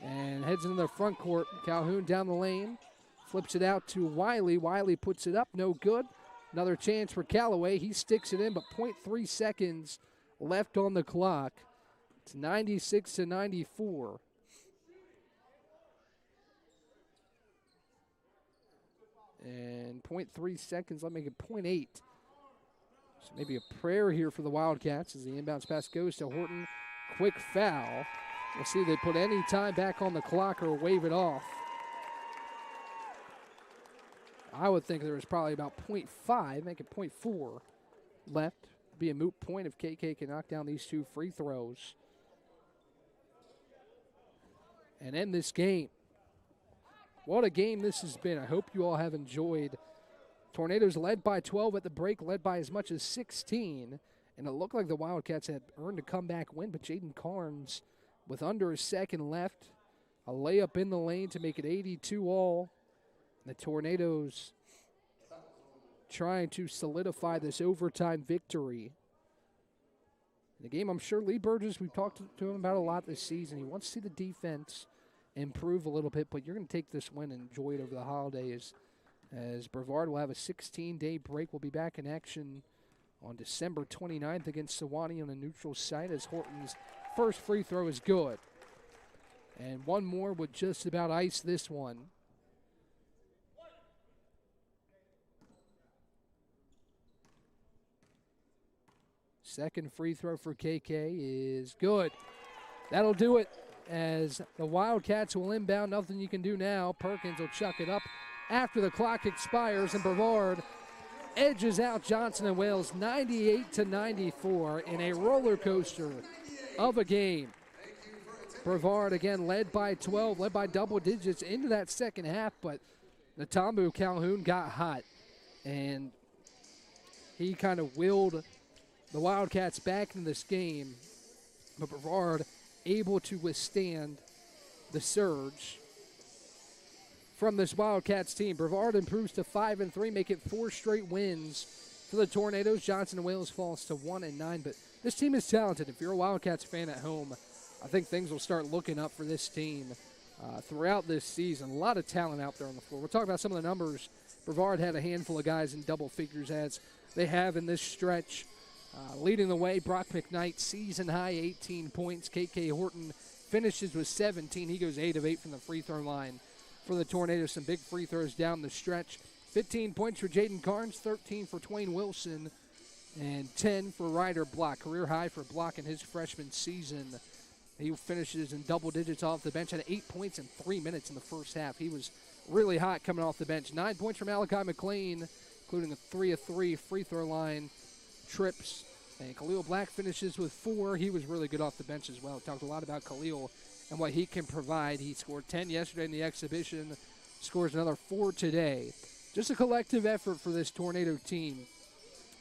and heads into the front court. Calhoun down the lane, flips it out to Wiley. Wiley puts it up, no good. Another chance for Callaway. He sticks it in, but 0.3 seconds left on the clock. It's 96-94. And 0.3 seconds, let me make it 0.8. So maybe a prayer here for the Wildcats as the inbounds pass goes to Horton. Quick foul. We'll see if they put any time back on the clock or wave it off. I would think there was probably about 0.5, make it 0.4 left. Be a moot point if KK can knock down these 2 free throws. and end this game. What a game this has been. I hope you all have enjoyed. Tornadoes led by 12 at the break, led by as much as 16. And it looked like the Wildcats had earned a comeback win, but Jaden Carnes, with under a second left, a layup in the lane to make it 82-all. The Tornadoes trying to solidify this overtime victory. In the game, I'm sure Lee Burgess, we've talked to him about a lot this season. He wants to see the defense improve a little bit, but you're going to take this win and enjoy it over the holidays, as Brevard will have a 16-day break. We'll be back in action on December 29th against Sewanee on a neutral site, as Horton's first free throw is good. And one more would just about ice this one. Second free throw for KK is good. That'll do it, as the Wildcats will inbound. Nothing you can do now. Perkins will chuck it up after the clock expires, and Brevard edges out Johnson and Wales 98-94 in a roller coaster of a game. Brevard again led by 12, led by double digits into that second half, but Natambu Calhoun got hot, and he kind of willed the Wildcats back in this game, but Brevard able to withstand the surge from this Wildcats team. Brevard improves to 5-3, make it 4 straight wins for the Tornadoes. Johnson and Wales falls to 1-9, but this team is talented. If you're a Wildcats fan at home, I think things will start looking up for this team throughout this season. A lot of talent out there on the floor. We'll talk about some of the numbers. Brevard had a handful of guys in double figures, as they have in this stretch. Leading the way, Brock McKnight, season-high 18 points. KK Horton finishes with 17. He goes 8 of 8 from the free throw line for the Tornadoes. Some big free throws down the stretch. 15 points for Jaden Carnes, 13 for Twain Wilson, and 10 for Ryder Block. Career high for Block in his freshman season. He finishes in double digits off the bench, had 8 points in 3 minutes in the first half. He was really hot coming off the bench. 9 points from Malachi McLean, including a 3 of 3 free throw line trips. And Khalil Black finishes with 4. He was really good off the bench as well. Talked a lot about Khalil and what he can provide. He scored 10 yesterday in the exhibition, scores another 4 today. Just a collective effort for this Tornado team,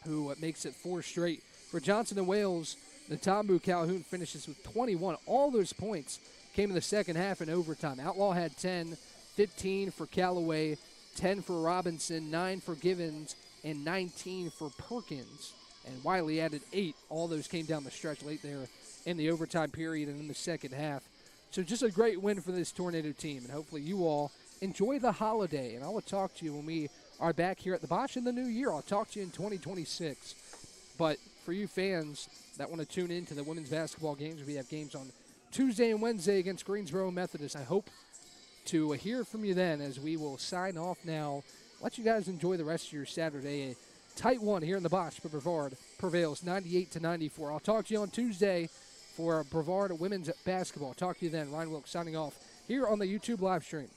who makes it 4 straight. For Johnson and Wales, Natambu Calhoun finishes with 21. All those points came in the second half in overtime. Outlaw had 10, 15 for Callaway, 10 for Robinson, 9 for Givens, and 19 for Perkins. And Wiley added 8. All those came down the stretch late there in the overtime period and in the second half. So just a great win for this Tornado team. And hopefully you all enjoy the holiday. And I will talk to you when we are back here at the Bosch in the new year. I'll talk to you in 2026. But for you fans that want to tune in to the women's basketball games, we have games on Tuesday and Wednesday against Greensboro Methodist. I hope to hear from you then, as we will sign off now. Let you guys enjoy the rest of your Saturday. A tight one here in the Bosch, but Brevard prevails 98-94. I'll talk to you on Tuesday for Brevard women's basketball. Talk to you then. Ryan Wilkes signing off here on the YouTube live stream.